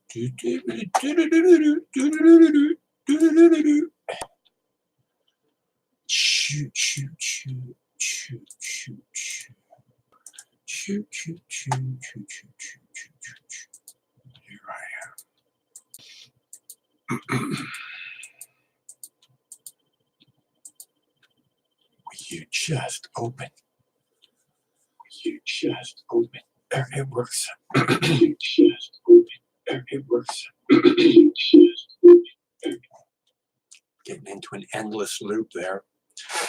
Choo choo choo choo choo choo choo choo choo choo choo choo choo choo. Here I am. Will you just open? Will you just open? It works. You just open. It works. You just open. Getting into an endless loop there.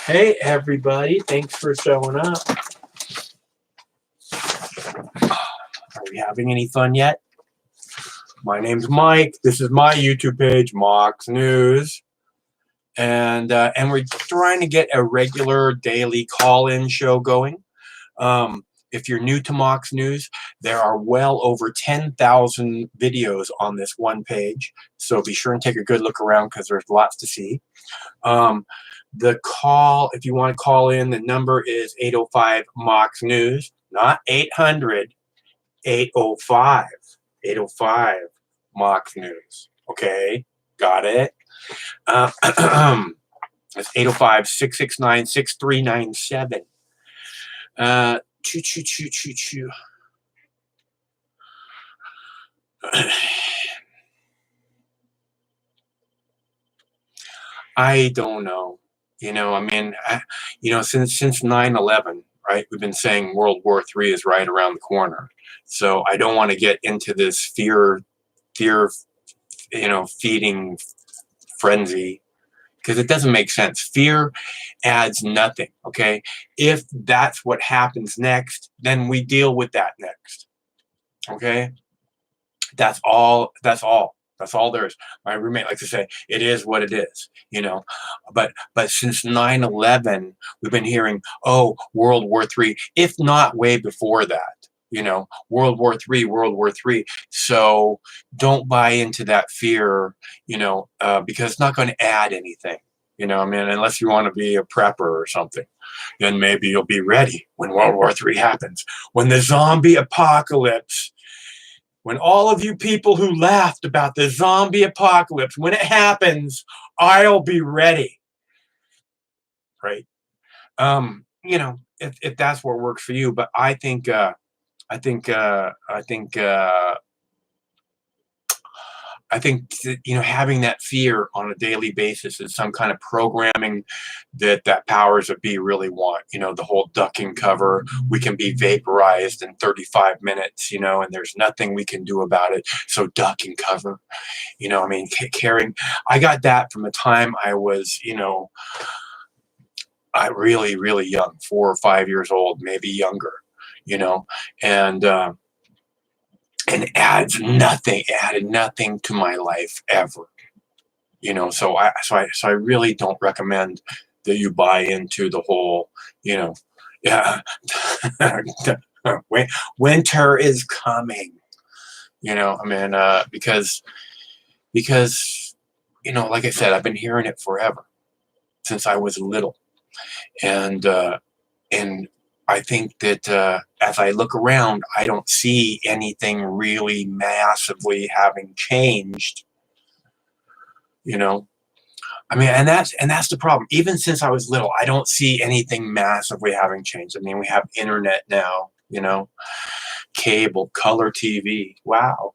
Hey everybody, thanks for showing up. Are we having any fun yet? My name's Mike. This is my YouTube page, Mox News. And we're trying to get a regular daily call-in show going. If you're new to Mox News, there are well over 10,000 videos on this one page. So be sure and take a good look around because there's lots to see. The call, if you want to call in, the number is 805 Mox News, not 800, 805. 805 Mox News. Okay, got it? It's 805-669-6397. Choo choo choo choo choo. I don't know. You know, I mean, since 9/11, right? We've been saying World War III is right around the corner. So I don't want to get into this fear, feeding frenzy, because it doesn't make sense. Fear adds nothing. Okay, if that's what happens next, then we deal with that next. Okay, that's all there is. My roommate likes to say, it is what it is, but since 9/11, we've been hearing, oh, World War III, if not way before that, World War III. So don't buy into that fear, because it's not going to add anything, unless you want to be a prepper or something. Then maybe you'll be ready when World War III happens, when the zombie apocalypse. When all of you people who laughed about the zombie apocalypse, when it happens, I'll be ready. Right? If that's what works for you, but I think having that fear on a daily basis is some kind of programming that powers that be really want. The whole duck and cover. We can be vaporized in 35 minutes, and there's nothing we can do about it. So duck and cover. Caring. I got that from the time I was, I really, really young, 4 or 5 years old, maybe younger, and added nothing to my life ever, so I really don't recommend that you buy into the whole, winter is coming, because like I said, I've been hearing it forever, since I was little, and I think that as I look around, I don't see anything really massively having changed. And that's the problem. Even since I was little, I don't see anything massively having changed. We have internet now, cable, color TV. Wow.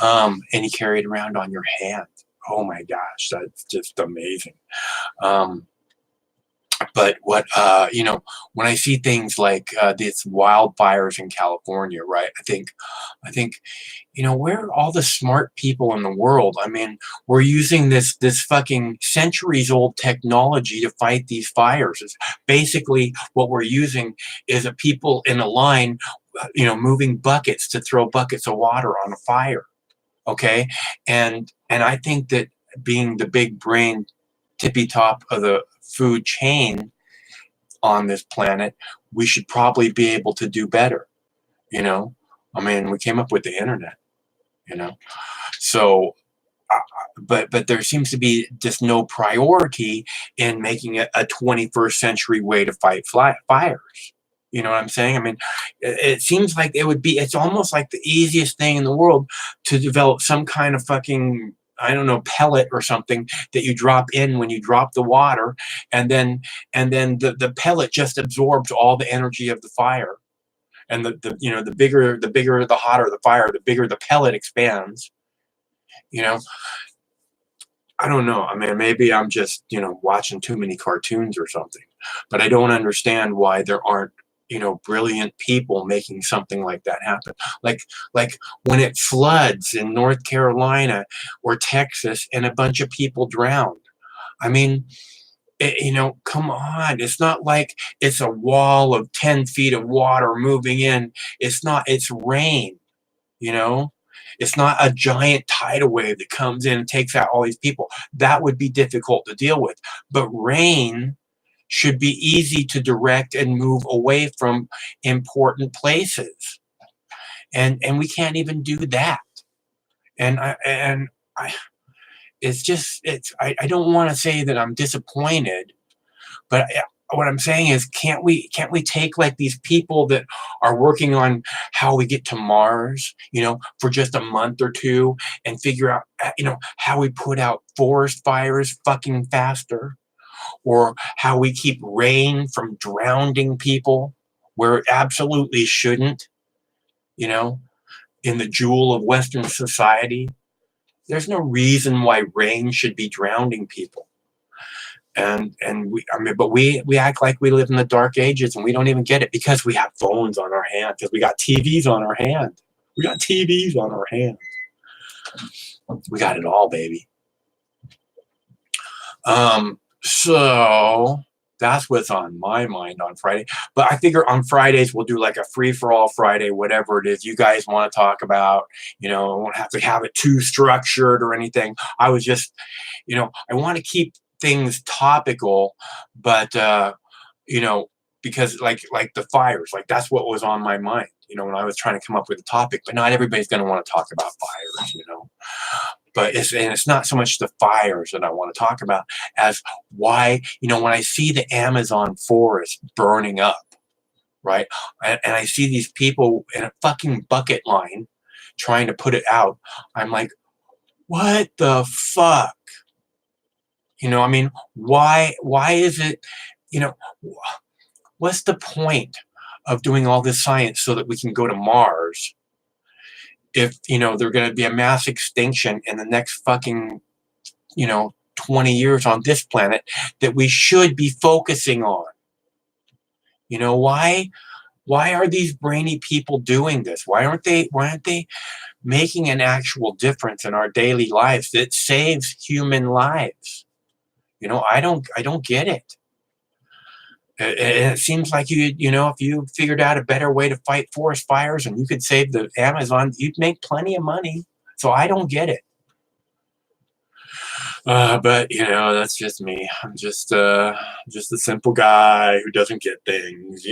And you carry it around on your hand. Oh my gosh, that's just amazing. But what, when I see things like these wildfires in California, right, I think, where are all the smart people in the world? We're using this fucking centuries-old technology to fight these fires. It's basically what we're using is a people in a line, moving buckets to throw buckets of water on a fire. Okay, and I think that being the big brain tippy top of the food chain on this planet, we should probably be able to do better. We came up with the internet, so but there seems to be just no priority in making it a 21st century way to fight fires. You know what I'm saying? I mean, it seems like it's almost like the easiest thing in the world to develop some kind of fucking, I don't know, pellet or something that you drop in when you drop the water, and then the pellet just absorbs all the energy of the fire. And the bigger, the hotter the fire, the bigger the pellet expands. You know, I don't know. I mean, maybe I'm just, watching too many cartoons or something, but I don't understand why there aren't, brilliant people making something like that happen. Like, like when it floods in North Carolina or Texas and a bunch of people drowned. I mean, come on. It's not like it's a wall of 10 feet of water moving in. It's not, it's rain, you know? It's not a giant tidal wave that comes in and takes out all these people. That would be difficult to deal with. But rain should be easy to direct and move away from important places. And we can't even do that. And I it's just I don't want to say that I'm disappointed, but what I'm saying is, can't we take like these people that are working on how we get to Mars, for just a month or two, and figure out, how we put out forest fires fucking faster, or how we keep rain from drowning people where it absolutely shouldn't, you know, in the jewel of Western society. There's no reason why rain should be drowning people. And but we act like we live in the dark ages, and we don't even get it because we have phones on our hand, because we got TVs on our hand. We got TVs on our hand. We got it all, baby. So that's what's on my mind on Friday. But I figure on Fridays we'll do like a free for all Friday, whatever it is you guys want to talk about. I won't have to have it too structured or anything. I was just, I want to keep things topical, but you know, because like the fires, like that's what was on my mind, when I was trying to come up with a topic. But not everybody's going to want to talk about fires. But it's not so much the fires that I want to talk about as why, when I see the Amazon forest burning up, right? And I see these people in a fucking bucket line trying to put it out. I'm like, what the fuck? I mean, why is it, you know, what's the point of doing all this science so that we can go to Mars if, there's going to be a mass extinction in the next fucking, 20 years on this planet that we should be focusing on? Why are these brainy people doing this? Why aren't they making an actual difference in our daily lives that saves human lives? I don't get it. And it seems like if you figured out a better way to fight forest fires and you could save the Amazon, you'd make plenty of money. So I don't get it. But that's just me. I'm just a simple guy who doesn't get things.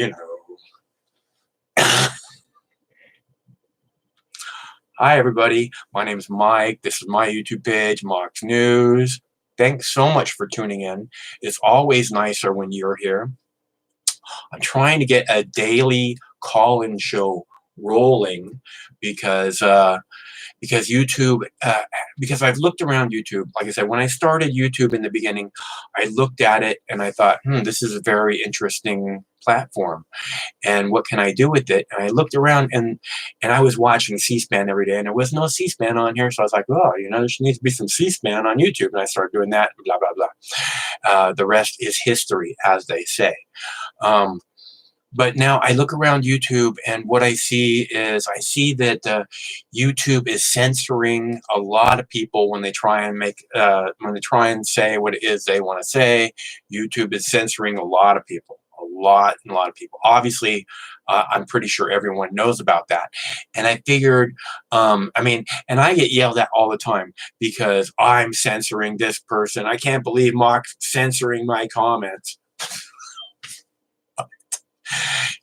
Hi, everybody. My name is Mike. This is my YouTube page, Mox News. Thanks so much for tuning in. It's always nicer when you're here. I'm trying to get a daily call-in show rolling because YouTube, because I've looked around YouTube. Like I said, when I started YouTube in the beginning, I looked at it and I thought, this is a very interesting platform. And what can I do with it? And I looked around and I was watching C-SPAN every day, and there was no C-SPAN on here. So I was like, oh, there needs to be some C-SPAN on YouTube. And I started doing that, and blah, blah, blah. The rest is history, as they say. But now I look around YouTube, and what I see that YouTube is censoring a lot of people when they try and say what it is they want to say. YouTube is censoring a lot of people, a lot of people. Obviously, I'm pretty sure everyone knows about that. And I figured, and I get yelled at all the time because I'm censoring this person. I can't believe Mock's censoring my comments.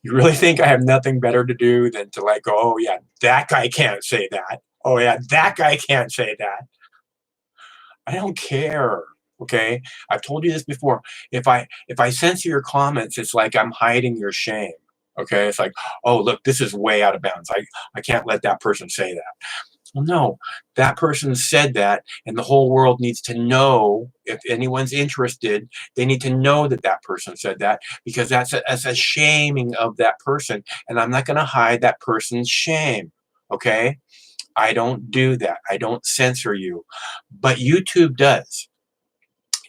You really think I have nothing better to do than to go, oh yeah, that guy can't say that. Oh yeah, that guy can't say that. I don't care. Okay, I've told you this before. If I censor your comments, it's like I'm hiding your shame. Okay, it's like, oh, look, this is way out of bounds. I can't let that person say that. Well, no, that person said that, and the whole world needs to know. If anyone's interested, they need to know that that person said that, because that's a shaming of that person, and I'm not going to hide that person's shame. Okay, I don't do that. I don't censor you, but YouTube does.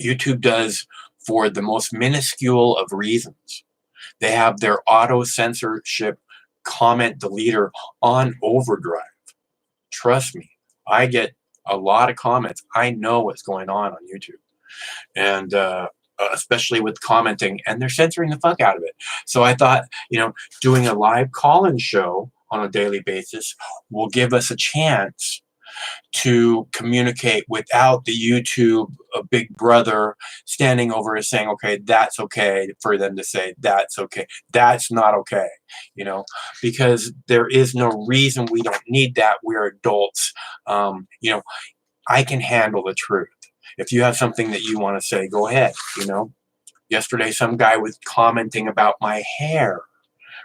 YouTube does for the most minuscule of reasons. They have their auto censorship comment deleter on overdrive. Trust me, I get a lot of comments. I know what's going on YouTube, and especially with commenting, and they're censoring the fuck out of it. So I thought, doing a live call-in show on a daily basis will give us a chance to communicate without the YouTube big brother standing over and saying, okay, that's okay for them to say, that's okay, that's not okay, because there is no reason. We don't need that. We're adults. I can handle the truth. If you have something that you want to say, go ahead. Yesterday some guy was commenting about my hair,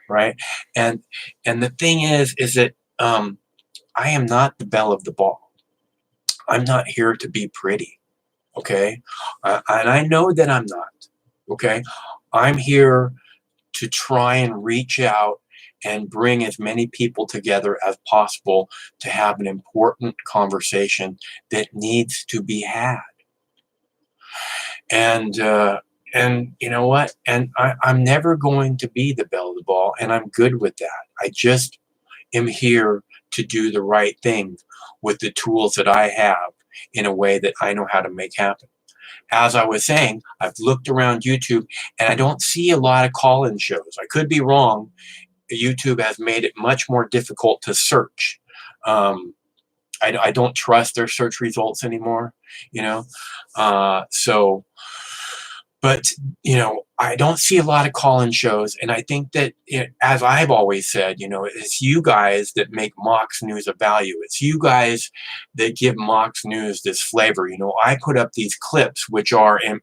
right? And the thing is that I am not the belle of the ball. I'm not here to be pretty, okay? And I know that I'm not, okay? I'm here to try and reach out and bring as many people together as possible to have an important conversation that needs to be had. And you know what? And I'm never going to be the belle of the ball, and I'm good with that. I just am here to do the right thing with the tools that I have in a way that I know how to make happen. As I was saying, I've looked around YouTube and I don't see a lot of call-in shows. I could be wrong. YouTube has made it much more difficult to search. I don't trust their search results anymore, but I don't see a lot of call-in shows, and I think that, as I've always said, it's you guys that make Mox News of value. It's you guys that give Mox News this flavor. I put up these clips, which are in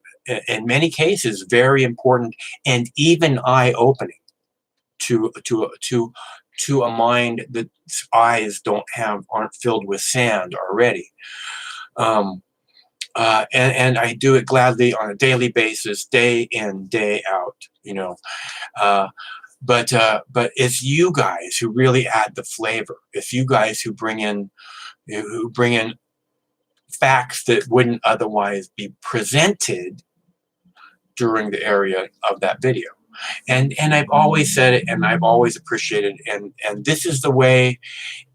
many cases very important and even eye-opening to a mind that's eyes aren't filled with sand already. And I do it gladly on a daily basis, day in, day out, but it's you guys who really add the flavor. It's you guys who bring in facts that wouldn't otherwise be presented during the area of that video. And I've always said it, and I've always appreciated it, and this is the way.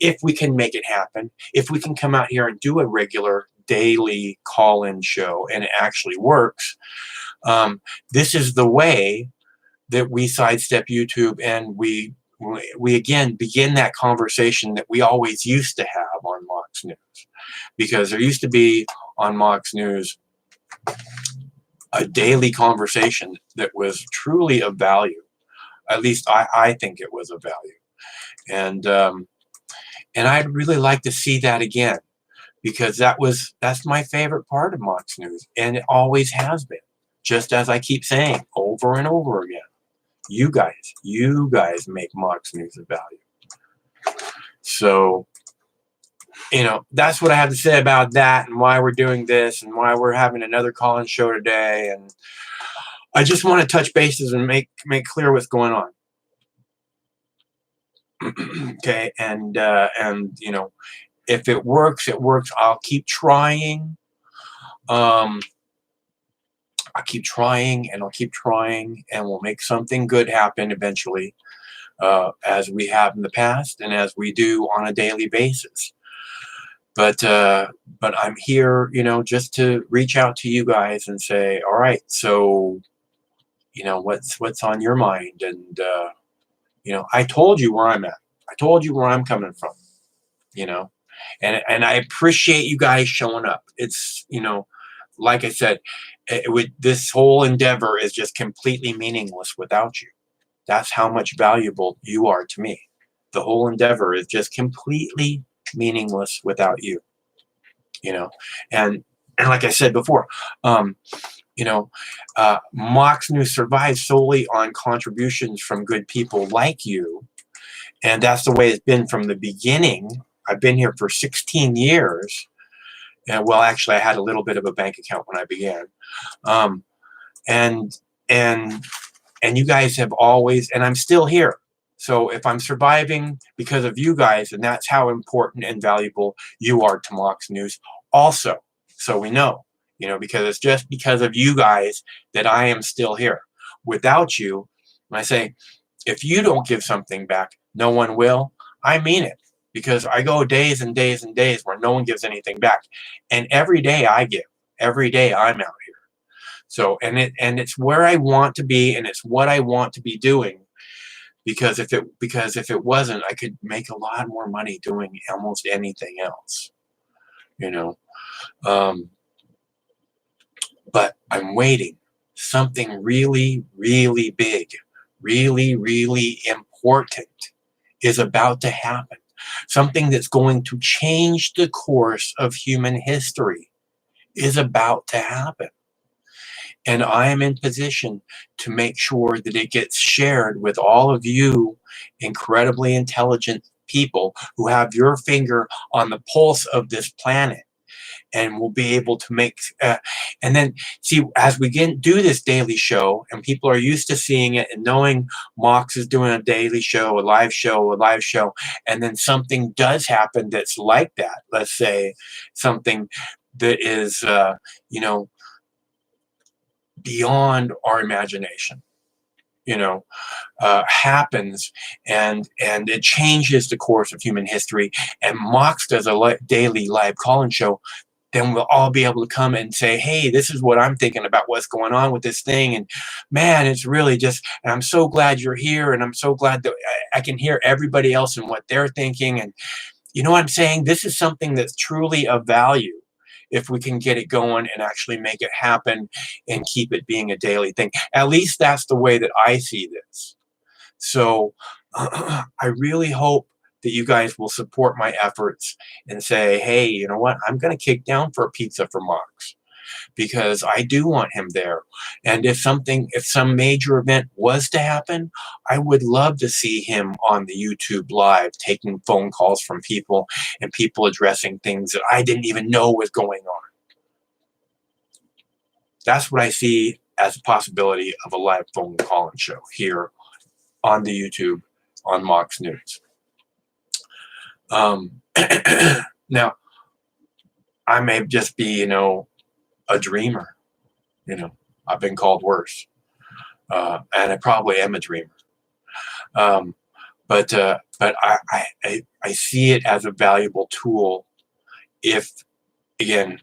If we can make it happen, if we can come out here and do a regular daily call-in show and it actually works, this is the way that we sidestep YouTube, and we again begin that conversation that we always used to have on Mox News. Because there used to be on Mox News a daily conversation that was truly of value. At least I think it was of value. And I'd really like to see that again, because that's my favorite part of Mox News, and it always has been. Just as I keep saying over and over again, you guys make Mox News of value. So, that's what I have to say about that, and why we're doing this, and why we're having another call-in show today. And I just want to touch bases and make clear what's going on. Okay, and if it works, it works. I'll keep trying. I'll keep trying, and I'll keep trying, and we'll make something good happen eventually, as we have in the past, and as we do on a daily basis. But I'm here, just to reach out to you guys and say, all right, so, what's on your mind? And I told you where I'm at. I told you where I'm coming from. And I appreciate you guys showing up. It's, like I said, this whole endeavor is just completely meaningless without you. That's how much valuable you are to me. The whole endeavor is just completely meaningless without you. And like I said before, You know, Mox News survives solely on contributions from good people like you. And that's the way it's been from the beginning. I've been here for 16 years. And well, actually, I had a little bit of a bank account when I began. Um, and, and, and you guys have always, and I'm still here. So if I'm surviving because of you guys, and that's how important and valuable you are to Mox News also. So we know, because it's just because of you guys that I am still here. Without you, when I say, if you don't give something back, no one will, I mean it. Because I go days and days and days where no one gives anything back. And every day I give. Every day I'm out here. So, and it's where I want to be, and it's what I want to be doing. Because if it wasn't, I could make a lot more money doing almost anything else. But I'm waiting. Something really, really big, really, really important is about to happen. Something that's going to change the course of human history is about to happen. And I am in position to make sure that it gets shared with all of you incredibly intelligent people who have your finger on the pulse of this planet. And we'll be able to make, and then see, as we do this daily show, and people are used to seeing it and knowing Mox is doing a daily show, a live show, and then something does happen that's like that. Let's say something that is, beyond our imagination, happens, and it changes the course of human history. And Mox does a daily live call-in show. Then we'll all be able to come and say, hey, this is what I'm thinking about what's going on with this thing. And man, it's really just, and I'm so glad you're here. And I'm so glad that I can hear everybody else and what they're thinking. And you know what I'm saying? This is something that's truly of value if we can get it going and actually make it happen and keep it being a daily thing. At least that's the way that I see this. So I really hope that you guys will support my efforts and say, hey, you know what? I'm going to kick down for a pizza for Mox because I do want him there. And if some major event was to happen, I would love to see him on the YouTube live, taking phone calls from people and people addressing things that I didn't even know was going on. That's what I see as a possibility of a live phone call-in show here on the YouTube on Mox News. Now, I may just be, a dreamer. I've been called worse, and I probably am a dreamer. But I see it as a valuable tool. If again,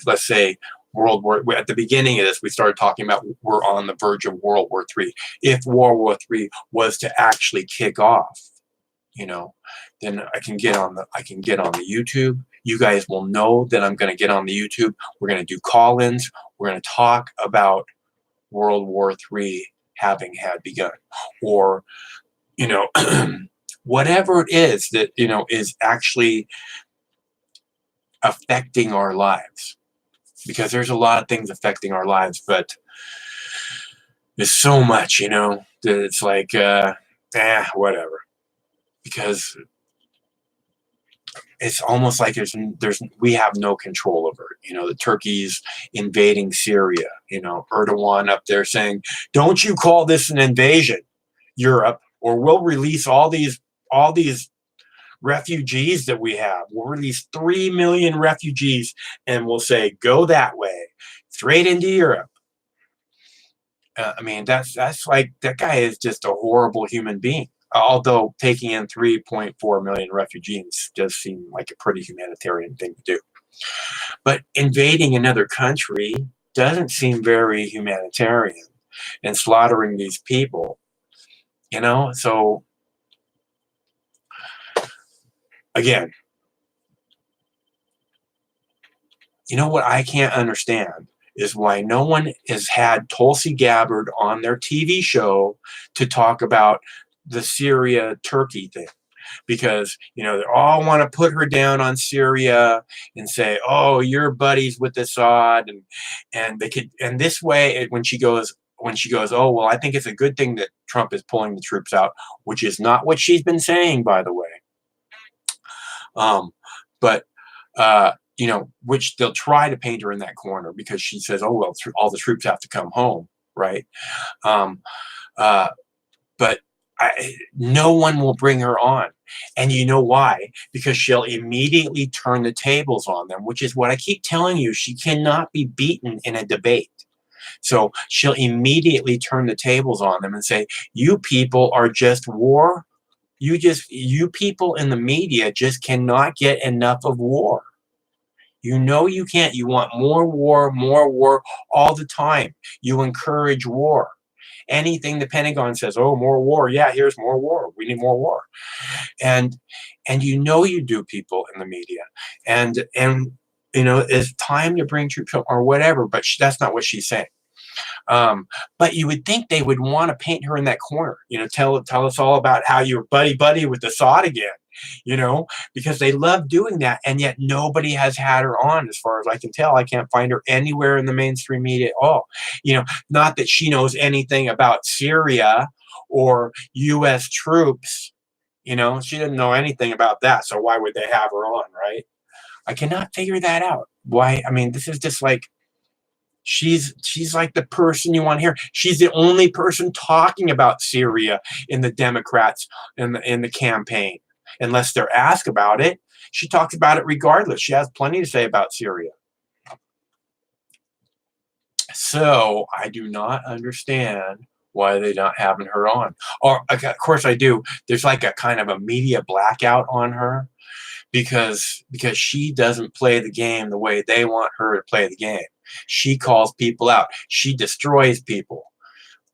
let's say at the beginning of this, we started talking about we're on the verge of World War III. If World War III was to actually kick off, then I can get on the YouTube. You guys will know that I'm going to get on the YouTube. We're going to do call-ins. We're going to talk about World War III having had begun, or whatever it is that is actually affecting our lives, because there's a lot of things affecting our lives, but there's so much that it's like whatever, because it's almost like we have no control over it. The Turkey's invading Syria, Erdogan up there saying, don't you call this an invasion, Europe, or we'll release all these refugees that we have. We'll release 3 million refugees and we'll say, go that way, straight into Europe. I mean, that's like, that guy is just a horrible human being. Although taking in 3.4 million refugees does seem like a pretty humanitarian thing to do. But invading another country doesn't seem very humanitarian, and slaughtering these people, so again, what I can't understand is why no one has had Tulsi Gabbard on their TV show to talk about the Syria-Turkey thing. because they all want to put her down on Syria and say, "Oh, you're buddies with Assad," and they could, and this way, when she goes, "Oh, well, I think it's a good thing that Trump is pulling the troops out," which is not what she's been saying, by the way. But which they'll try to paint her in that corner because she says, "Oh, well, all the troops have to come home," right? Um, uh, but no one will bring her on. And you know why? Because she'll immediately turn the tables on them, which is what I keep telling you. She cannot be beaten in a debate. So she'll immediately turn the tables on them and say, "You people are just war. You people in the media just cannot get enough of war. You can't. You want more war all the time. You encourage war. Anything the Pentagon says, oh, more war. Yeah, here's more war. We need more war." And you do, people in the media. And it's time to bring troops home or whatever, but that's not what she's saying. But you would think they would want to paint her in that corner, tell us all about how you're buddy with Assad again, because they love doing that. And yet nobody has had her on, as far as I can tell. I can't find her anywhere in the mainstream media at all. Not that she knows anything about Syria or U.S. troops. She didn't know anything about that. So why would they have her on, right? I cannot figure that out. Why? I mean, this is just like, she's like the person you want to hear. She's the only person talking about Syria in the Democrats in the campaign, unless they're asked about it. She talks about it regardless. She has plenty to say about Syria. So I do not understand why they're not having her on. Or of course I do. There's like a kind of a media blackout on her because she doesn't play the game the way they want her to play the game. She calls people out. She destroys people,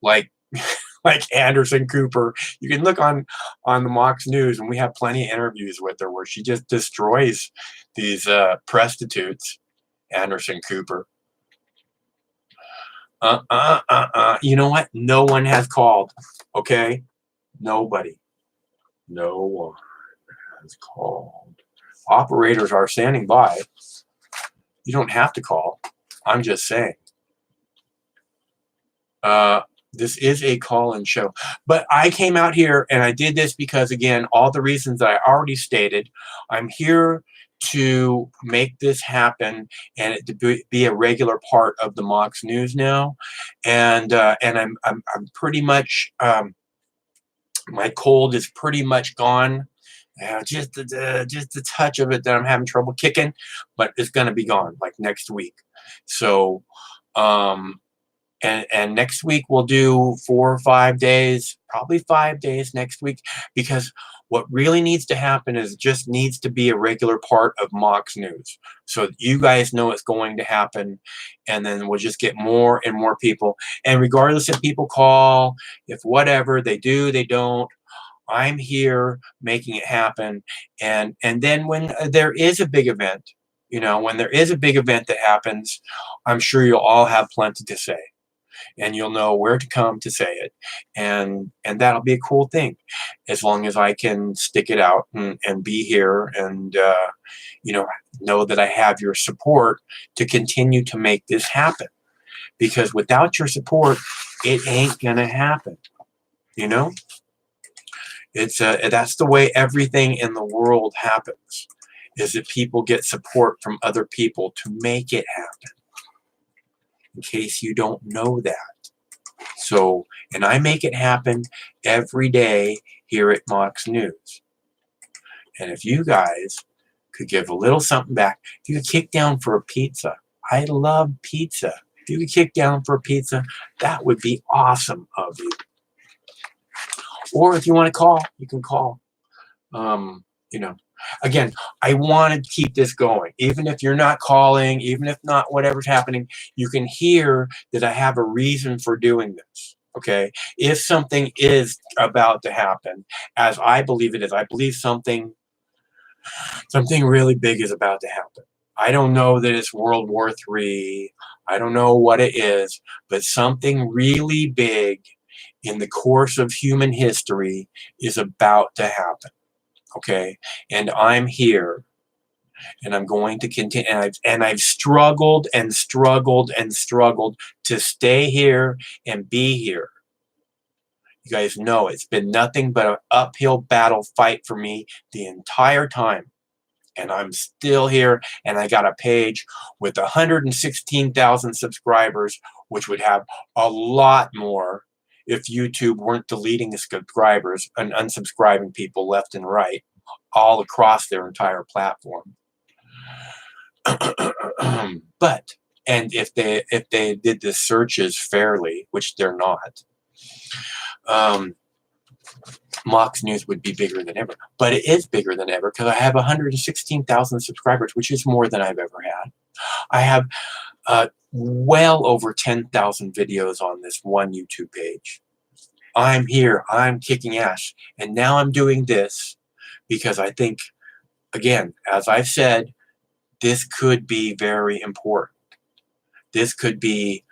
like Anderson Cooper. You can look on the Mox News, and we have plenty of interviews with her where she just destroys these prostitutes. Anderson Cooper. You know what? No one has called. Okay, nobody. No one has called. Operators are standing by. You don't have to call. I'm just saying. This is a call-in show. But I came out here and I did this because, again, all the reasons that I already stated. I'm here to make this happen and it to be a regular part of the Mox News now. And I'm pretty much, my cold is pretty much gone. Just the touch of it that I'm having trouble kicking, but it's going to be gone like next week. So, and next week we'll do 4 or 5 days, probably 5 days next week, because what really needs to happen is just needs to be a regular part of Mox News. So you guys know it's going to happen, and then we'll just get more and more people. And regardless if people call, if whatever, they do, they don't, I'm here making it happen. And then when there is a big event, when there is a big event that happens, I'm sure you'll all have plenty to say. And you'll know where to come to say it. And that'll be a cool thing, as long as I can stick it out and be here and, know that I have your support to continue to make this happen. Because without your support, it ain't going to happen. It's that's the way everything in the world happens, is that people get support from other people to make it happen. In case you don't know that. So, and I make it happen every day here at Mox News. And if you guys could give a little something back, if you could kick down for a pizza, I love pizza. If you could kick down for a pizza, that would be awesome of you. Or if you want to call, you can call. Again, I want to keep this going. Even if you're not calling, even if not whatever's happening, you can hear that I have a reason for doing this. Okay? If something is about to happen, as I believe it is, I believe something really big is about to happen. I don't know that it's World War III. I don't know what it is, but something really big in the course of human history is about to happen. okay? And I'm here, and I'm going to continue. And I've struggled and struggled and struggled to stay here and be here. You guys know it's been nothing but an uphill battle fight for me the entire time. And I'm still here, and I got a page with 116,000 subscribers, which would have a lot more if YouTube weren't deleting the subscribers and unsubscribing people left and right all across their entire platform. But, and if they did the searches fairly, which they're not, Mox News would be bigger than ever. But it is bigger than ever because I have 116,000 subscribers, which is more than I've ever had. I have well over 10,000 videos on this one YouTube page. I'm here. I'm kicking ass. And now I'm doing this because I think, again, as I've said, this could be very important. This could be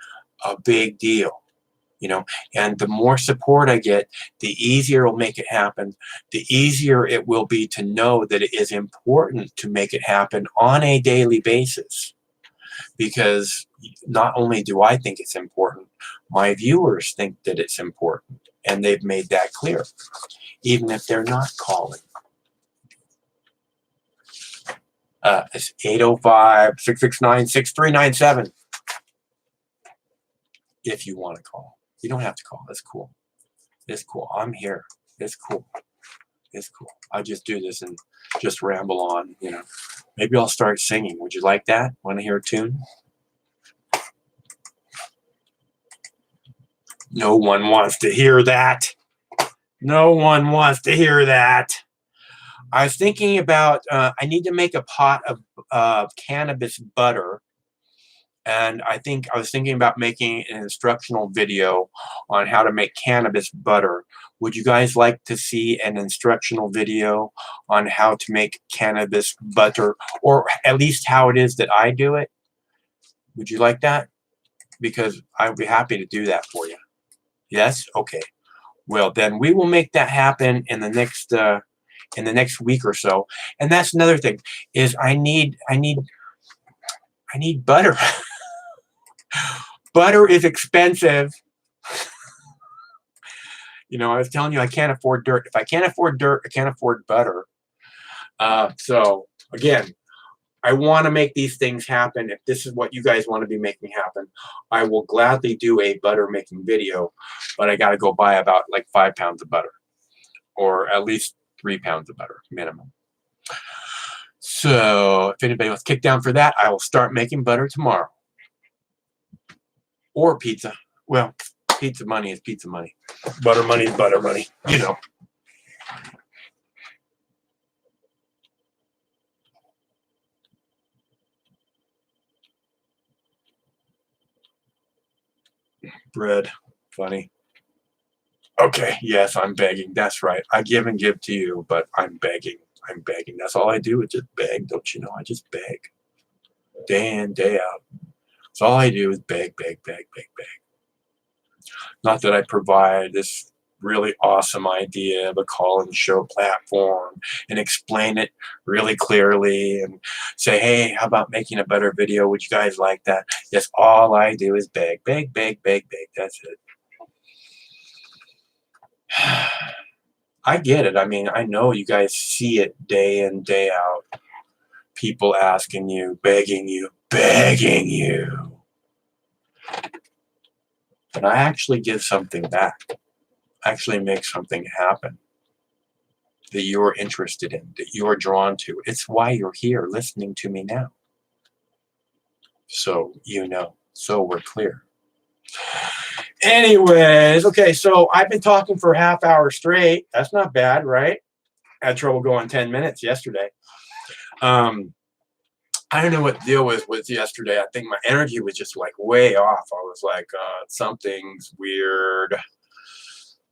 a big deal. You know, and the more support I get, the easier it'll make it happen. The easier it will be to know that it is important to make it happen on a daily basis. Because not only do I think it's important, my viewers think that it's important. And they've made that clear, even if they're not calling. It's 805-669-6397 if you want to call. You don't have to call. It's cool. It's cool. I'm here. It's cool. It's cool. I just do this and just ramble on, you know. Maybe I'll start singing. Would you like that? Want to hear a tune? No one wants to hear that. No one wants to hear that. I was thinking about, I need to make a pot of cannabis butter. And I was thinking about making an instructional video on how to make cannabis butter. Would you guys like to see an instructional video on how to make cannabis butter, or at least how it is that I do it? Would you like that? Because I would be happy to do that for you. Yes? Okay. Well, then we will make that happen in the next week or so. And that's another thing, is I need butter. Butter is expensive. You know, I was telling you I can't afford dirt. If I can't afford dirt, I can't afford butter. So, again, I want to make these things happen. If this is what you guys want to be making happen, I will gladly do a butter making video. But I got to go buy about like 5 pounds of butter. Or at least 3 pounds of butter, minimum. So, if anybody wants to kick down for that, I will start making butter tomorrow. Or pizza. Well, pizza money is pizza money. Butter money is butter money. You know. Bread. Funny. Okay. Yes, I'm begging. That's right. I give and give to you, but I'm begging. I'm begging. That's all I do is just beg. Don't you know? I just beg. Day in, day out. So all I do is beg, beg, beg, beg, beg. Not that I provide this really awesome idea of a call-in show platform and explain it really clearly and say, hey, how about making a better video? Would you guys like that? Yes, all I do is beg, beg, beg, beg, beg. That's it. I get it. I mean, I know you guys see it day in, day out. People asking you, begging you, begging you. But I actually give something back. I actually make something happen that you're interested in, that you're drawn to. It's why you're here listening to me now. So, you know, so we're clear. Anyways, okay, so I've been talking for a half hour straight. That's not bad, right? I had trouble going 10 minutes yesterday. I don't know what the deal was with yesterday. I think my energy was just like way off. I was like, something's weird.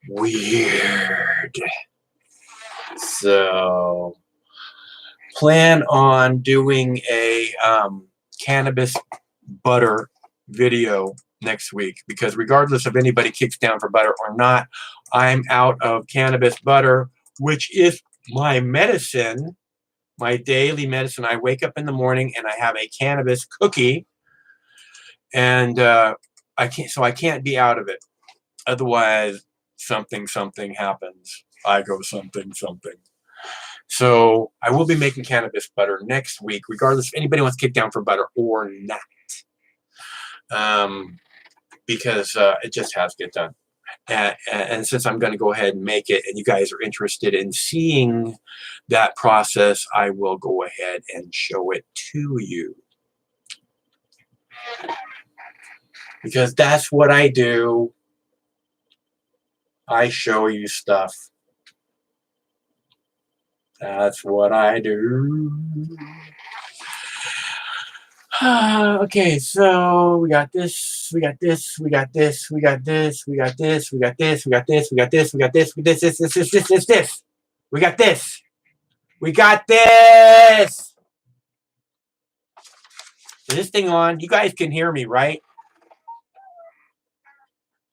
Weird. So, plan on doing a cannabis butter video next week, because regardless of anybody kicks down for butter or not, I'm out of cannabis butter, which is my medicine, my daily medicine. I wake up in the morning and I have a cannabis cookie, and I can't be out of it. Otherwise, something happens. I go something. So I will be making cannabis butter next week, regardless if anybody wants to kick down for butter or not. Because it just has to get done. And since I'm going to go ahead and make it, and you guys are interested in seeing that process, I will go ahead and show it to you. Because that's what I do. I show you stuff. That's what I do. Okay, so we got this, we got this, we got this, we got this, we got this, we got this, we got this, we got this, we got this, this. We got this. We got this. Is this thing on? You guys can hear me, right?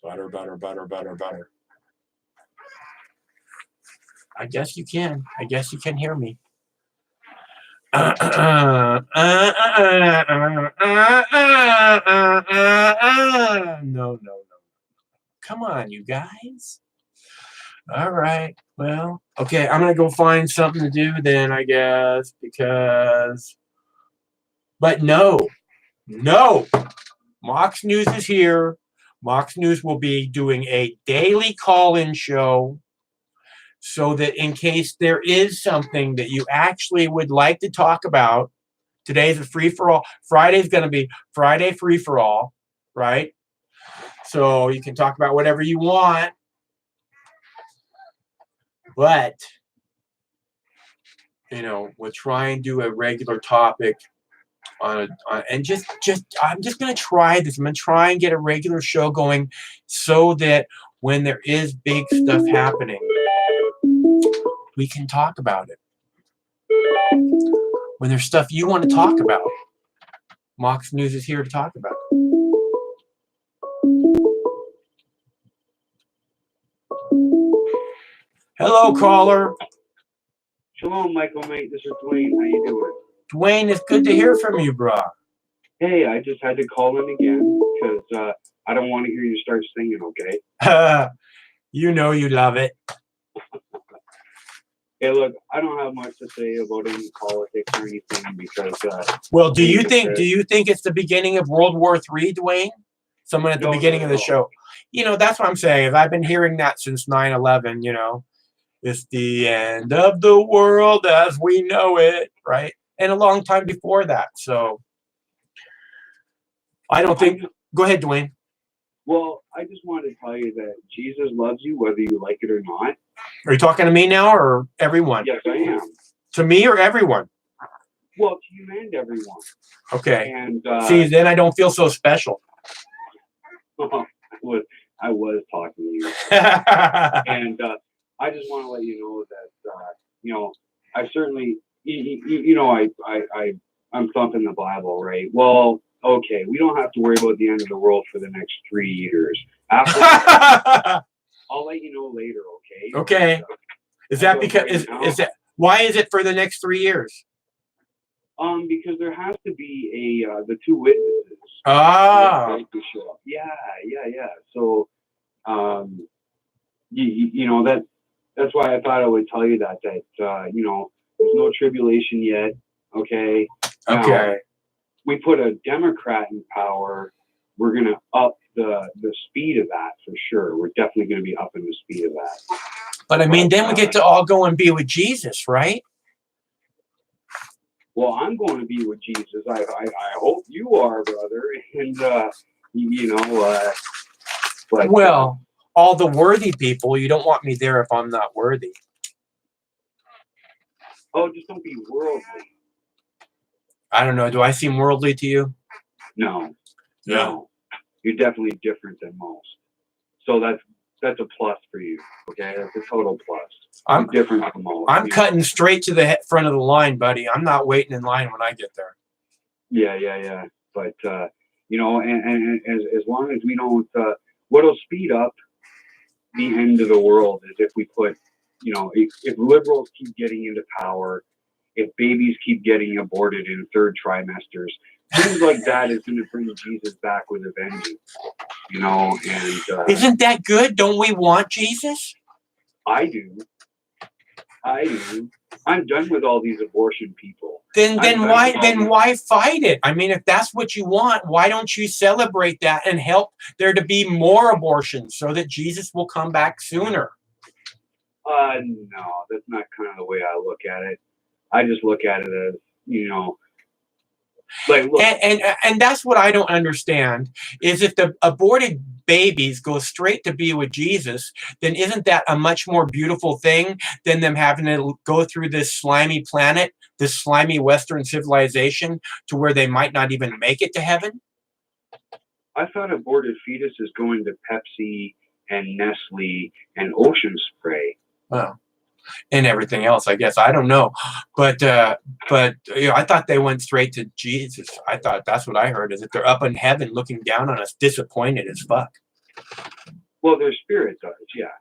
Butter. I guess you can. I guess you can hear me. No. Come on, you guys. All right. Well, okay. I'm going to go find something to do then, I guess, but no. Mox News is here. Mox News will be doing a daily call-in show, so that in case there is something that you actually would like to talk about, today's a free-for-all. Friday's going to be Friday free-for-all, right? So you can talk about whatever you want. But, we'll try and do a regular topic I'm just going to try this. I'm going to try and get a regular show going so that when there is big stuff happening, we can talk about it. When there's stuff you want to talk about, Mox News is here to talk about it. Hello, caller. Shalom, Michael, mate. This is Dwayne. How you doing? Dwayne, it's good to hear from you, bro. Hey, I just had to call in again because I don't want to hear you start singing, okay? You know you love it. Hey, look, I don't have much to say about any politics or anything because... well, do you think it's the beginning of World War III, Dwayne? Someone at the beginning of the show. That's what I'm saying. I've been hearing that since 9/11, It's the end of the world as we know it, right? And a long time before that. So I don't think... Go ahead, Dwayne. Well, I just wanted to tell you that Jesus loves you whether you like it or not. Are you talking to me now or everyone? Yes, I am. To me or everyone? Well, to you and everyone. Okay. And see, then I don't feel so special. I was talking to you. And I just want to let you know that, I certainly, I'm thumping the Bible, right? Well, okay, we don't have to worry about the end of the world for the next 3 years. After I'll let you know later, okay? Okay. Is that because why is it for the next 3 years? Because there has to be the two witnesses. Ah. To show up. Yeah. So, that's why I thought I would tell you that there's no tribulation yet. Okay. Okay. Now, we put a Democrat in power. We're going to up the speed of that for sure. We're definitely going to be upping the speed of that. But I mean, then we get to all go and be with Jesus, right? Well, I'm going to be with Jesus. I hope you are, brother. And but well, all the worthy people, you don't want me there if I'm not worthy. Oh, just don't be worldly. I don't know. Do I seem worldly to you? No. Yeah. No. You're definitely different than most. So that's a plus for you. Okay, that's a total plus. I'm different from most. I'm cutting straight to the front of the line, buddy. I'm not waiting in line when I get there. Yeah. But and as long as we don't, what'll speed up the end of the world is if we put if liberals keep getting into power, if babies keep getting aborted in third trimesters, things like that is going to bring Jesus back with a vengeance, and Isn't that good? Don't we want Jesus? I do. I'm done with all these abortion people. Then why fight it? I mean, if that's what you want, why don't you celebrate that and help there to be more abortions so that Jesus will come back sooner? No, that's not kind of the way I look at it. I just look at it as, like, look. And that's what I don't understand is if the aborted babies go straight to be with Jesus, then isn't that a much more beautiful thing than them having to go through this slimy planet, this slimy Western civilization to where they might not even make it to heaven? I thought aborted fetuses going to Pepsi and Nestle and Ocean Spray. Well, and everything else, I guess. I don't know. But I thought they went straight to Jesus. I thought that's what I heard, is that they're up in heaven looking down on us, disappointed as fuck. Well, their spirit does, yeah.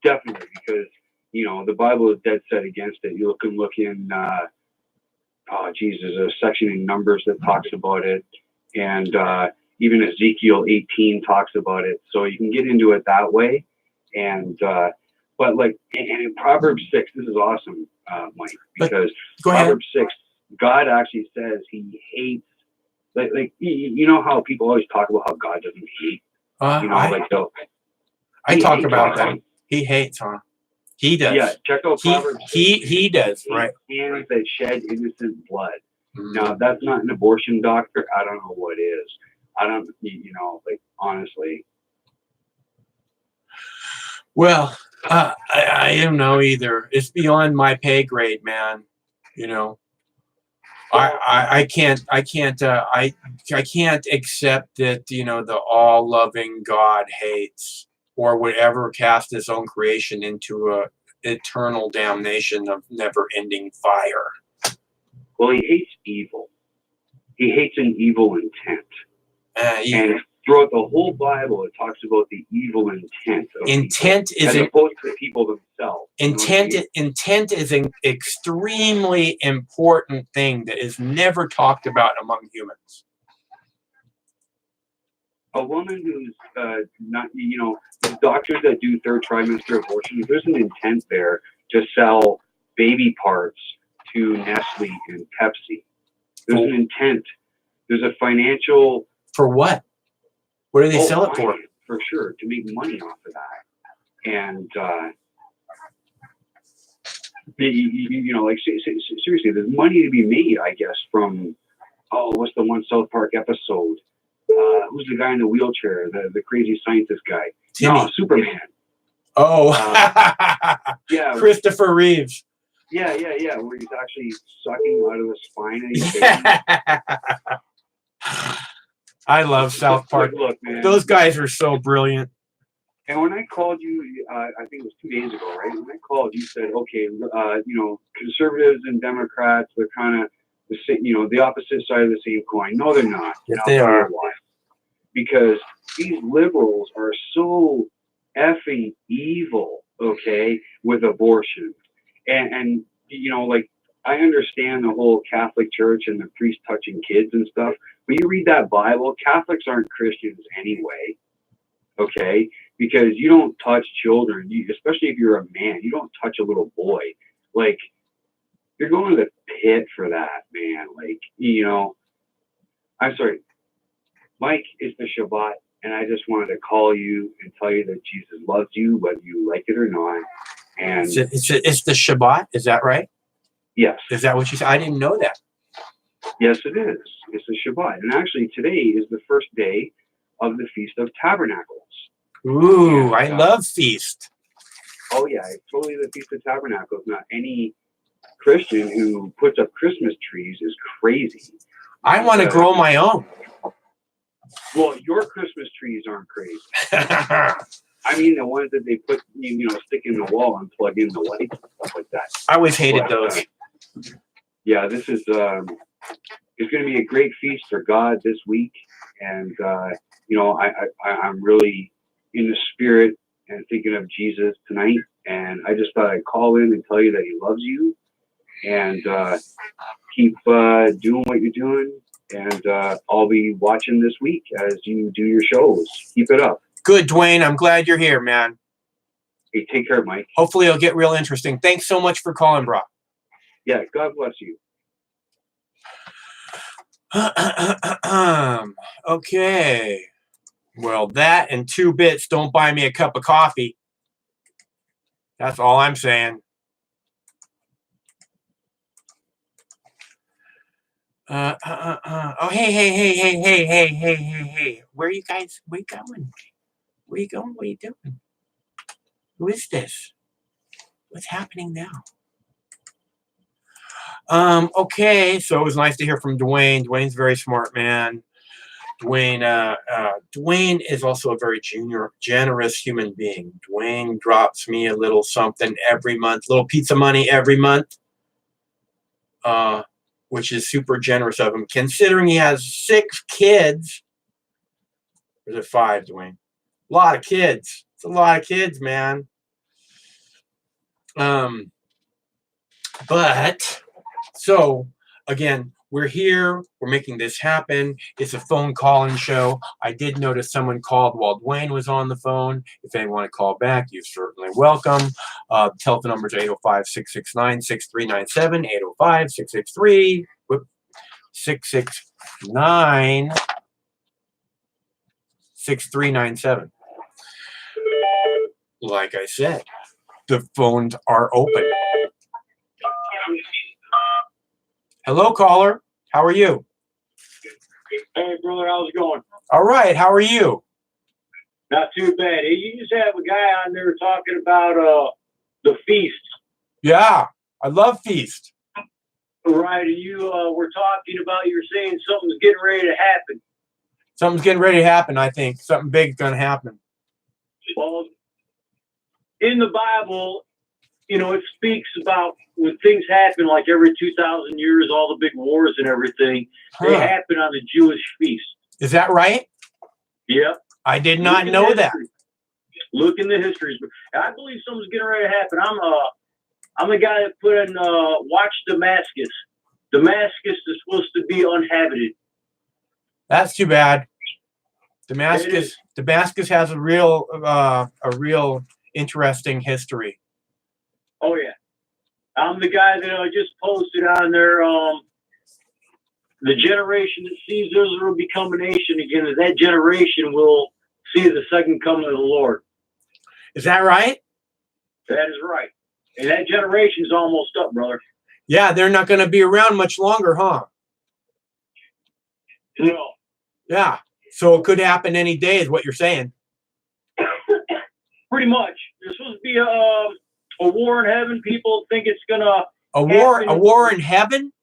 Definitely, because, the Bible is dead set against it. You can look in, there's a section in Numbers that talks about it. And even Ezekiel 18 talks about it. So you can get into it that way. And, but like, and in Proverbs 6, this is awesome, Mike, because Proverbs 6, God actually says he hates, like you know how people always talk about how God doesn't hate, I talk about that. He hates, huh? He does. Yeah, check out Proverbs 6. He does, right? Hands that shed innocent blood. Mm-hmm. Now, if that's not an abortion doctor, I don't know what is. I don't, honestly. Well, I don't know either. It's beyond my pay grade, man. I can't accept that, the all-loving God hates or would ever cast his own creation into a eternal damnation of never-ending fire. Well, he hates evil. He hates an evil intent. And throughout the whole Bible, it talks about the evil intent. Intent people, as opposed to the people themselves. Intent is an extremely important thing that is never talked about among humans. A woman who's not, the doctors that do third trimester abortions, there's an intent there to sell baby parts to Nestle and Pepsi. There's an intent. There's a financial. For what? What do they sell it for? For sure, to make money off of that. And, seriously, there's money to be made, I guess, from, what's the one South Park episode? Who's the guy in the wheelchair, the crazy scientist guy? Timmy. No, Superman. Oh, yeah. Christopher Reeves. Yeah, where he's actually sucking out of the spine of his face. I love South Park. Look, man. Those guys are so brilliant. And when I called you, I think it was 2 days ago, right? When I called, you said, okay, conservatives and Democrats, they're kind of the same, the opposite side of the same coin. No, they're not. Yes, they are. Why? Because these liberals are so effing evil, okay, with abortion. And I understand the whole Catholic Church and the priest touching kids and stuff. When you read that Bible, Catholics aren't Christians anyway, okay? Because you don't touch children, especially if you're a man. You don't touch a little boy. Like, you're going to the pit for that, man. Like, I'm sorry. Mike, it's the Shabbat, and I just wanted to call you and tell you that Jesus loves you, whether you like it or not. And it's the Shabbat, is that right? Yes. Is that what you said? I didn't know that. Yes, it is. It's the Shabbat. And actually, today is the first day of the Feast of Tabernacles. Ooh, I love feast. Oh, yeah. It's totally the Feast of Tabernacles. Now, any Christian who puts up Christmas trees is crazy. I want to grow my own. Well, your Christmas trees aren't crazy. I mean, the ones that they put, stick in the wall and plug in the lights and stuff like that. I always hated those. Yeah, this is, it's going to be a great feast for God this week. And, I'm really in the spirit and thinking of Jesus tonight. And I just thought I'd call in and tell you that he loves you, and keep doing what you're doing. And I'll be watching this week as you do your shows. Keep it up. Good, Dwayne. I'm glad you're here, man. Hey, take care, Mike. Hopefully it'll get real interesting. Thanks so much for calling, bro. Yeah, God bless you. Okay. Well, that and 2 bits don't buy me a cup of coffee. That's all I'm saying. Oh, hey. Where are you guys? Where you going? Where you going? What are you doing? Who is this? What's happening now? Okay, so it was nice to hear from Dwayne. Dwayne's a very smart man. Dwayne is also a very generous human being. Dwayne drops me a little something every month, little pizza money every month, which is super generous of him, considering he has 6 kids. Or is it 5, Dwayne? A lot of kids. It's a lot of kids, man. But so again, we're here. We're making this happen. It's a phone call-in show. I did notice someone called while Dwayne was on the phone. If they want to call back, you're certainly welcome. Telephone number is 805-669-6397, 805-669-6397. Like I said, the phones are open. Hello, caller. How are you? Hey, brother, how's it going? All right. How are you? Not too bad. Hey, you just have a guy on there talking about the feast. Yeah, I love Feast. Right, and you were talking about, you're saying something's getting ready to happen. Something's getting ready to happen, I think. Something big's going to happen. Well, in the Bible, you know, it speaks about when things happen, like every 2,000 years, all the big wars and everything, they happen on the Jewish feast. Is that right? Yep. I did not know that. Look in the histories. I believe something's getting ready to happen. I'm the guy that put in Watch Damascus. Damascus is supposed to be uninhabited. That's too bad. Damascus has a real interesting history. Oh yeah. I'm the guy that I just posted on there. The generation that sees Israel become a nation again, that generation will see the second coming of the Lord. Is that right? That is right. And that generation's almost up, brother. Yeah, they're not going to be around much longer, huh? No. Yeah. So it could happen any day, is what you're saying. Pretty much. There's supposed to be a war in heaven. People think it's gonna a war in heaven.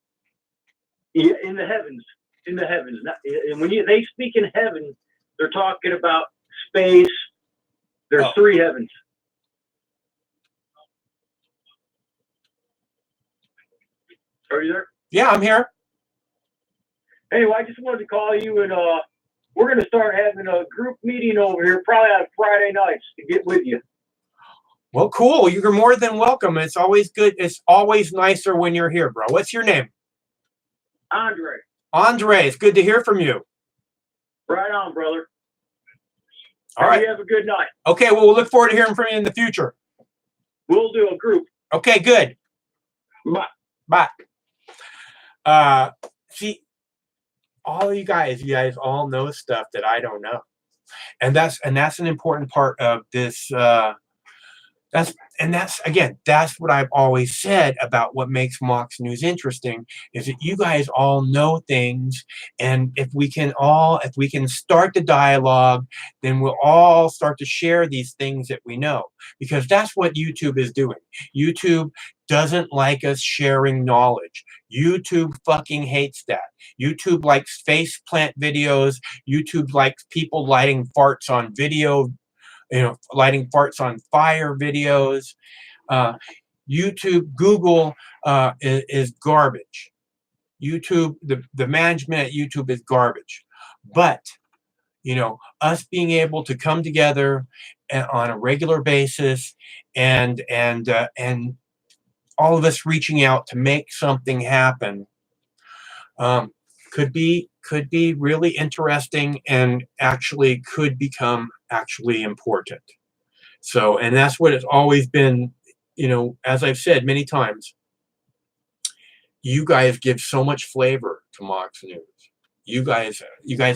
Yeah, in the heavens. In the heavens. And when they speak in heaven, they're talking about space. There's 3 heavens. Are you there? Yeah, I'm here. Anyway, I just wanted to call you, and we're going to start having a group meeting over here, probably on Friday nights, to get with you. Well, cool. You're more than welcome. It's always good. It's always nicer when you're here, bro. What's your name? Andre. Andre, it's good to hear from you. Right on, brother. All right. You have a good night. Okay, well, we'll look forward to hearing from you in the future. We'll do a group. Okay, good. Bye. Bye. See, all you guys all know stuff that I don't know. And that's an important part of this. That's what I've always said about what makes Mox News interesting, is that you guys all know things, and if we can start the dialogue, then we'll all start to share these things that we know, because that's what YouTube is doing. YouTube doesn't like us sharing knowledge. YouTube fucking hates that. YouTube likes face plant videos. YouTube likes people lighting farts on video, lighting farts on fire videos. YouTube, Google is garbage. YouTube, the management at YouTube is garbage. But us being able to come together on a regular basis, and all of us reaching out to make something happen, could be really interesting, and actually could become actually important. So, and that's what it's always been. As I've said many times, you guys give so much flavor to Mox News. You guys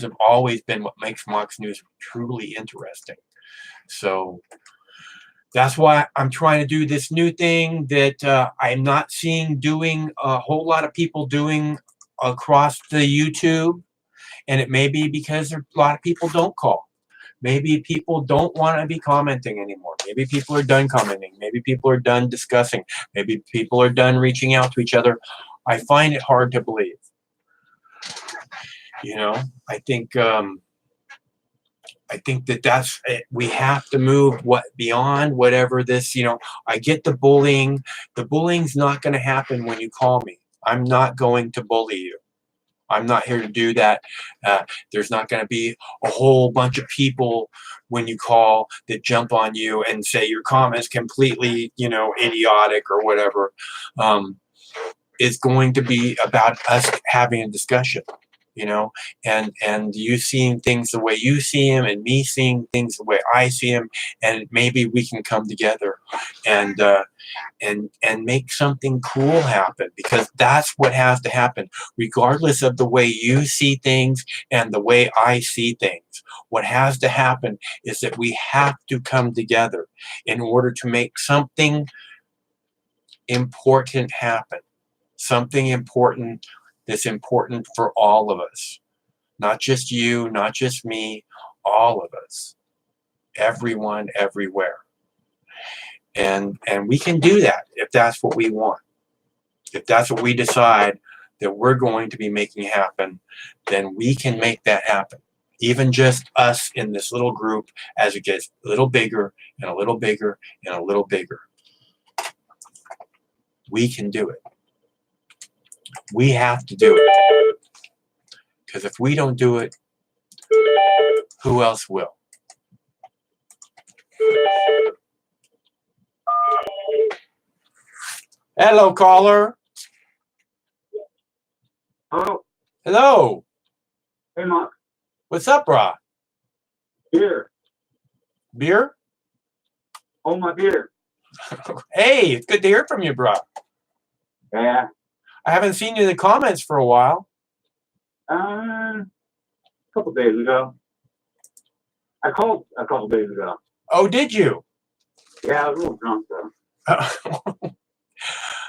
have always been what makes Mox News truly interesting. So that's why I'm trying to do this new thing that I'm not seeing doing a whole lot of people doing across the YouTube. And it may be because a lot of people don't call. Maybe people don't want to be commenting anymore. Maybe people are done commenting. Maybe people are done discussing. Maybe people are done reaching out to each other. I find it hard to believe. I think that's it. We have to move beyond whatever this. I get the bullying. The bullying's not going to happen when you call me. I'm not going to bully you. I'm not here to do that. There's not going to be a whole bunch of people when you call that jump on you and say your comment's completely, idiotic or whatever. It's going to be about us having a discussion, and you seeing things the way you see them, and me seeing things the way I see them, and maybe we can come together and make something cool happen, because that's what has to happen, regardless of the way you see things and the way I see things. What has to happen is that we have to come together in order to make something important happen. Something important that's important for all of us. Not just you, not just me, all of us. Everyone, everywhere. And we can do that if that's what we want. If that's what we decide that we're going to be making happen, then we can make that happen. Even just us in this little group, as it gets a little bigger and a little bigger and a little bigger. We can do it. We have to do it. Because if we don't do it, who else will? Hello, caller. Oh, Hello. hey, Mark. What's up, brah? Beer. Beer? Hold my beer. Hey, it's good to hear from you, brah. Yeah. I haven't seen you in the comments for a while. A couple days ago. I called a couple days ago. Oh, did you? Yeah, I was a little drunk though.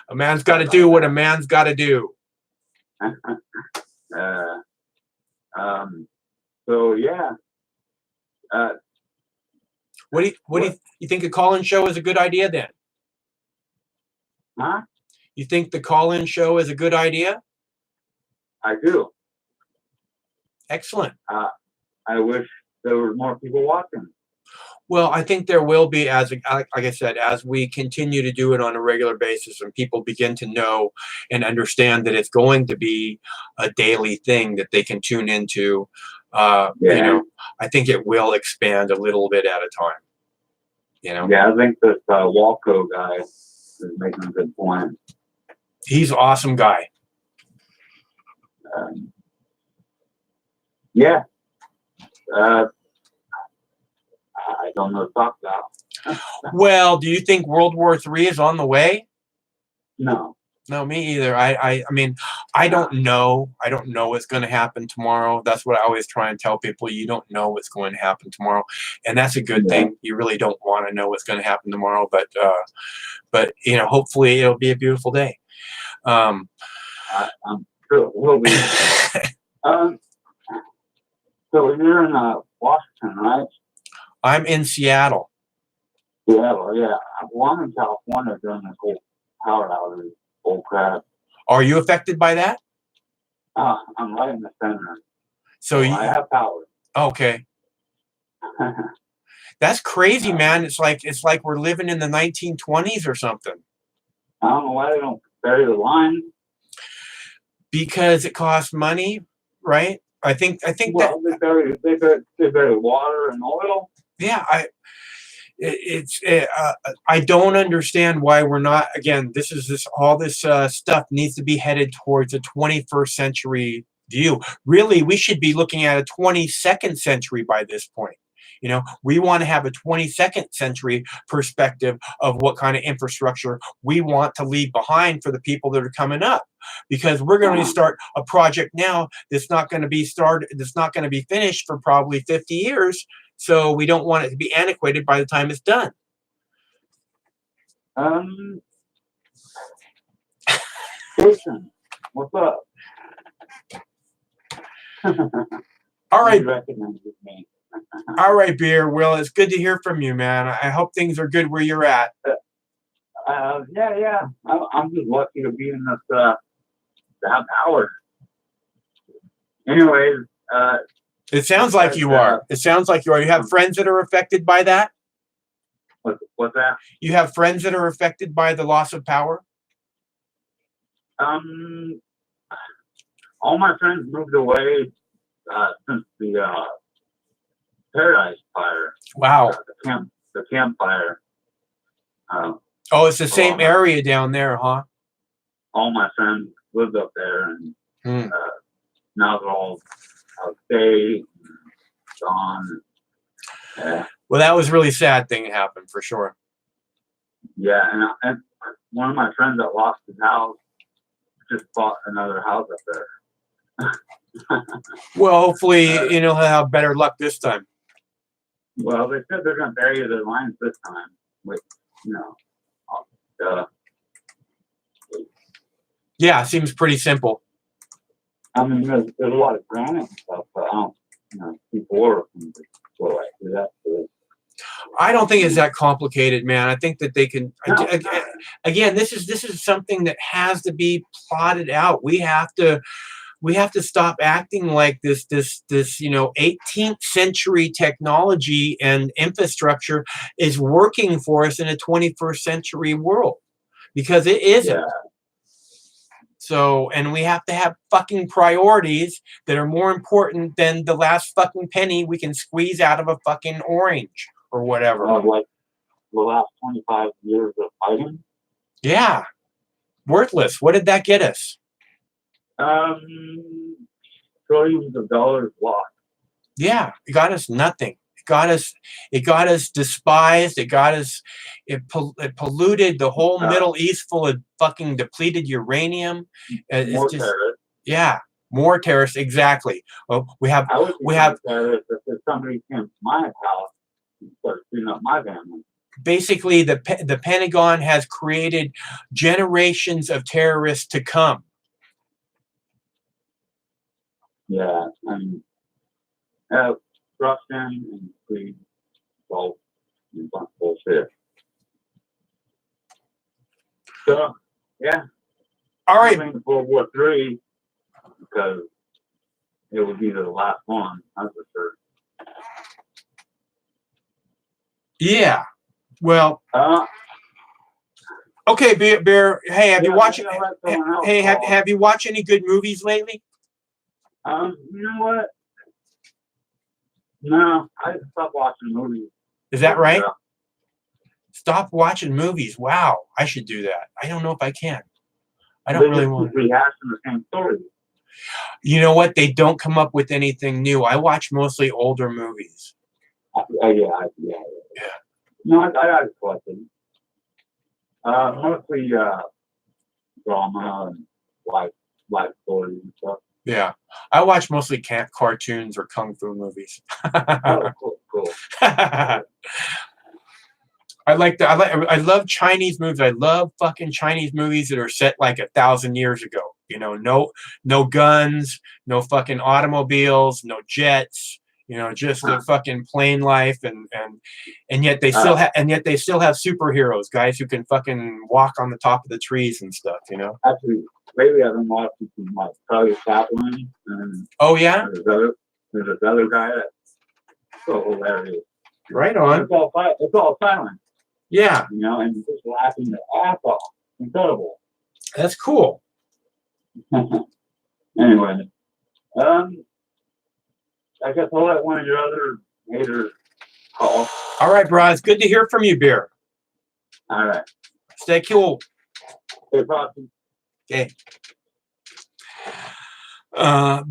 A man's got to do what a man's got to do. So yeah. What do you think a call-in show is a good idea then? Huh? You think the call-in show is a good idea? I do. Excellent. I wish there were more people watching. Well, I think there will be, like I said, as we continue to do it on a regular basis, and people begin to know and understand that it's going to be a daily thing that they can tune into. I think it will expand a little bit at a time. Yeah, I think this Walco guy is making a good point. He's an awesome guy. Yeah. I don't know what to talk about. Well, do you think World War III is on the way? No. No, me either. I mean, I don't know. I don't know what's going to happen tomorrow. That's what I always try and tell people. You don't know what's going to happen tomorrow, and that's a good thing. You really don't want to know what's going to happen tomorrow, but hopefully it'll be a beautiful day. I'm sure it will be. So you're in Washington, right? I'm in Seattle. Seattle, yeah. Well, I'm in California during this whole power outage. Oh crap! Are you affected by that? I'm right in the center. So I have power. Okay. That's crazy, man. It's like we're living in the 1920s or something. I don't know why they don't bury the line. Because it costs money, right? I think that, Well, they bury water and oil. yeah, I don't understand why we're not, again, all this stuff needs to be headed towards a 21st century view. Really, we should be looking at a 22nd century by this point. You know, we want to have a 22nd century perspective of what kind of infrastructure we want to leave behind for the people that are coming up, because we're going to start a project now that's not going to be finished for probably 50 years. So we don't want it to be antiquated by the time it's done. Jason, what's up? All right. You recognize me. All right, Beer. Well, it's good to hear from you, man. I hope things are good where you're at. Yeah. I'm just lucky to be in this, to have power. Anyways, It sounds like you are. It sounds like you are. You have friends that are affected by that? what's that? You have friends that are affected by the loss of power? All my friends moved away since the Paradise Fire. Wow. The campfire. Oh, it's the same area down there, huh? All my friends lived up there, and Hmm. now they're all out of state, gone. Well, that was a really sad thing that happened for sure. Yeah, and one of my friends that lost his house just bought another house up there. Well, hopefully, he'll have better luck this time. Well, they said they're going to bury their lines this time with, Yeah, seems pretty simple. I mean, there's a lot of granite and stuff, but I don't, people can go like do that. I don't think it's that complicated, man. I think that they can. Again, this is something that has to be plotted out. We have to stop acting like this 18th century technology and infrastructure is working for us in a 21st century world, because it isn't. Yeah. So, and we have to have fucking priorities that are more important than the last fucking penny we can squeeze out of a fucking orange or whatever. Like the last 25 years of fighting. Yeah. Worthless. What did that get us? Trillions of dollars lost. Yeah. It got us nothing. It got us despised. It polluted the whole Middle East full of fucking depleted uranium. More terrorists. Yeah, more terrorists. Exactly. Well, we have terrorists if somebody came to my house and started shooting up my family. Basically, the Pentagon has created generations of terrorists to come. Yeah, and Russian and Swede, both bullshit. So, yeah. All right. World War III, because it would be the last one, that's for sure. Yeah. Well. Okay, Bear. Hey, have you watched? Hey, have you watched any good movies lately? You know what? No, I stopped watching movies. Is that right? Yeah. Stop watching movies. Wow, I should do that. I don't know if I can. I don't really want to. Rehashing the same story. You know what? They don't come up with anything new. I watch mostly older movies. Yeah. No, I got collected. Mostly drama and life stories and stuff. Yeah, I watch mostly cartoons or kung fu movies. Oh, cool. I love Chinese movies. I love fucking Chinese movies that are set like 1,000 years ago. No guns, no fucking automobiles, no jets. Just the fucking plain life, and yet they still have superheroes, guys who can fucking walk on the top of the trees and stuff. Actually, lately I've been watching some like Charlie Chaplin, and oh yeah, there's this other guy that's so hilarious. Right on. It's all silent. Yeah. And just laughing the ass off. Incredible. That's cool. Anyway, I guess I'll let one of your other haters call. All right, bro. It's good to hear from you, Beer. All right. Stay cool. Hey, Poppy. Okay.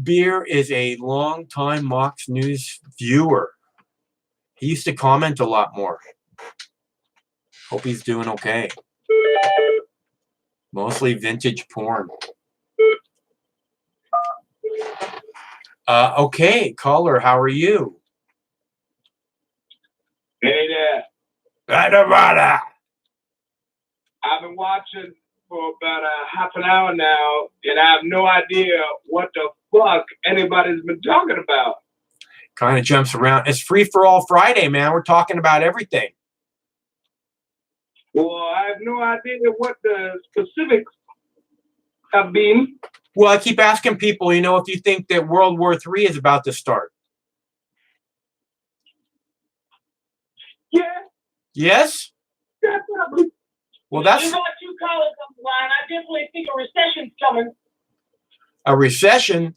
Beer is a long-time Mox News viewer. He used to comment a lot more. Hope he's doing okay. Mostly vintage porn. Okay, caller, how are you? Hey there. Rada. I've been watching for about a half an hour now, and I have no idea what the fuck anybody's been talking about. Kind of jumps around. It's Free for All Friday, man. We're talking about everything. Well, I have no idea what the specifics have been. Well, I keep asking people, you know, if you think that World War III is about to start. Yeah, Yes? definitely. Well, that's You got two callers on the line. I definitely think a recession's coming. a recession.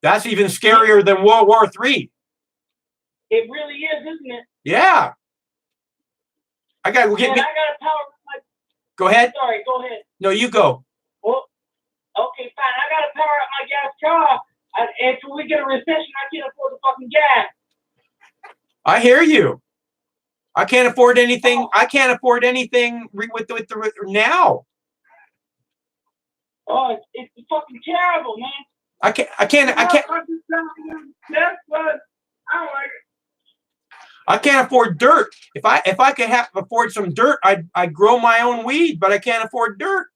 That's even scarier than World War III. It really is, isn't it? Yeah. I got to And get I me. got to power my. Go ahead. Sorry, go ahead. No, you go. Well, okay, fine. I got to power up my gas car. And until we get a recession, I can't afford the fucking gas. I hear you. I can't afford anything. I can't afford anything with the now. Oh, it's fucking terrible, man. I can't. That's what I don't like it. I can't afford dirt. If I could afford some dirt, I'd grow my own weed, but I can't afford dirt.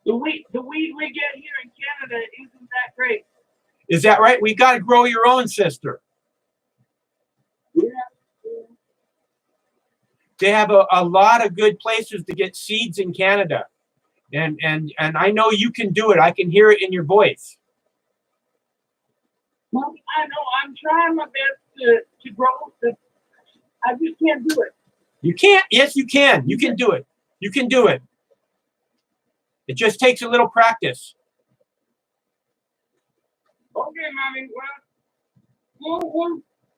The weed we get here in Canada isn't that great. Is that right? We got to grow your own, sister. Yeah. They have a lot of good places to get seeds in Canada, and I know you can do it. I can hear it in your voice. Well, I know. I'm trying my best to grow. I just can't do it. You can't. Yes, you can. You can do it. You can do it. It just takes a little practice. Okay, mommy. Well,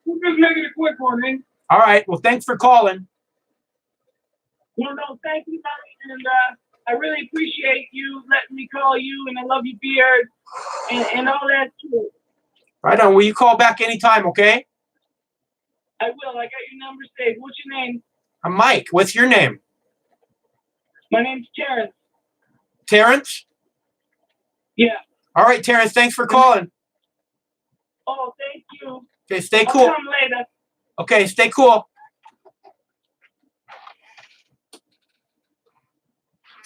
we'll just make it a quick one, man. All right. Well, thanks for calling. No, thank you, Mommy. And I really appreciate you letting me call you, and I love you, Beard, and all that too. Right on. Will you call back anytime, okay? I will. I got your number saved. What's your name? I'm Mike. What's your name? My name's Terrence. Terrence? Yeah. All right, Terrence. Thanks for calling. Oh, thank you. Okay, stay I'll cool. come later. Okay, stay cool.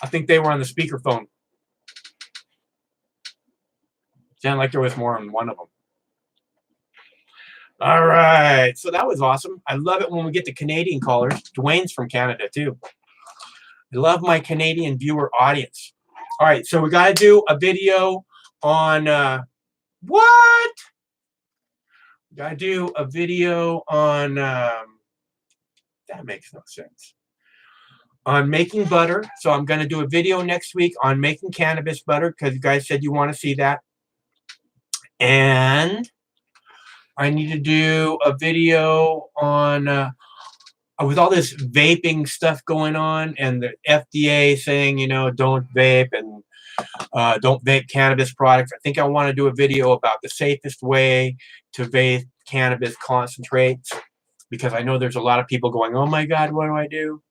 I think they were on the speakerphone. Sounded like there was more than one of them. All right. So that was awesome. I love it when we get the Canadian callers. Dwayne's from Canada, too. I love my Canadian viewer audience. All right. So we got to do a video on what? We got to do a video on that makes no sense. On making butter. So I'm going to do a video next week on making cannabis butter because you guys said you want to see that. And I need to do a video on with all this vaping stuff going on and the FDA saying, you know, don't vape and don't vape cannabis products. I think I want to do a video about the safest way to vape cannabis concentrates because I know there's a lot of people going, oh my God, what do I do?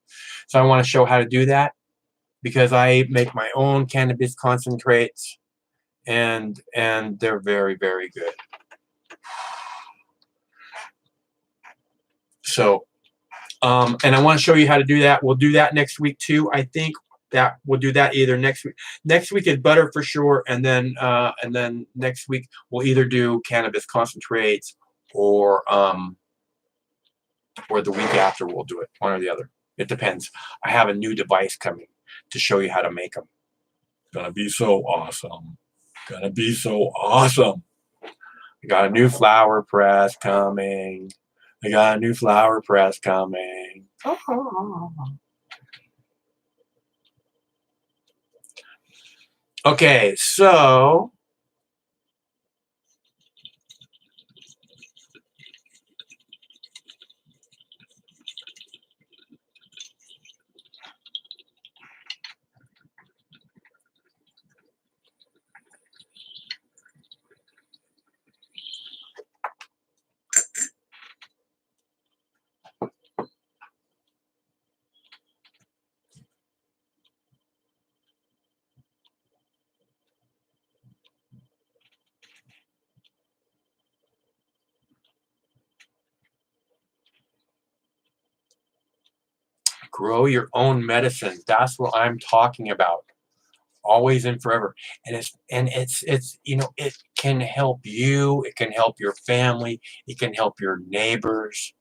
So I want to show how to do that because I make my own cannabis concentrates and they're very, very good. So, and I want to show you how to do that. We'll do that next week too. I think that we'll do that either next week. Next week is butter for sure, and then next week we'll either do cannabis concentrates or the week after we'll do it, one or the other. It depends. I have a new device coming to show you how to make them. It's gonna be so awesome. Gonna be so awesome. I got a new flower press coming. I got a new flower press coming. Okay, so grow your own medicine. That's what I'm talking about. Always and forever. And it's you know, it can help you, it can help your family, it can help your neighbors.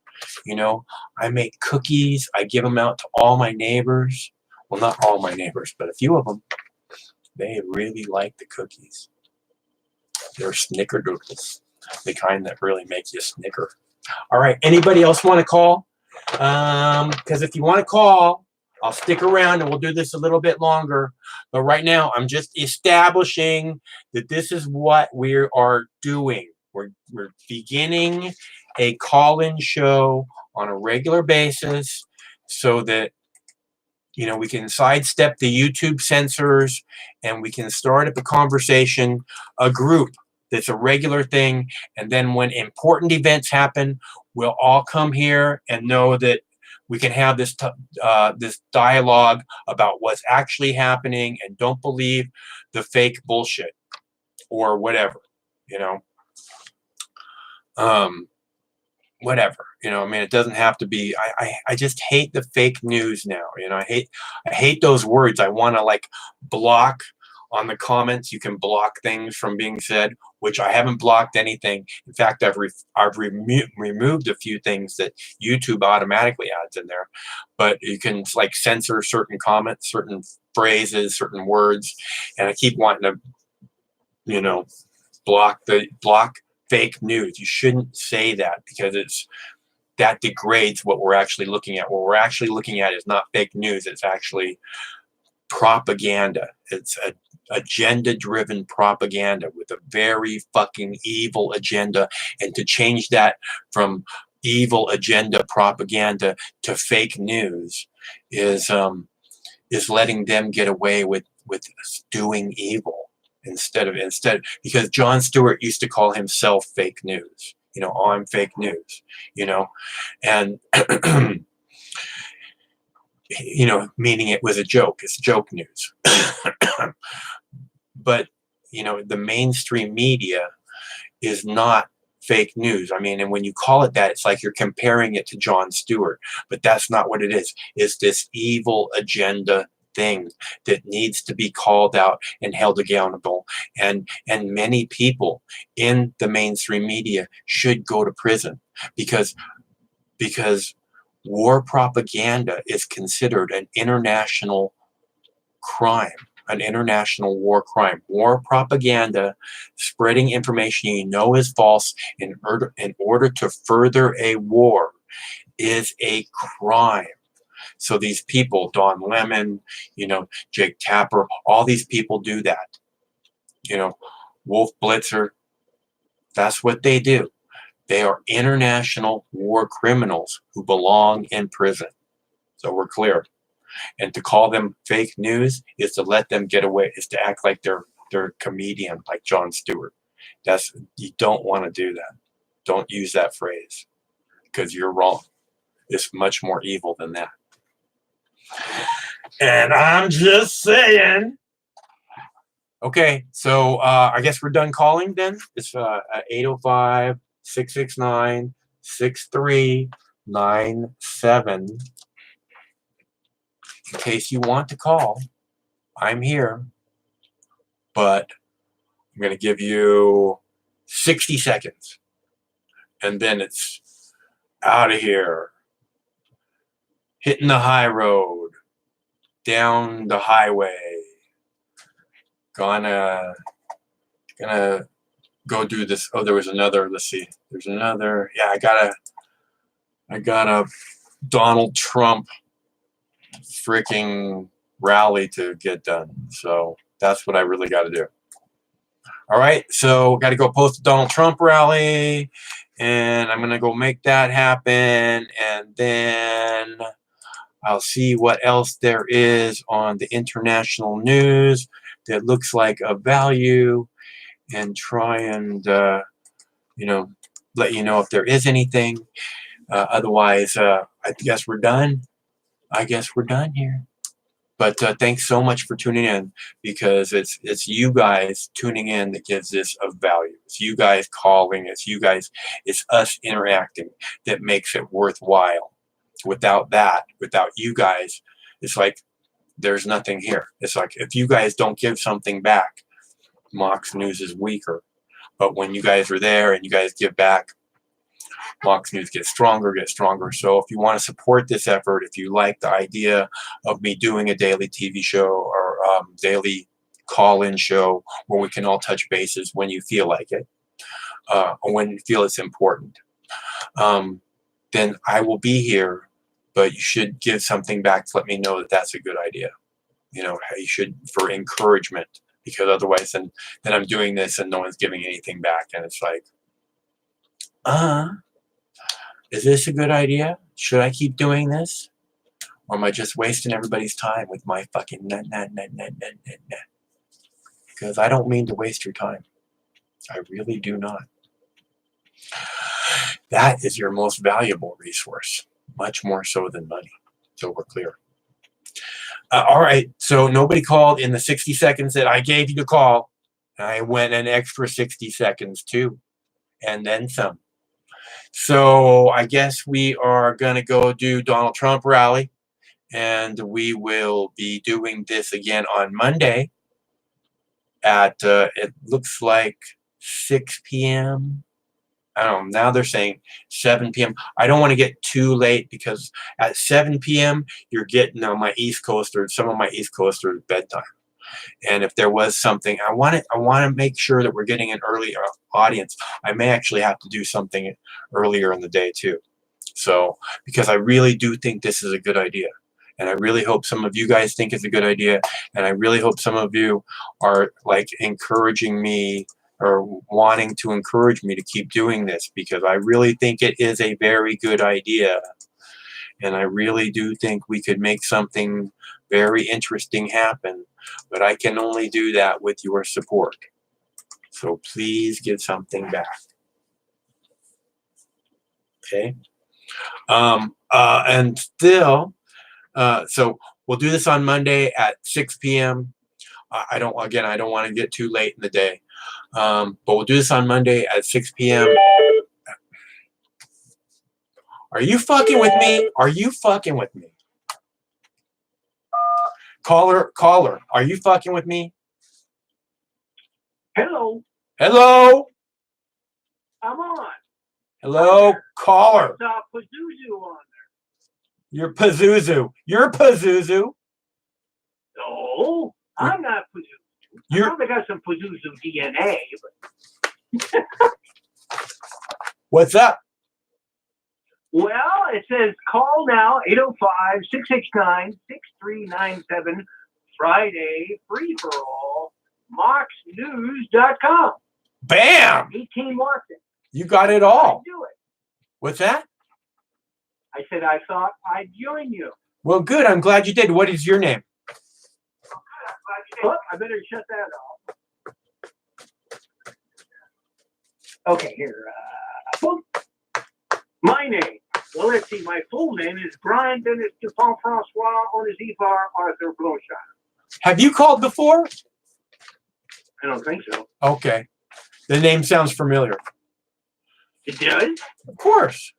You know, I make cookies, I give them out to all my neighbors. Well, not all my neighbors, but a few of them. They really like the cookies. They're snickerdoodles, the kind that really make you snicker. All right, anybody else want to call? Because if you want to call, I'll stick around and we'll do this a little bit longer. But right now, I'm just establishing that this is what we are doing. We're beginning a call-in show on a regular basis so that, you know, we can sidestep the YouTube censors and we can start up a conversation, a group that's a regular thing. And then when important events happen, we'll all come here and know that we can have this this dialogue about what's actually happening and don't believe the fake bullshit or whatever, you know. Whatever, you know, I mean, it doesn't have to be, I just hate the fake news now, you know. I hate those words. I want to like block on the comments. You can block things from being said, which I haven't blocked anything. In fact, I've removed a few things that YouTube automatically adds in there, but you can like censor certain comments, certain phrases, certain words, and I keep wanting to, you know, block fake news. You shouldn't say that because that degrades what we're actually looking at. What we're actually looking at is not fake news. It's actually propaganda. It's a agenda-driven propaganda with a very fucking evil agenda. And to change that from evil agenda propaganda to fake news is letting them get away with doing evil. Instead, because Jon Stewart used to call himself fake news. You know, I'm fake news, you know, and, you know, meaning it was a joke. It's joke news. But, you know, the mainstream media is not fake news. I mean, and when you call it that, it's like you're comparing it to Jon Stewart, but that's not what it is. It's this evil agenda thing that needs to be called out and held accountable. And many people in the mainstream media should go to prison because war propaganda is considered an international crime, an international war crime. War propaganda, spreading information you know is false in order to further a war, is a crime. So these people, Don Lemon, you know, Jake Tapper, all these people do that. You know, Wolf Blitzer, that's what they do. They are international war criminals who belong in prison. So we're clear. And to call them fake news is to let them get away, is to act like they're a comedian like Jon Stewart. You don't want to do that. Don't use that phrase because you're wrong. It's much more evil than that. And I'm just saying. Okay, so I guess we're done calling then. It's 805-669-6397. In case you want to call, I'm here. But I'm going to give you 60 seconds. And then it's out of here. Hitting the high road. Down the highway. Gonna go do this. Oh, there was another. Let's see. There's another. Yeah, I got a Donald Trump freaking rally to get done. So That's what I really got to do. All right, so got to go post the Donald Trump rally, and I'm going to go make that happen, and then I'll see what else there is on the international news that looks like of value, and try and, you know, let you know if there is anything. Otherwise, I guess we're done. I guess we're done here. But thanks so much for tuning in, because it's you guys tuning in that gives this of value. It's you guys calling. It's you guys. It's us interacting that makes it worthwhile. Without that, without you guys, it's like there's nothing here. It's like if you guys don't give something back, Mox News is weaker. But when you guys are there and you guys give back, Mox News gets stronger. So if you want to support this effort, if you like the idea of me doing a daily TV show or daily call-in show where we can all touch bases when you feel like it, or when you feel it's important, then I will be here. But you should give something back to let me know that that's a good idea. You know, you should, for encouragement, because otherwise then I'm doing this and no one's giving anything back, and it's like, is this a good idea? Should I keep doing this? Or am I just wasting everybody's time with my fucking nah. Because I don't mean to waste your time. I really do not. That is your most valuable resource, much more so than money. So we're clear. All right, so nobody called in the 60 seconds that I gave you to call. I went an extra 60 seconds too, and then some. So I guess we are going to go do Donald Trump rally, and we will be doing this again on Monday at, it looks like 6 p.m. I don't know, now they're saying 7 p.m. I don't want to get too late, because at 7 p.m. you're getting on my East Coast, or some of my East Coasters bedtime. And if there was something, I want to make sure that we're getting an early audience. I may actually have to do something earlier in the day too. So, because I really do think this is a good idea. And I really hope some of you guys think it's a good idea. And I really hope some of you are like encouraging me, or wanting to encourage me to keep doing this, because I really think it is a very good idea. And I really do think we could make something very interesting happen, but I can only do that with your support. So please give something back. Okay. And still, so we'll do this on Monday at 6 p.m. I don't want to get too late in the day. But we'll do this on Monday at 6 p.m. Are you fucking with me? Are you fucking with me? Caller, are you fucking with me? Hello, Hello? I'm on. Hello, caller. It's Pazuzu on You're Pazuzu. You're Pazuzu. there. No, I'm not Pazuzu. I You're probably got some Pazuzu DNA, but what's up? well, it says call now 805-669-6397 Friday free for all moxnews.com. Bam! 18 Martin. You got it all. Do it. What's that? I said I thought I'd join you. Well, good. I'm glad you did. What is your name? Oh, I better shut that off. Okay, here. Boom. My name. Well, let's see. My full name is Brian Dennis Dupont Francois Onizifar Arthur Bloshine. Have you called before? I don't think so. Okay. The name sounds familiar. It does? Of course.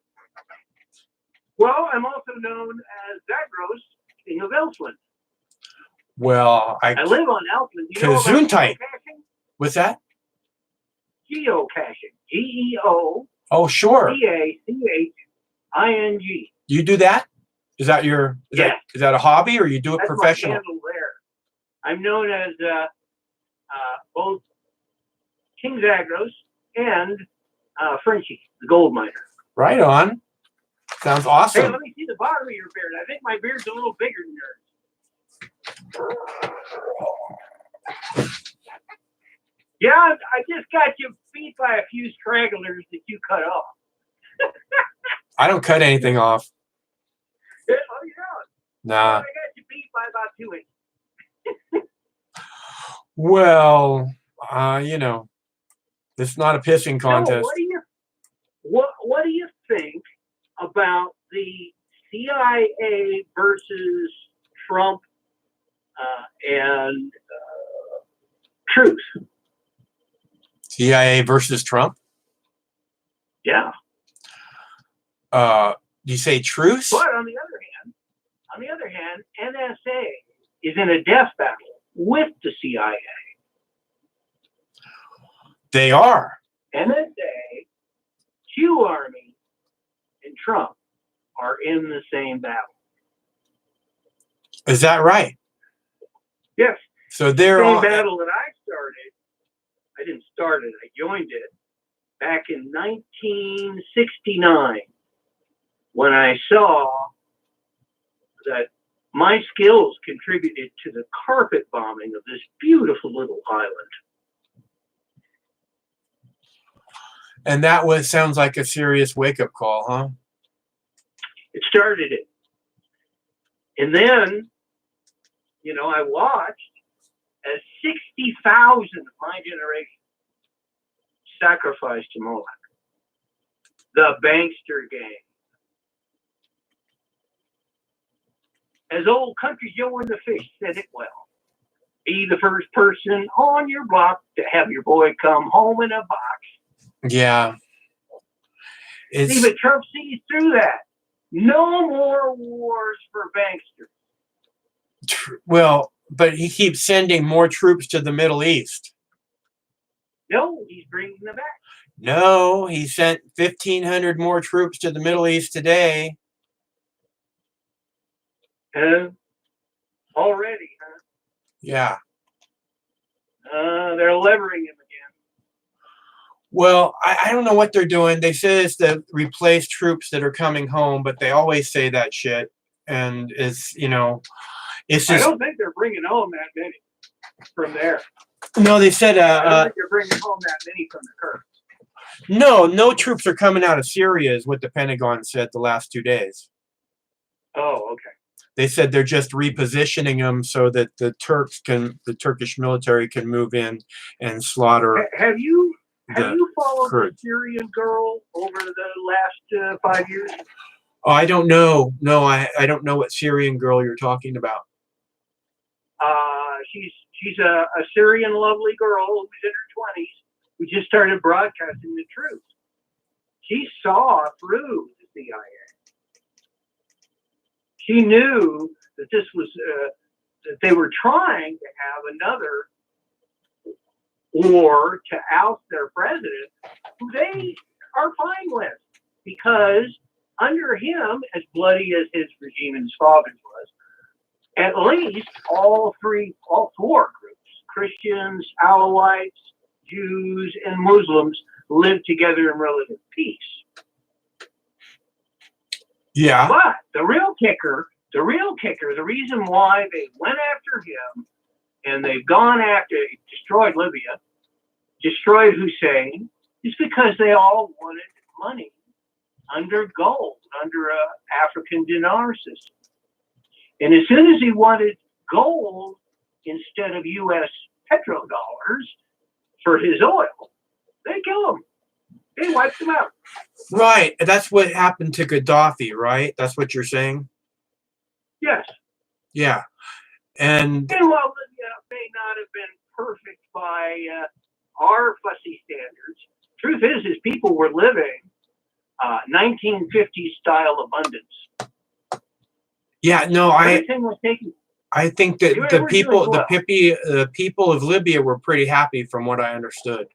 Well, I'm also known as Zagros, King of Elsland. Well, I live on Elsland. You know about Gesundheit. geocaching? What's that? Geocaching. Geocaching. Oh, sure. You do that? Is that your? Yes. Is that a hobby, or you do it That's professional? my handle there. I'm known as both King Zagros and Frenchie, the gold miner. Right on. Sounds Hey, awesome. let me see the bottom of your beard. I think my beard's a little bigger than yours. Yeah, I just got you beat by a few stragglers that you cut off. I don't cut anything off. Oh, yeah. Nah. I got you beat by about 2 inches. Well, it's not a pissing So, contest. what do you think about the CIA versus Trump and Truth? CIA versus Trump? Yeah. You say truce? But on the other hand, NSA is in a death battle with the CIA. They are. NSA, Q Army, and Trump are in the same battle. Is that right? Yes. So they're Same all. battle that I started. I didn't start it. I joined it back in 1969 when I saw that my skills contributed to the carpet bombing of this beautiful little island. And sounds like a serious wake-up call, huh? It started it. And then, I watched as 60,000 of my generation sacrificed to Moloch. The Bankster Gang. As old country Joe and the Fish said it well, be the first person on your block to have your boy come home in a box. Yeah. See, but Trump sees through that. No more wars for Bankster. Well, but he keeps sending more troops to the Middle East. No, he's bringing them back. No, he sent 1,500 more troops to the Middle East today. Already, huh? Yeah. They're levering him again. Well, I don't know what they're doing. They say it's to replace troops that are coming home, but they always say that shit. And it's just. I don't think they're bringing home that many from there. No, they said. I don't think they're bringing home that many from the Kurds. No troops are coming out of Syria, is what the Pentagon said the last 2 days. Oh, okay. They said they're just repositioning them so that the Turkish military can move in and slaughter. Have you followed Kurds. the Syrian girl over the last 5 years? Oh, I don't know. No, I don't know what Syrian girl you're talking about. She's a Syrian lovely girl who's in her 20s who just started broadcasting the truth. She saw through the CIA. She knew that this was that they were trying to have another war to oust their president, who they are fine with, because under him, as bloody as his regime in his father's was, at least all four groups, Christians, Alawites, Jews, and Muslims, lived together in relative peace. Yeah. But the real kicker, the reason why they went after him and they've gone after, destroyed Libya, destroyed Hussein, is because they all wanted money under gold, under a African dinar system. And as soon as he wanted gold instead of U.S. petrodollars for his oil, they kill him. They wiped him out. Right. That's what happened to Gaddafi, right? That's what you're saying? Yes. Yeah. And while Libya may not have been perfect by our fussy standards, truth is people were living 1950s style abundance. yeah, no, Everything was taken. I think that They the were people doing well. the people of Libya were pretty happy from what I understood.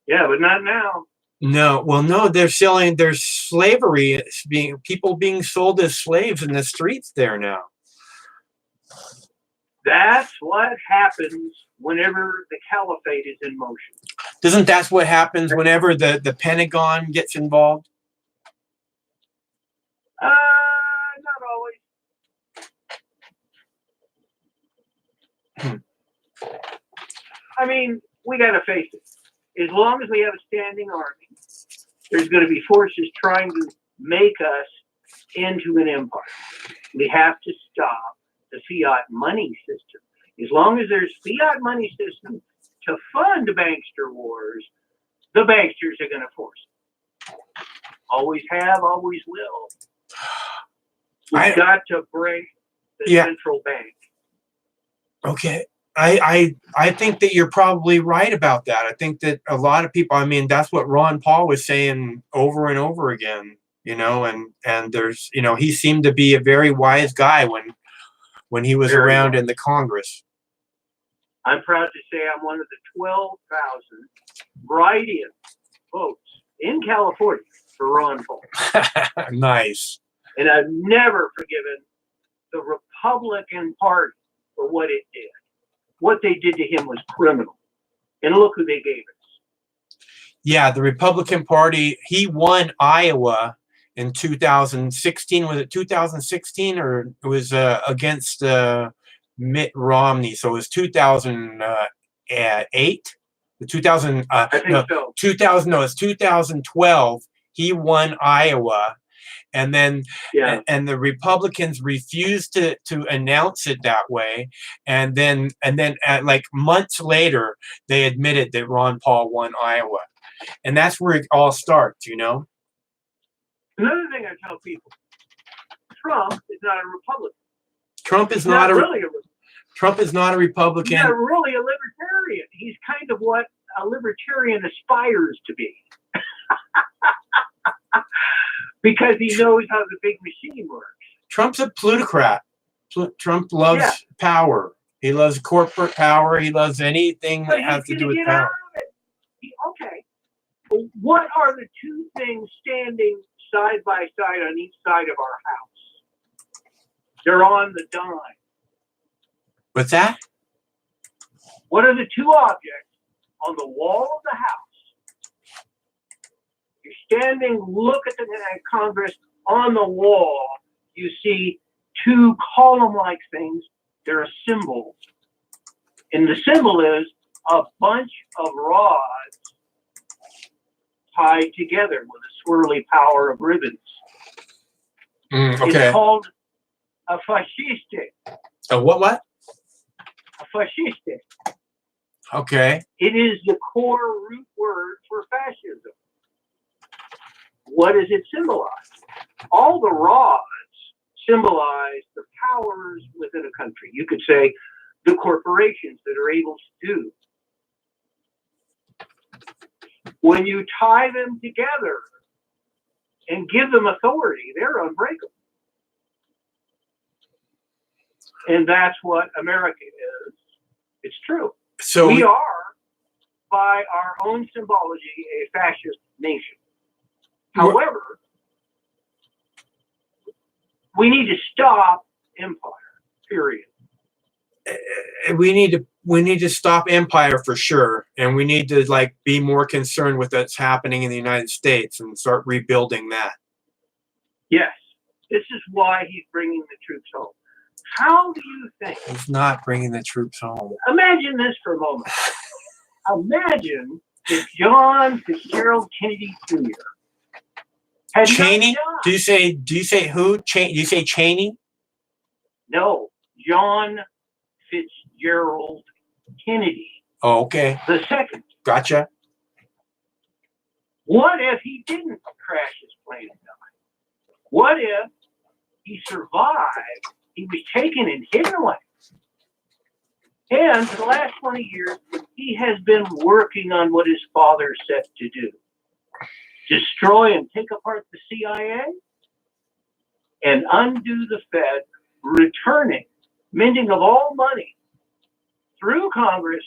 Yeah, but not now. No, well, no, there's slavery, people being sold as slaves in the streets there now. That's what happens whenever the caliphate is in motion. Doesn't that's what happens whenever the Pentagon gets involved? Not always. I mean, we got to face it. As long as we have a standing army, there's going to be forces trying to make us into an empire. We have to stop the fiat money system. As long as there's fiat money system to fund bankster wars, the banksters are going to force it. Always have, always will. We've got to break the central bank. Okay. I think that you're probably right about that. I think that a lot of people, I mean, that's what Ron Paul was saying over and over again, you know, and there's, you know, he seemed to be a very wise guy when he was around in the Congress. I'm proud to say I'm one of the 12,000 write-in votes in California for Ron Paul. Nice. And I've never forgiven the Republican Party for what it did. What they did to him was criminal. And look who they gave us. Yeah, the Republican Party, he won Iowa in 2016. Was it 2016 or it was against Mitt Romney? So it was 2008? The 2000 I think so. 2000 no, it's 2012. He won Iowa. And then, and the Republicans refused to announce it that way, and then like months later, they admitted that Ron Paul won Iowa, and that's where it all starts, you know. Another thing I tell people: Trump is not a Republican. Trump is not a Republican. He's not really a libertarian. He's kind of what a libertarian aspires to be. Because he knows how the big machine works. Trump's a plutocrat. Trump loves power. He loves corporate power. He loves anything that has to do with power. Okay. Well, what are the two things standing side by side on each side of our house? They're on the dime. What's that? What are the two objects on the wall of the house? You're standing, look at the Congress. On the wall, you see two column-like things. They're a symbol. And the symbol is a bunch of rods tied together with a swirly power of ribbons. Okay. It's called a fasciste. A what? A fasciste. Okay. It is the core root word for fascism. What does it symbolize? All the rods symbolize the powers within a country. You could say the corporations that are able to do. When you tie them together and give them authority, they're unbreakable. And that's what America is. It's true. So we are, by our own symbology, a fascist nation. However, we need to stop empire, period. We need to stop empire for sure, and we need to like be more concerned with what's happening in the United States and start rebuilding that. Yes, this is why he's bringing the troops home. How do you think? He's not bringing the troops home. Imagine this for a moment. Imagine if John Fitzgerald Kennedy Jr. had Cheney? not Do you say who? Do you say Cheney? No, John Fitzgerald Kennedy. Oh, okay. The second. Gotcha. What if he didn't crash his plane and die? What if he survived? He was taken and hidden away. And for the last 20 years, he has been working on what his father set to do. Destroy and take apart the CIA and undo the Fed, returning, minting of all money through Congress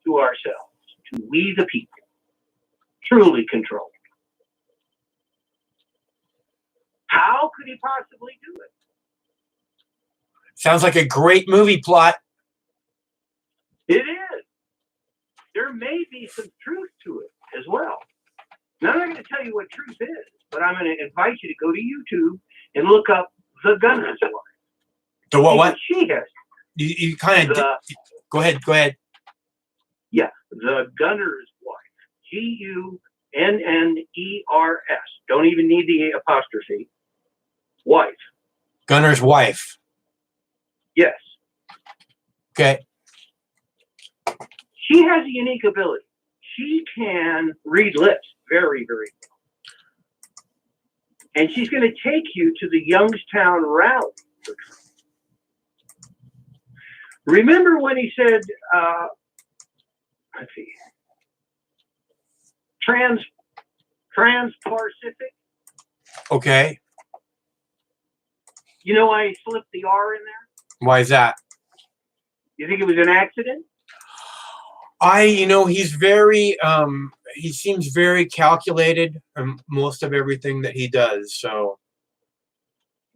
to ourselves, to we the people, truly controlled. How could he possibly do it? Sounds like a great movie plot. It is. There may be some truth to it as well. Now, I'm not going to tell you what truth is, but I'm going to invite you to go to YouTube and look up The Gunner's Wife. The what? She has. You kind of go ahead. the gunner's wife, Gunners. Don't even need the apostrophe. Wife. Gunner's wife. Yes. Okay. She has a unique ability. She can read lips very, very well. And she's going to take you to the Youngstown rally. Remember when he said, let's see, Trans-Pacific? Okay. You know why he slipped the R in there? Why is that? You think it was an accident? He's very, he seems very calculated in most of everything that he does. So,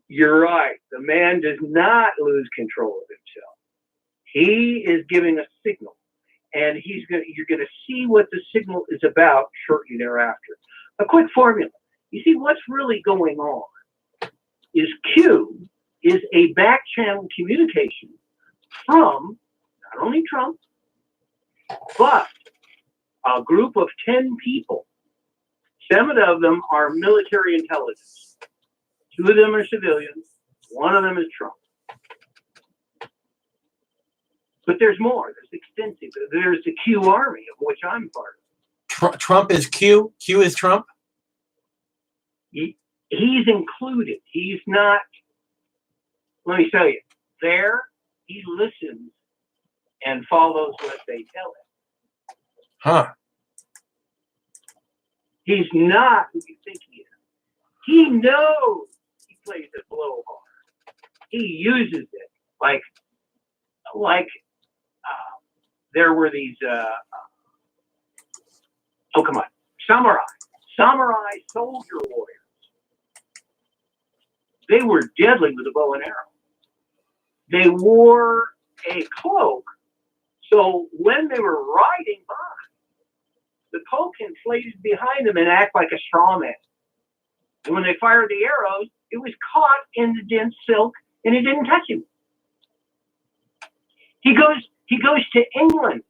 You're right. The man does not lose control of himself. He is giving a signal, and you're going to see what the signal is about shortly thereafter. A quick formula. You see, what's really going on is Q is a back channel communication from not only Trump, but a group of 10 people. 7 of them are military intelligence. 2 of them are civilians. 1 of them is Trump. But there's more. There's extensive. There's the Q Army, of which I'm part of. Trump is Q. Q is Trump. He's included. He's not. Let me tell you. There, he listens and follows what they tell him. Huh. He's not who you think he is. He knows he plays it blowhard. He uses it like there were these samurai soldier warriors. They were deadly with a bow and arrow. They wore a cloak, so when they were riding by, the cloak inflated behind them and act like a straw man. And when they fired the arrows, it was caught in the dense silk and it didn't touch him. He goes to England,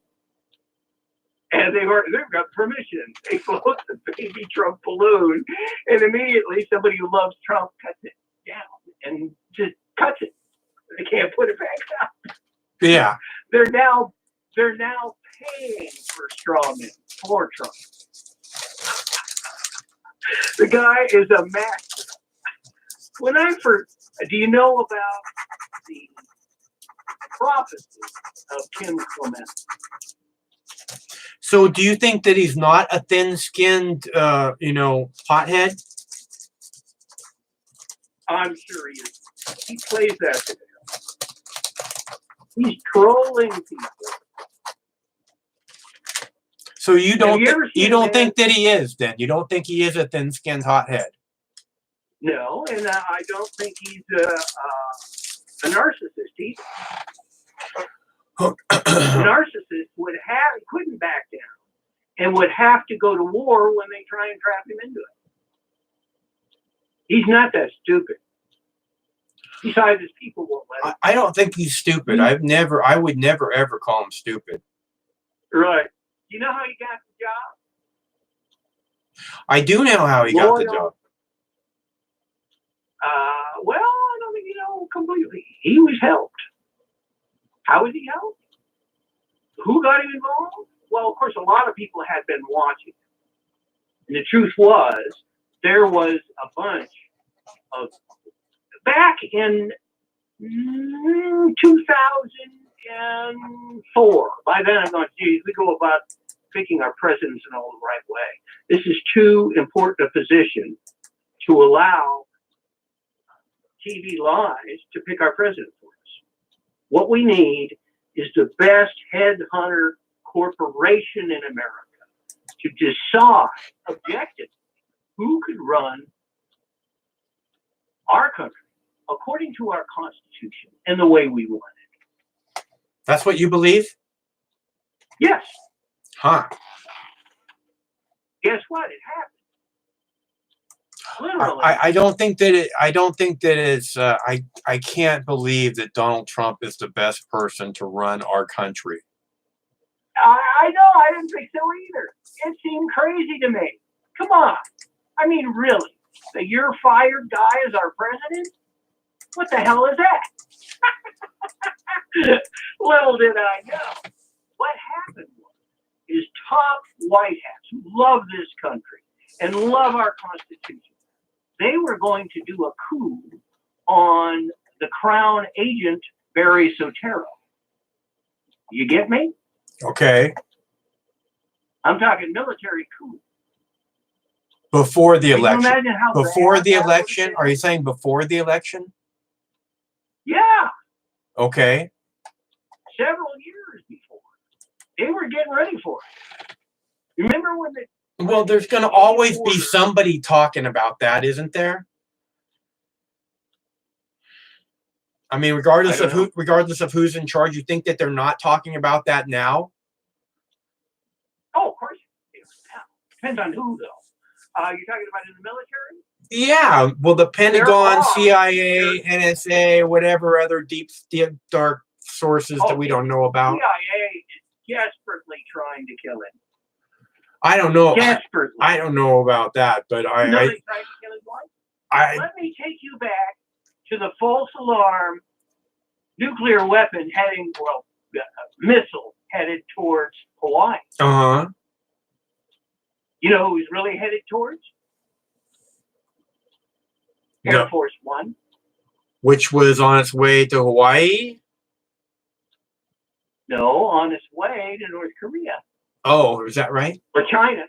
and they've got permission. They float the baby Trump balloon, and immediately somebody who loves Trump cuts it down and just cuts it. They can't put it back up. Yeah. They're now paying for straw men for Trump. The guy is a master. Do you know about the prophecy of Kim Clement? So, do you think that he's not a thin-skinned, hothead? I'm sure he is. He plays that to them. He's trolling people. So you don't you ever seen think that he is? Then you don't think he is a thin-skinned hothead? No, and I don't think he's a narcissist either. A narcissist couldn't back down and would have to go to war when they try and trap him into it. He's not that stupid. Besides, his people won't let him. I don't think he's stupid. I would never ever call him stupid. Right. Do you know how he got the job? I do know how he got the job. Well, I don't think you know completely. He was helped. How was he helped? Who got him involved? Well, of course, a lot of people had been watching. And the truth was, there was a bunch of, back in 2004, by then I'm going, geez, we go about picking our presidents in all the right way. This is too important a position to allow TV lies to pick our president for us. What we need is the best headhunter corporation in America to decide objectively who could run our country according to our Constitution and the way we want it. That's what you believe? Yes. Huh. Guess what? It happened. Literally. I don't think that it's. I can't believe that Donald Trump is the best person to run our country. I know, I didn't think so either. It seemed crazy to me. Come on. I mean, really? The you're fired guy is our president? What the hell is that? Little did I know. What happened is top white hats who love this country and love our Constitution, they were going to do a coup on the Crown agent, Barry Soetoro. You get me? Okay. I'm talking military coup. Before the Can you election. imagine how Before bad the that would've election? been? Are you saying before the election? Yeah, Okay. several years before. They were getting ready for it. Remember when they Well, there's going to always be somebody talking about that, isn't there? I mean, regardless I of don't who, regardless of who's in charge, you think that they're not talking about that now? Oh, of course. Yeah. Depends on who, though. You're talking about in the military? Yeah. Well, the Pentagon, are. CIA, NSA, whatever other deep, dark sources that we don't know about. CIA is desperately trying to kill him. I don't know. Desperately. I don't know about that, but You know they tried to kill his wife? Let me take you back to the false alarm nuclear weapon heading, missile headed towards Hawaii. Uh-huh. You know who he's really headed towards? Air No. Force One. Which was on its way to Hawaii? No, on its way to North Korea. Oh, is that right? Or China.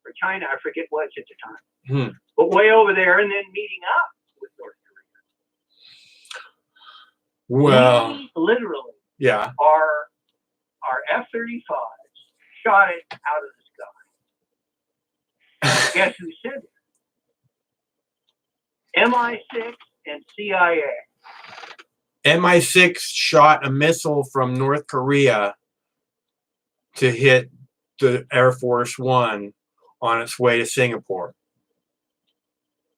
Or China, I forget what at the time. Hmm. But way over there and then meeting up with North Korea. Well, We literally, yeah. our F-35s shot it out of the sky. Guess who said it? MI6 and CIA. MI6 shot a missile from North Korea to hit the Air Force One on its way to Singapore.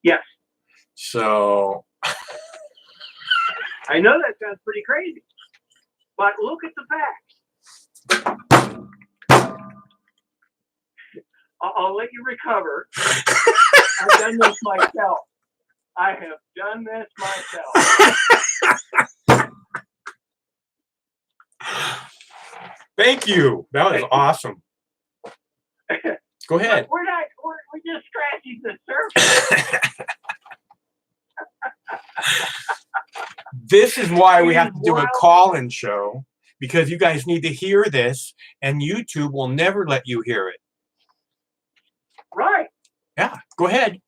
Yes. So, I know that sounds pretty crazy. But look at the facts. I'll let you recover. I've done this myself. I have done this myself. thank you. That was awesome. Go ahead. We're just scratching the surface. This is why we have to do a call-in show, because you guys need to hear this, and YouTube will never let you hear it. Right. Yeah, go ahead.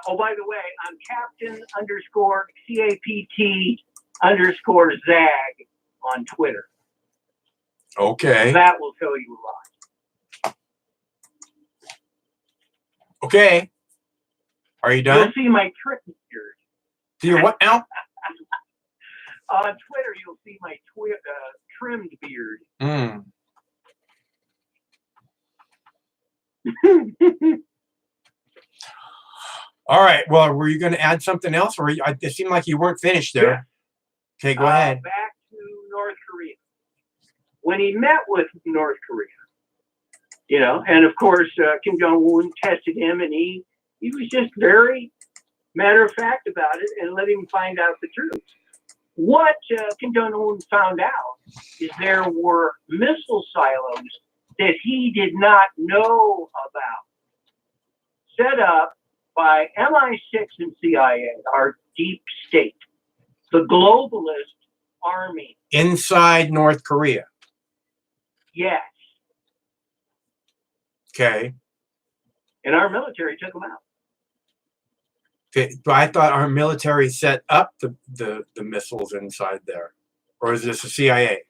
Oh, by the way, I'm Captain_CAPT_Zag on Twitter. Okay. That will tell you a lot. Okay. Are you done? You'll see my trick beard. Do you what now? On Twitter, you'll see my trimmed beard. Mm. All right. Well, were you going to add something else, or it seemed like you weren't finished there? Yeah. Okay, go ahead. Back to North Korea. When he met with North Korea, and of course Kim Jong-un tested him, and he was just very matter of fact about it and let him find out the truth. What Kim Jong-un found out is there were missile silos that he did not know about, set up by MI6 and CIA, our deep state, the globalist army. Inside North Korea. Yes. Okay. And our military took them out. Okay, but I thought our military set up the missiles inside there. Or is this the CIA?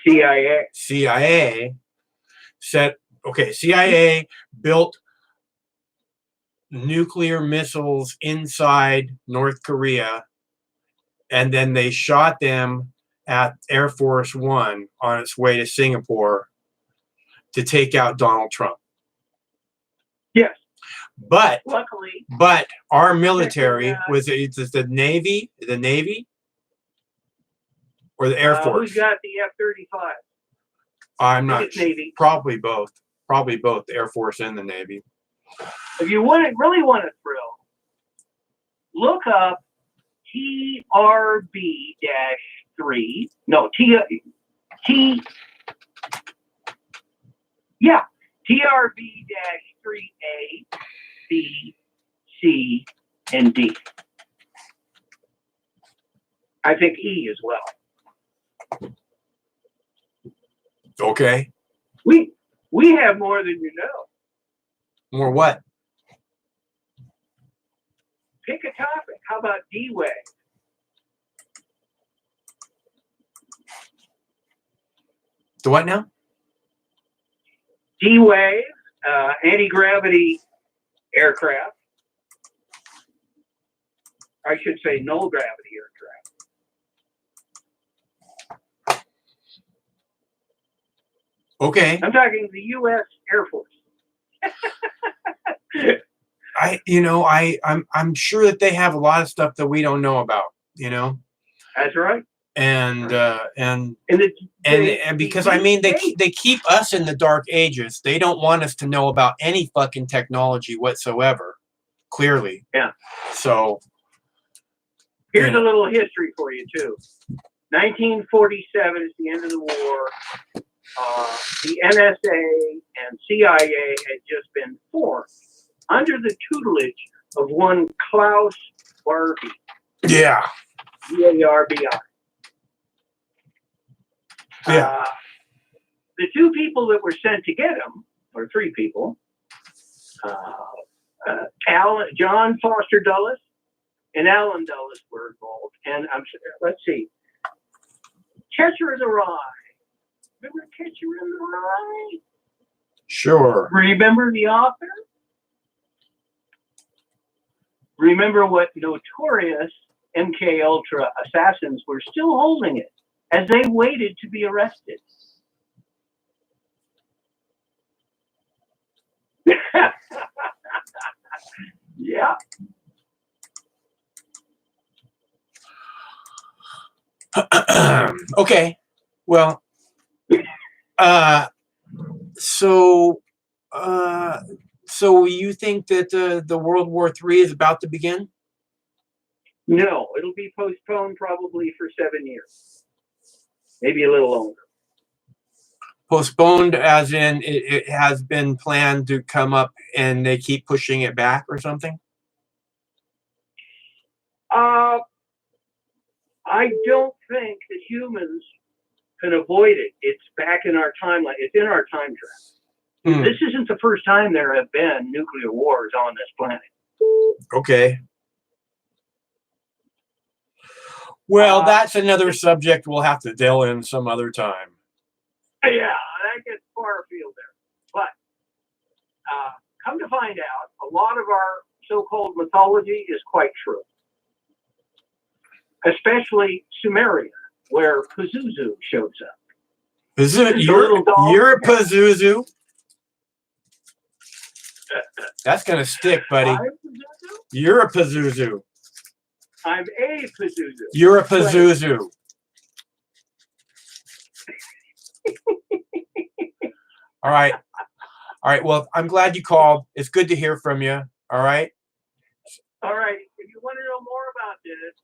CIA. CIA CIA built nuclear missiles inside North Korea, and then they shot them at Air Force One on its way to Singapore to take out Donald Trump. Yes. But Luckily, our military was it the Navy or the Air Force? who's got the F-35? I'm I not think it's Navy. Probably both. Probably both, the Air Force and the Navy. If you really want a thrill, look up TRB-3. No, TRB-3A, B, C, and D. I think E as well. Okay. We have more than you know. More what? Pick a topic. How about D-Wave? The what now? D-Wave, anti-gravity aircraft. I should say null gravity aircraft. Okay. I'm talking the U.S. Air Force. I'm sure that they have a lot of stuff that we don't know about, That's right. and because they keep us in the dark ages. They don't want us to know about any fucking technology whatsoever. Clearly. Yeah. So here's a little history for you too. 1947 is the end of the war. The NSA and CIA had just been formed under the tutelage of one Klaus Barbie. yeah. B-A-R-B-I. Yeah. The two people that were sent to get him, or three people, John Foster Dulles and Alan Dulles were involved. And let's see, Catcher in the Rye. Remember Catcher in the Rye? Sure. Remember the author? Remember what notorious MK Ultra assassins were still holding it as they waited to be arrested. Yeah. Okay. Well, so you think that the World War III is about to begin? No, it'll be postponed probably for 7 years, maybe a little longer. Postponed as in it has been planned to come up and they keep pushing it back or something? I don't think that humans can avoid it. It's back in our timeline. It's in our time track. This isn't the first time there have been nuclear wars on this planet. Okay. Well, that's another subject we'll have to delve in some other time. Yeah, that gets far afield there. But come to find out, a lot of our so-called mythology is quite true. Especially Sumeria, where Pazuzu shows up. You're a Pazuzu. That's going to stick, buddy. I'm Pazuzu? You're a Pazuzu. I'm a Pazuzu. You're a Pazuzu. All right. All right. Well, I'm glad you called. It's good to hear from you. All right. All right. If you want to know more about this,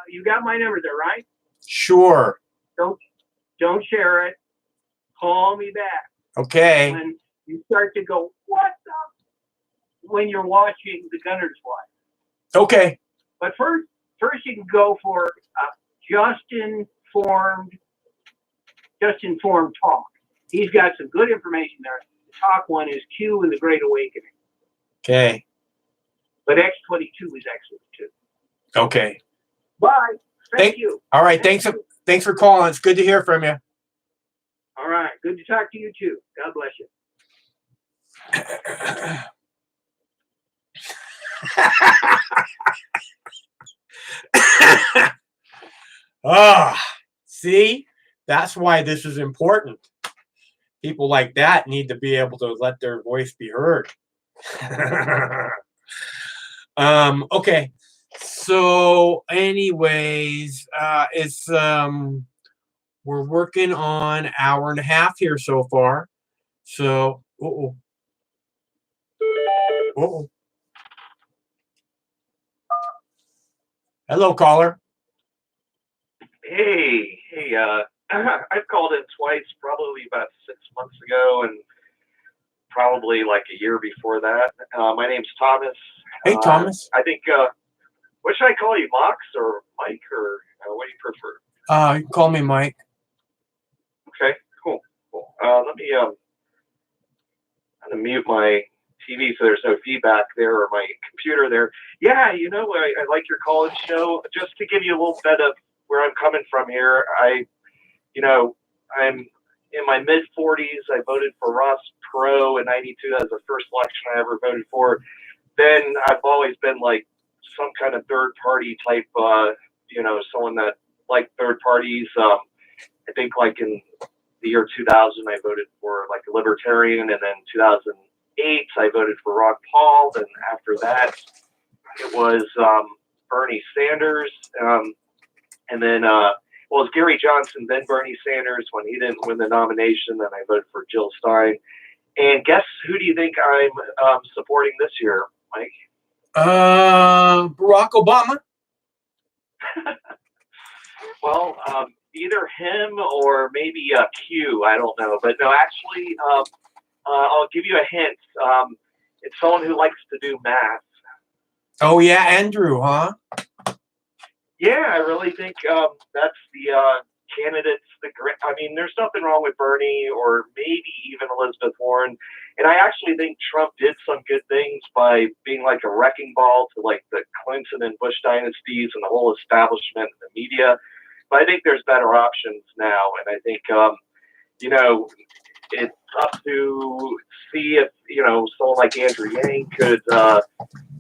you got my number there, right? Sure. Don't share it. Call me back. Okay. When you start to go, what the? When you're watching The Gunner's Wife. Okay. But first you can go for Just Informed Talk. He's got some good information there. The talk one is Q and the Great Awakening. Okay. But X22 is excellent too. Okay. Bye. Thank you. All right. Thanks for calling. It's good to hear from you. All right. Good to talk to you too. God bless you. See, that's why this is important. People like that need to be able to let their voice be heard. Okay. So anyways, it's We're working on hour and a half here so far. So, hello, caller. Hey, I've called in twice, probably about 6 months ago, and probably like a year before that. My name's Thomas. Hey, Thomas. I think, what should I call you, Mox or Mike, or what do you prefer? You can call me Mike. Okay, cool. Let me, I'm gonna mute my TV so there's no feedback there, or my computer there. Yeah, I like your college show. Just to give you a little bit of where I'm coming from here, I'm in my mid 40s. I voted for Ross Perot in '92. That was the first election I ever voted for. Then I've always been like some kind of third party type, someone that liked third parties. I think like in the year 2000, I voted for like a libertarian, and then 2008, I voted for Ron Paul. Then after that, it was Bernie Sanders. And then, it was Gary Johnson, then Bernie Sanders. When he didn't win the nomination, then I voted for Jill Stein. And guess who do you think I'm supporting this year, Mike? Barack Obama. Well, either him or maybe Q. I don't know. But no, actually, I'll give you a hint. It's someone who likes to do math. Oh, yeah, Andrew, huh? Yeah, I really think that's the candidates. I mean, there's nothing wrong with Bernie or maybe even Elizabeth Warren. And I actually think Trump did some good things by being like a wrecking ball to like the Clinton and Bush dynasties and the whole establishment and the media. But I think there's better options now. And I think, it's up to see if, someone like Andrew Yang could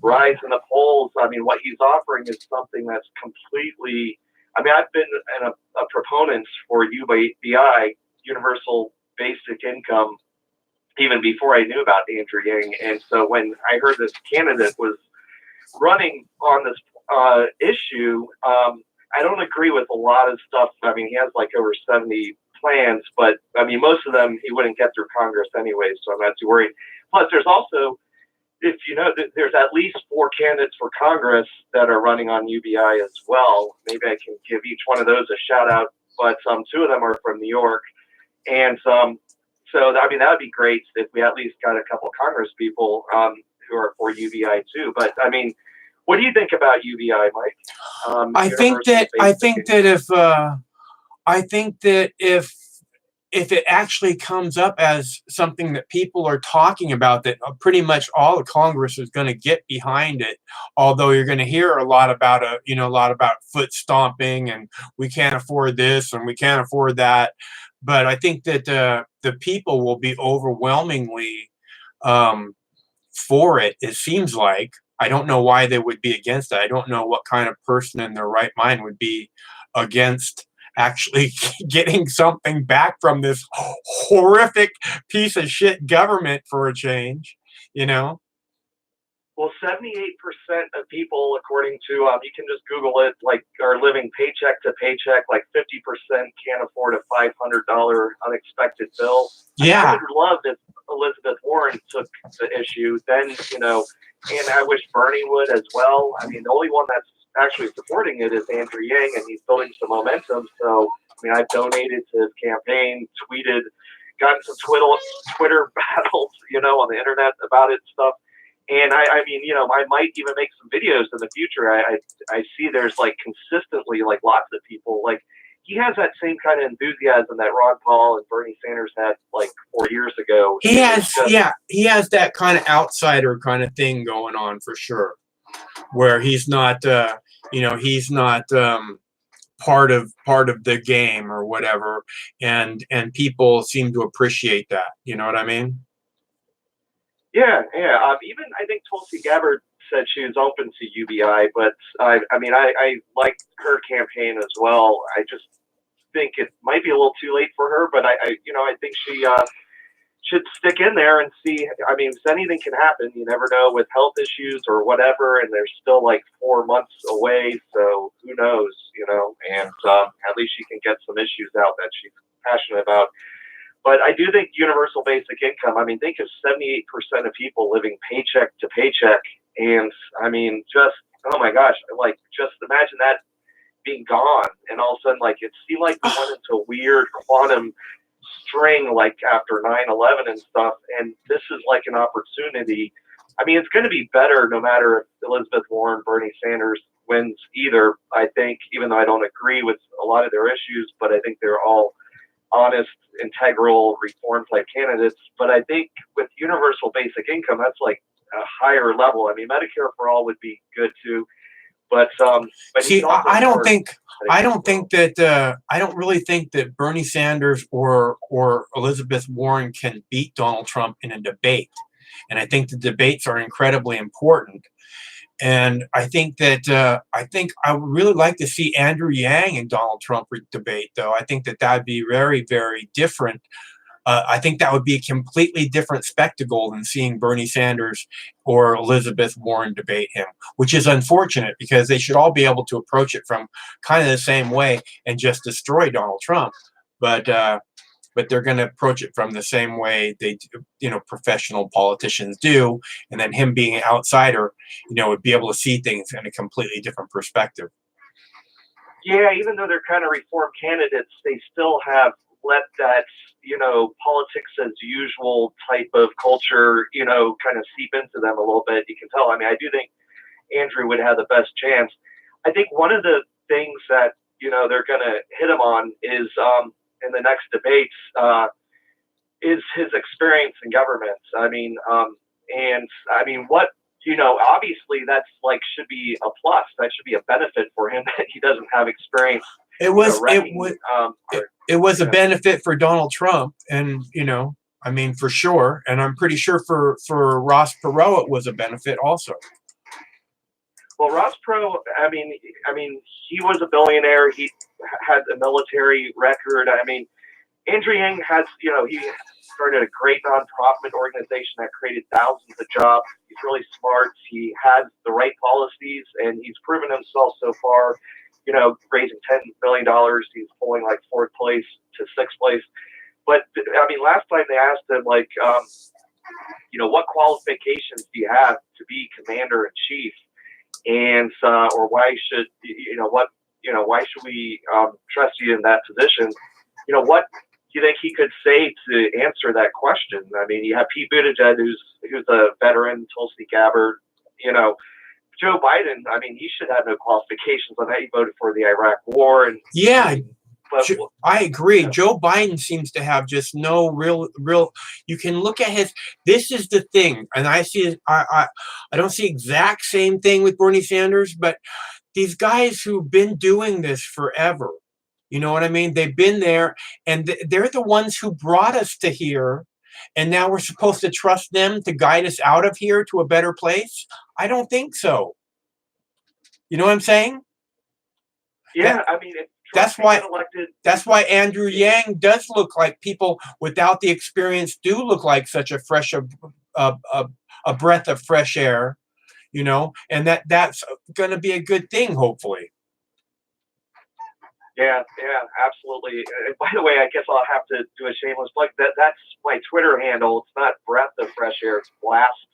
rise in the polls. I mean, what he's offering is something that's completely, I've been a proponent for UBI, Universal Basic Income, even before I knew about Andrew Yang. And so when I heard this candidate was running on this issue, I don't agree with a lot of stuff. I mean, he has like over 70 plans, but I mean, most of them he wouldn't get through Congress anyway, so I'm not too worried. Plus, there's also, if you know, there's at least 4 candidates for Congress that are running on UBI as well. Maybe I can give each one of those a shout out, but 2 of them are from New York. And so, I mean, that would be great if we at least got a couple of Congress people who are for UBI too. But I mean, what do you think about UBI, Mike? I think that if it actually comes up as something that people are talking about, that pretty much all of Congress is going to get behind it. Although you're going to hear a lot about foot stomping and we can't afford this and we can't afford that. But I think that the people will be overwhelmingly for it. It seems like. I don't know why they would be against it. I don't know what kind of person in their right mind would be against actually getting something back from this horrific piece of shit government for a change, Well, 78% of people, according to, you can just Google it, like, are living paycheck to paycheck. Like 50% can't afford a $500 unexpected bill. Yeah. I would love if Elizabeth Warren took the issue. Then, and I wish Bernie would as well. I mean, the only one that's actually supporting it is Andrew Yang, and he's building some momentum. So, I mean, I've donated to his campaign, tweeted, gotten some Twitter battles, on the internet about it and stuff. And I mean, I might even make some videos in the future. I see there's like consistently like lots of people, like he has that same kind of enthusiasm that Ron Paul and Bernie Sanders had like 4 years ago. He has that kind of outsider kind of thing going on for sure, where he's not, he's not part of the game or whatever, and people seem to appreciate that. You know what I mean? Yeah. Even I think Tulsi Gabbard said she was open to UBI, but I liked her campaign as well. I just think it might be a little too late for her, but I think should stick in there and see. I mean, 'cause anything can happen. You never know with health issues or whatever, and there's still like 4 months away, so who knows, and at least she can get some issues out that she's passionate about. But I do think universal basic income, I mean, think of 78% of people living paycheck to paycheck. And I mean, just, oh my gosh, like, just imagine that being gone. And all of a sudden, like, it seemed like we went into a weird quantum string, like after 9/11 and stuff. And this is like an opportunity. I mean, it's going to be better no matter if Elizabeth Warren, Bernie Sanders wins either. I think, even though I don't agree with a lot of their issues, but I think they're all honest, integral, reform type candidates. But I think with universal basic income, that's like a higher level. I mean, Medicare for all would be good too. But see, I don't really think that Bernie Sanders or Elizabeth Warren can beat Donald Trump in a debate. And I think the debates are incredibly important. And I think that I would really like to see Andrew Yang and Donald Trump debate, though. I think that would be very, very different. I think that would be a completely different spectacle than seeing Bernie Sanders or Elizabeth Warren debate him, which is unfortunate because they should all be able to approach it from kind of the same way and just destroy Donald Trump. But they're going to approach it from the same way they do, professional politicians do. And then him being an outsider, would be able to see things in a completely different perspective. Yeah, even though they're kind of reform candidates, they still have let that, politics as usual type of culture, kind of seep into them a little bit. You can tell. I mean, I do think Andrew would have the best chance. I think one of the things that, they're going to hit him on is, in the next debates, is his experience in government. I mean, obviously that's like should be a plus. That should be a benefit for him that he doesn't have experience. It was a benefit for Donald Trump, and for sure, and I'm pretty sure for Ross Perot it was a benefit also. Well, Ross Perot, I mean, he was a billionaire. He had a military record. I mean, Andrew Yang has, he started a great nonprofit organization that created thousands of jobs. He's really smart. He has the right policies, and he's proven himself so far. Raising $10 billion, he's pulling like 4th place to 6th place. But I mean, last time they asked him, like, what qualifications do you have to be commander in chief? And or why should why should we trust you in that position? What do you think he could say to answer that question? I mean, you have Pete Buttigieg, who's a veteran, Tulsi Gabbard. Joe Biden. I mean, he should have no qualifications on that. He voted for the Iraq War, and I agree. Joe Biden seems to have just no real. You can look at his. This is the thing, and I see. I don't see exact same thing with Bernie Sanders, but these guys who've been doing this forever, you know what I mean? They've been there, and they're the ones who brought us to here, and now we're supposed to trust them to guide us out of here to a better place. I don't think so. You know what I'm saying? Yeah, I mean. That's why Andrew Yang does look like people without the experience do look like such a fresh a breath of fresh air, and that's going to be a good thing, hopefully. Yeah, absolutely. And by the way, I guess I'll have to do a shameless plug. That's my Twitter handle. It's not breath of fresh air; it's blast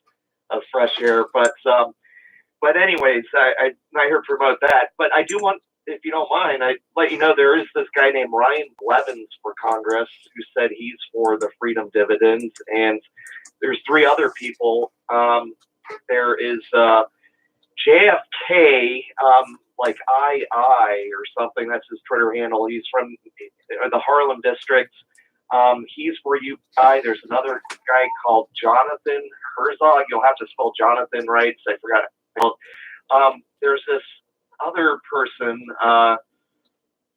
of fresh air. But anyways, I'm not here to promote that. But I do want. If you don't mind, I'd let you know there is this guy named Ryan Blevins for Congress who said he's for the freedom dividends, and there's 3 other people. There is JFK, like II or something. That's his Twitter handle. He's from the Harlem district. He's for UI. There's another guy called Jonathan Herzog. You'll have to spell Jonathan right, so I forgot. There's this other person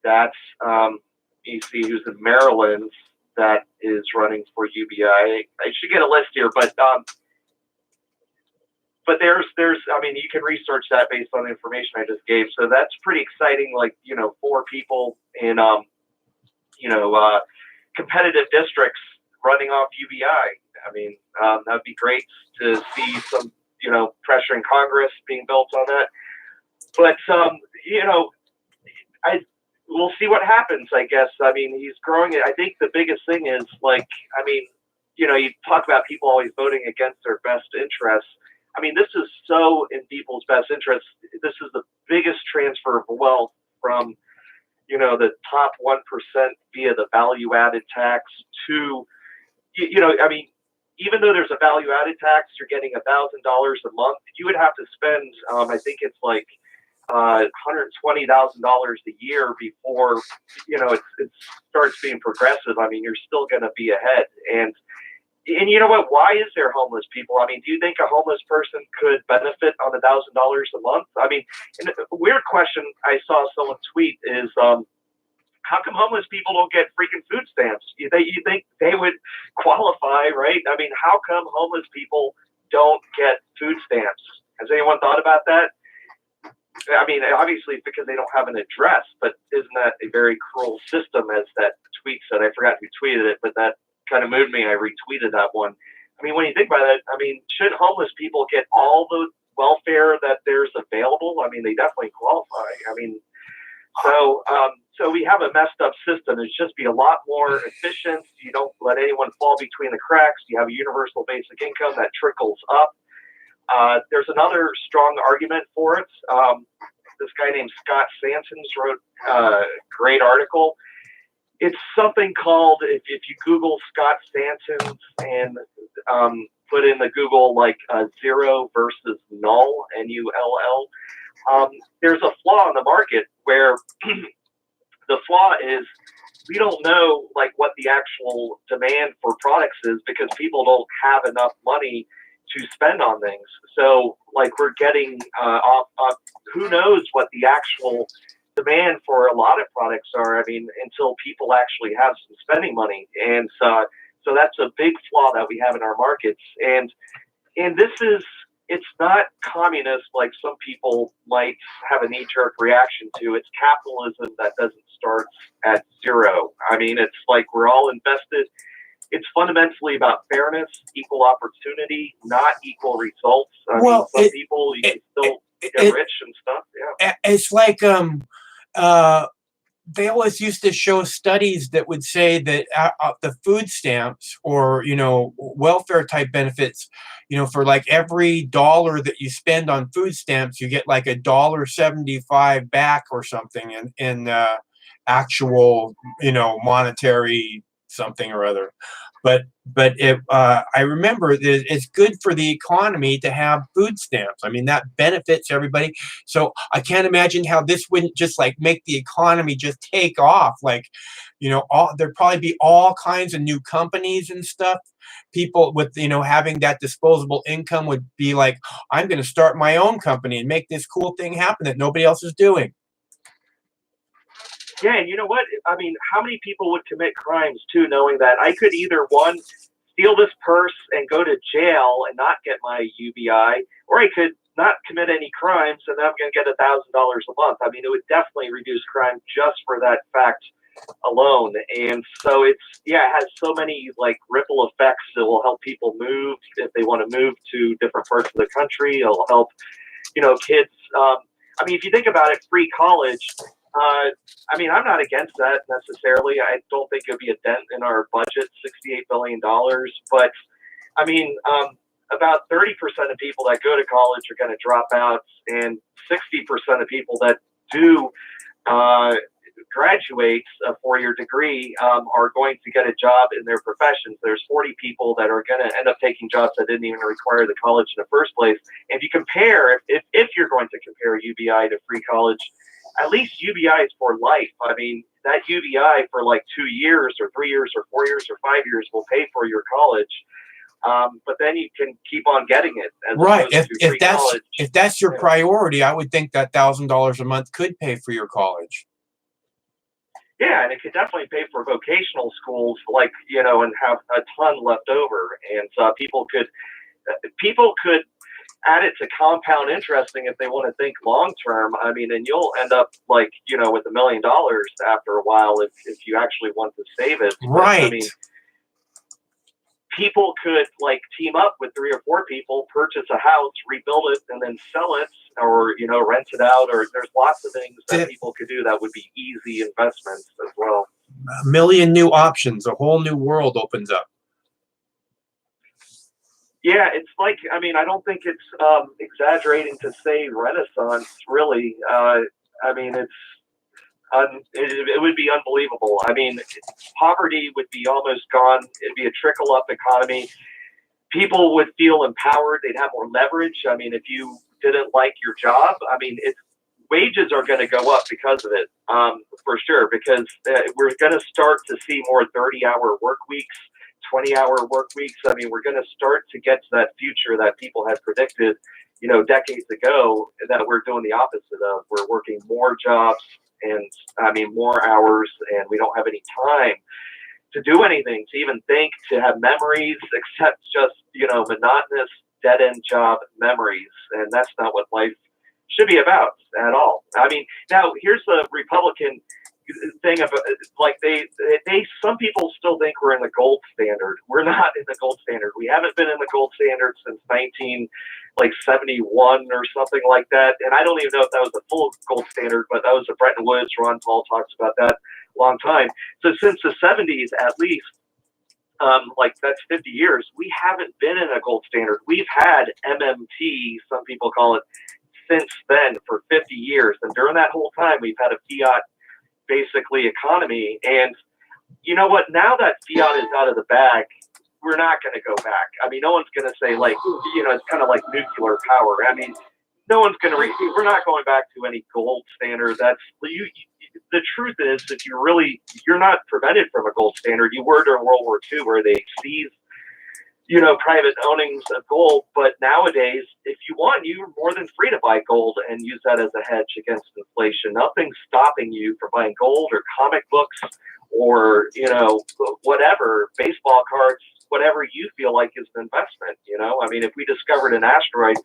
that's you see who's in Maryland that is running for UBI. I should get a list here, but there's I mean, you can research that based on the information I just gave. So that's pretty exciting. Like 4 people in competitive districts running off UBI. I mean, that'd be great to see some, pressure in Congress being built on that. But, we'll see what happens, I guess. I mean, he's growing it. I think the biggest thing is, you talk about people always voting against their best interests. I mean, this is so in people's best interests. This is the biggest transfer of wealth from, the top 1% via the value-added tax to, even though there's a value-added tax, you're getting $1,000 a month. You would have to spend, I think it's like $120,000 a year before, it starts being progressive. I mean, you're still going to be ahead. And you know what? Why is there homeless people? I mean, do you think a homeless person could benefit on $1,000 a month? I mean, and a weird question I saw someone tweet is, how come homeless people don't get freaking food stamps? You think they would qualify, right? I mean, how come homeless people don't get food stamps? Has anyone thought about that? I mean, obviously it's because they don't have an address, but isn't that a very cruel system, as that tweet said? I forgot who tweeted it, but that kind of moved me. I retweeted that one. I mean, when you think about it, I mean, should homeless people get all the welfare that there's available? I mean, they definitely qualify. I mean, so we have a messed up system. It should just be a lot more efficient. You don't let anyone fall between the cracks. You have a universal basic income that trickles up. There's another strong argument for it. This guy named Scott Sansons wrote a great article. It's something called, if you Google Scott Sansons and put in the Google zero versus null, N-U-L-L, there's a flaw in the market where the flaw is we don't know what the actual demand for products is because people don't have enough money to spend on things. So we're getting off, who knows what the actual demand for a lot of products are. I mean, until people actually have some spending money. And so that's a big flaw that we have in our markets. And it's not communist like some people might have a knee-jerk reaction to. It's capitalism that doesn't start at zero. I mean, it's we're all invested. It's fundamentally about fairness, equal opportunity, not equal results. I mean, some people, you can still get rich and stuff. Yeah. It's they always used to show studies that would say that the food stamps or, welfare type benefits, for every dollar that you spend on food stamps, you get $1.75 back or something in actual, monetary something or other. But I remember it's good for the economy to have food stamps. I mean, that benefits everybody. So I can't imagine how this wouldn't just make the economy just take off. There'd probably be all kinds of new companies and stuff. People with, having that disposable income would be I'm going to start my own company and make this cool thing happen that nobody else is doing. Yeah, and you know what? I mean, how many people would commit crimes too, knowing that I could either one, steal this purse and go to jail and not get my UBI, or I could not commit any crimes and then I'm going to get $1,000 a month. I mean, it would definitely reduce crime just for that fact alone. And so it has so many ripple effects. It will help people move if they want to move to different parts of the country. It'll help, kids. I mean, if you think about it, free college. I mean, I'm not against that necessarily. I don't think it would be a dent in our budget, $68 billion. But, I mean, about 30% of people that go to college are going to drop out, and 60% of people that do graduate a four-year degree are going to get a job in their professions. There's 40 people that are going to end up taking jobs that didn't even require the college in the first place. If you compare, if you're going to compare UBI to free college, at least UBI is for life. I mean, that UBI for 2 years or 3 years or 4 years or 5 years will pay for your college. But then you can keep on getting it. Right. If that's your priority, I would think that $1,000 a month could pay for your college. Yeah, and it could definitely pay for vocational schools, and have a ton left over. And people could add it to compound interesting if they want to think long term. I mean, and you'll end up with $1 million after a while if you actually want to save it. Right. I mean, people could like team up with 3 or 4 people, purchase a house, rebuild it, and then sell it, or rent it out. Or there's lots of things that people could do that would be easy investments as well. A million new options, a whole new world opens up. Yeah, it's like, I mean, I don't think it's exaggerating to say Renaissance, really. I mean, it would be unbelievable. I mean, poverty would be almost gone. It'd be a trickle-up economy. People would feel empowered. They'd have more leverage. I mean, if you didn't like your job, I mean, wages are going to go up because of it, for sure, because we're going to start to see more 30-hour work weeks, 20-hour work weeks. I mean, we're going to start to get to that future that people had predicted, decades ago, that we're doing the opposite of. We're working more jobs and, I mean, more hours, and we don't have any time to do anything, to even think, to have memories, except just, monotonous, dead-end job memories. And that's not what life should be about at all. I mean, now here's the Republican thing of like some people still think we're in the gold standard. We're not in the gold standard. We haven't been in the gold standard since 1971 or something like that. And I don't even know if that was the full gold standard, but that was the Bretton Woods. Ron Paul talks about that a long time. So since the 70s, at least, like that's 50 years, we haven't been in a gold standard. We've had MMT, some people call it, since then for 50 years. And during that whole time, we've had a fiat basically economy. And you know what? Now that fiat is out of the bag, we're not going to go back. I mean, no one's going to say like, it's kind of like nuclear power. I mean, no one's going to, we're not going back to any gold standard. That's the truth is, if you're not prevented from a gold standard. You were during World War II, where they seized, private ownings of gold. But nowadays, if you want, you're more than free to buy gold and use that as a hedge against inflation. Nothing's stopping you from buying gold or comic books or, whatever, baseball cards, whatever you feel like is an investment. I mean, if we discovered an asteroid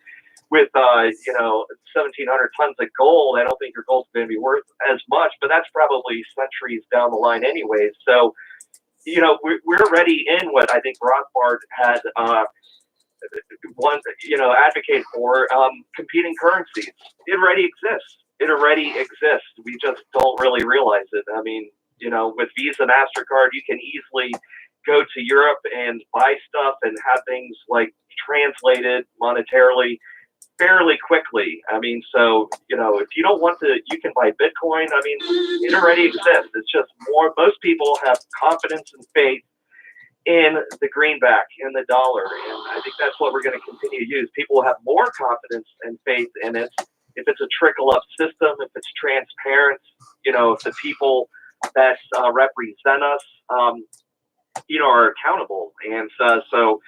with, 1,700 tons of gold, I don't think your gold's going to be worth as much, but that's probably centuries down the line anyways. So, we're already in what I think Rothbard had advocated for, competing currencies. It already exists. We just don't really realize it. I mean, with Visa, MasterCard, you can easily go to Europe and buy stuff and have things like translated monetarily fairly quickly. I mean, so, if you don't want to, you can buy Bitcoin. I mean, it already exists. It's just most people have confidence and faith in the greenback, in the dollar. And I think that's what we're going to continue to use. People will have more confidence and faith in it if it's a trickle-up system, if it's transparent, if the people that represent us, are accountable. And so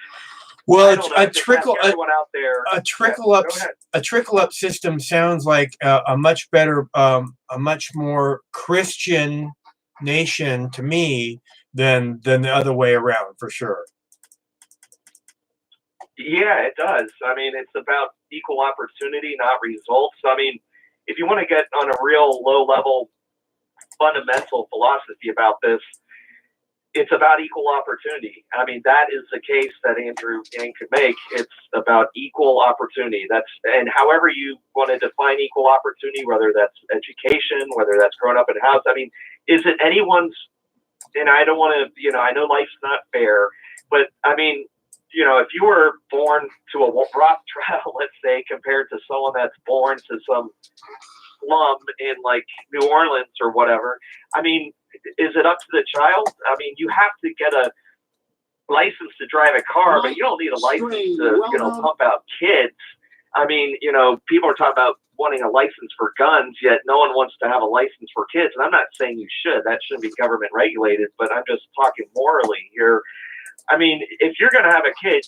well, a trickle up system sounds like a much better, a much more Christian nation to me than the other way around, for sure. Yeah, it does. I mean, it's about equal opportunity, not results. I mean, if you want to get on a real low level fundamental philosophy about this, it's about equal opportunity. I mean, that is the case that Andrew Yang could make. It's about equal opportunity. And however you want to define equal opportunity, whether that's education, whether that's growing up in a house. I mean, is it anyone's, and I don't want to, I know life's not fair, but I mean, if you were born to a Rothschild, let's say, compared to someone that's born to some slum in like New Orleans or whatever, I mean, is it up to the child? I mean, you have to get a license to drive a car, but you don't need a license to, pump out kids. I mean, people are talking about wanting a license for guns, yet no one wants to have a license for kids. And I'm not saying you should. That shouldn't be government regulated, but I'm just talking morally here. I mean, if you're going to have a kid,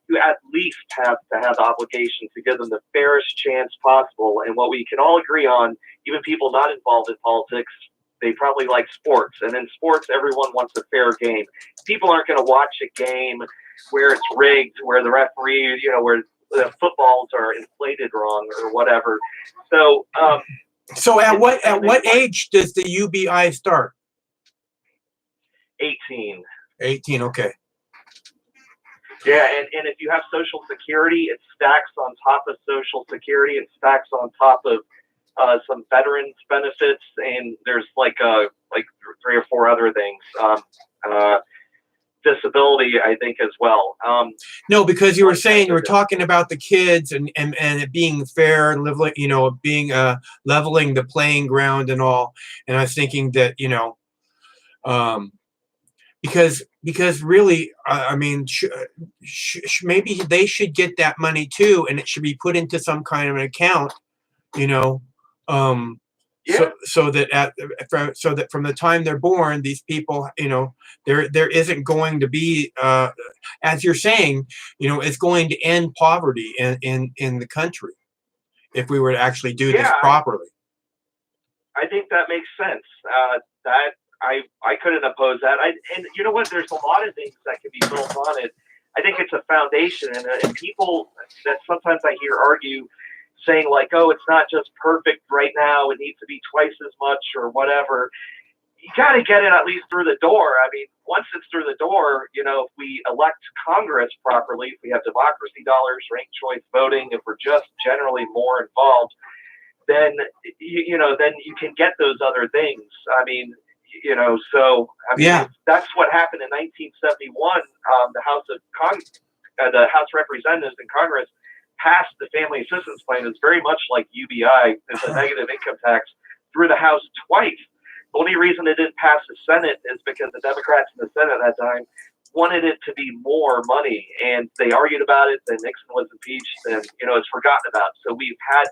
you at least have to have the obligation to give them the fairest chance possible. And what we can all agree on, even people not involved in politics, they probably like sports. And in sports, everyone wants a fair game. People aren't going to watch a game where it's rigged, where the referee, where the footballs are inflated wrong or whatever. So, so at what age does the UBI start? 18. 18, okay. Yeah, and if you have Social Security, it stacks on top of Social Security. It stacks on top of some veterans benefits, and there's like 3 or 4 other things. Disability, I think, as well. No, because you were One saying you were thing- talking about the kids and it being fair and leveling, being leveling the playing ground and all. And I was thinking that, um, because really, I mean, maybe they should get that money too, and it should be put into some kind of an account, um, Yeah. so that from the time they're born, these people, there isn't going to be, as you're saying, it's going to end poverty in the country if we were to actually do this Yeah, properly. I think that makes sense. That I couldn't oppose that. And you know what? There's a lot of things that can be built on it. I think it's a foundation, and people that sometimes I hear argue, saying like, "Oh, it's not just perfect right now; it needs to be twice as much or whatever." You got to get it at least through the door. I mean, once it's through the door, if we elect Congress properly, if we have democracy dollars, ranked choice voting, if we're just generally more involved, then then you can get those other things. I mean, so I mean, Yeah. that's what happened in 1971. The the House of Representatives in Congress passed the Family Assistance Plan. It's very much like UBI. It's a negative income tax through the House twice. The only reason it didn't pass the Senate is because the Democrats in the Senate at that time wanted it to be more money, and they argued about it. Then Nixon was impeached, and it's forgotten about. So we've had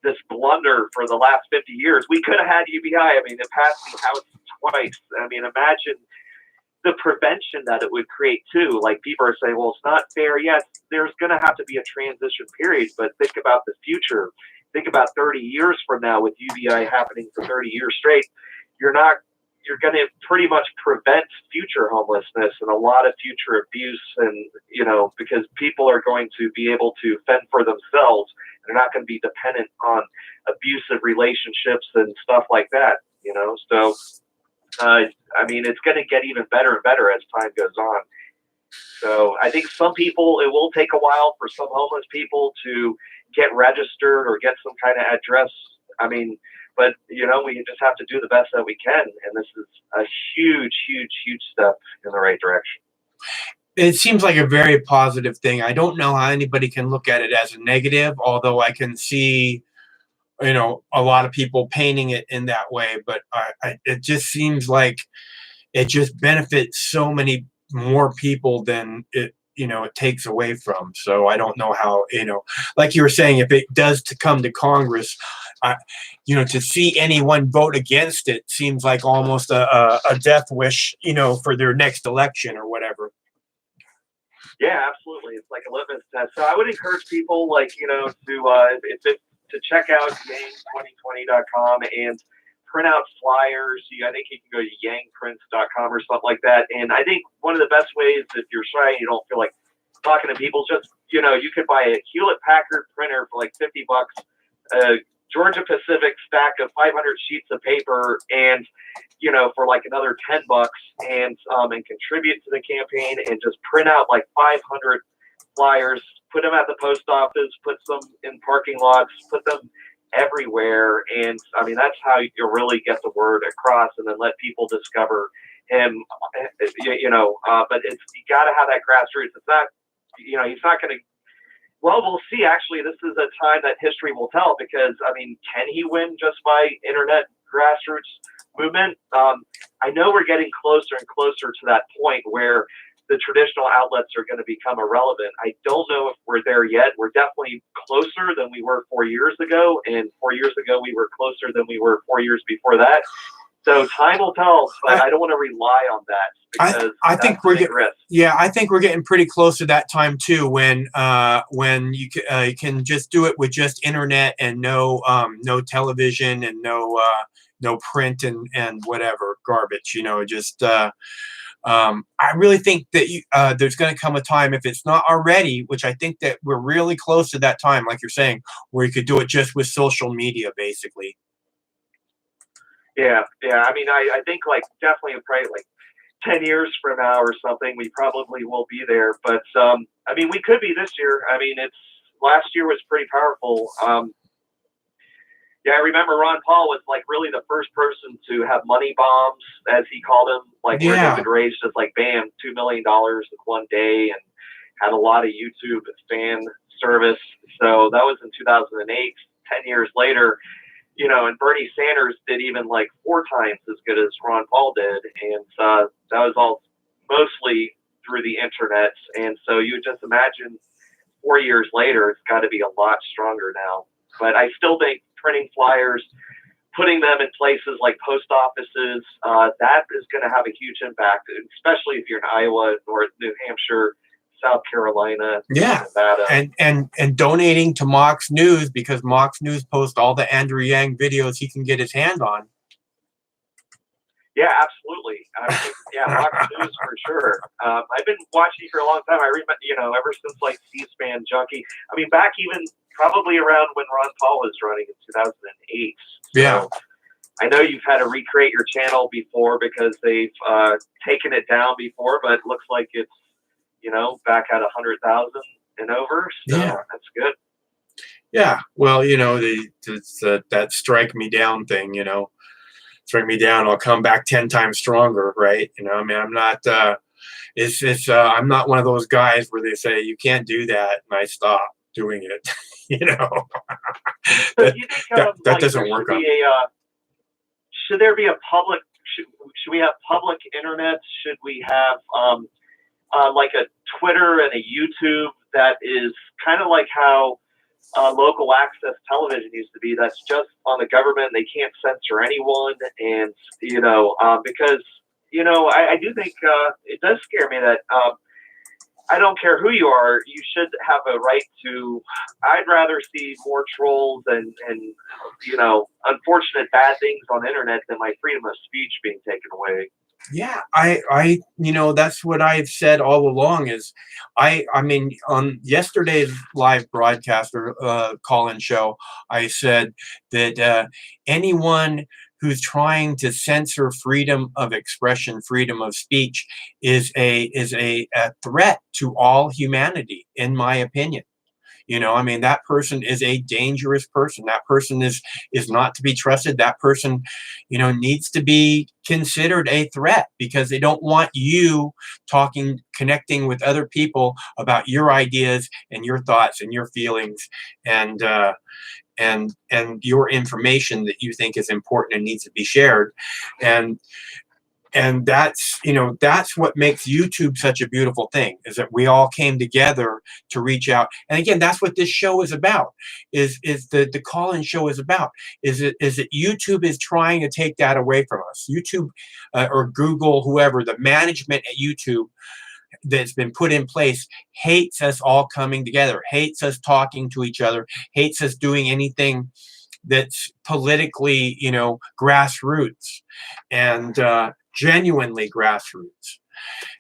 this blunder for the last 50 years. We could have had UBI. I mean, it passed the House twice. I mean, imagine the prevention that it would create too. Like, people are saying, well, it's not fair. Yes, there's going to have to be a transition period, but think about the future. Think about 30 years from now with UBI happening for 30 years straight. You're going to pretty much prevent future homelessness and a lot of future abuse, and because people are going to be able to fend for themselves. They're not going to be dependent on abusive relationships and stuff like that. So I mean, it's going to get even better and better as time goes on. So I think some people, it will take a while for some homeless people to get registered or get some kind of address. I mean, but we just have to do the best that we can, and this is a huge, huge, huge step in the right direction. It seems like a very positive thing. I don't know how anybody can look at it as a negative, although I can see, a lot of people painting it in that way. But it just seems like it just benefits so many more people than it takes away from. So I don't know how, like you were saying, if it does to come to Congress, to see anyone vote against it seems like almost a death wish, for their next election or whatever. Yeah, absolutely. It's like a litmus test. So I would encourage people, to check out yang2020.com and print out flyers. I think you can go to yangprints.com or something like that. And I think one of the best ways, if you're shy and you don't feel like talking to people, just, you could buy a Hewlett Packard printer for like $50, a Georgia Pacific stack of 500 sheets of paper, and, for like another $10, and contribute to the campaign, and just print out like 500 flyers, put them at the post office, put some in parking lots, put them everywhere. And I mean, that's how you'll really get the word across, and then let people discover him, but you got to have that grassroots. It's not, he's not going to, well, we'll see. Actually, this is a time that history will tell, because I mean, can he win just by internet grassroots movement? I know we're getting closer and closer to that point where the traditional outlets are going to become irrelevant. I don't know if we're there yet. We're definitely closer than we were 4 years ago, and 4 years ago we were closer than we were 4 years before that. So time will tell, but I don't want to rely on that, because I think we're getting, risk. Yeah, I think we're getting pretty close to that time too, when you can just do it with just internet and no television and no print and whatever garbage, I really think that there's going to come a time, if it's not already, which I think that we're really close to that time, like you're saying, where you could do it just with social media, basically. Yeah. I mean, I think definitely probably 10 years from now or something, we probably will be there. But I mean, we could be this year. I mean, last year was pretty powerful. Yeah, I remember Ron Paul was like really the first person to have money bombs, as he called them, like where Yeah. they would raise just like bam, $2 million in one day, and had a lot of YouTube fan service. So that was in 2008. 10 years later, you know, and Bernie Sanders did even like 4 times as good as Ron Paul did, and that was all mostly through the internet. And so you would just imagine 4 years later, it's got to be a lot stronger now. But I still think printing flyers, putting them in places like post offices, that is going to have a huge impact, especially if you're in Iowa, North New Hampshire, South Carolina, Yeah. Nevada. And donating to Mox News, because Mox News posts all the Andrew Yang videos he can get his hand on. Yeah, absolutely. I mean, yeah, Fox News for sure. I've been watching for a long time. I remember, you know, ever since like C-SPAN Junkie. I mean, back even probably around when Ron Paul was running in 2008. So Yeah. I know you've had to recreate your channel before because they've taken it down before, but it looks like it's, you know, back at 100,000 and over. So Yeah. that's good. Yeah. Well, you know, it's that strike me down thing, you know. Strike me down, I'll come back 10 times stronger, right? You know, I mean, I'm not I'm not one of those guys where they say you can't do that and I stop doing it. You know. So that, do you think that like, doesn't there work should on be should there be a public should we have public internet? Should we have like a Twitter and a YouTube that is kind of like how local access television used to be? That's just on the government. They can't censor anyone. And, you know, because, you know, I do think it does scare me that I don't care who you are, you should have a right to, I'd rather see more trolls and you know, unfortunate bad things on the internet than my freedom of speech being taken away. Yeah, I, you know, that's what I've said all along is I mean, on yesterday's live broadcast or call-in show, I said that anyone who's trying to censor freedom of expression, freedom of speech is a threat to all humanity, in my opinion. You know, I mean, that person is a dangerous person. That person is not to be trusted. That person, you know, needs to be considered a threat because they don't want you connecting with other people about your ideas and your thoughts and your feelings and your information that you think is important and needs to be shared. And that's, you know, that's what makes YouTube such a beautiful thing, is that we all came together to reach out. And again, that's what this show is about, is the call-in show is about, is that YouTube is trying to take that away from us. YouTube or Google, whoever, the management at YouTube that's been put in place hates us all coming together, hates us talking to each other, hates us doing anything that's politically, you know, grassroots and genuinely grassroots.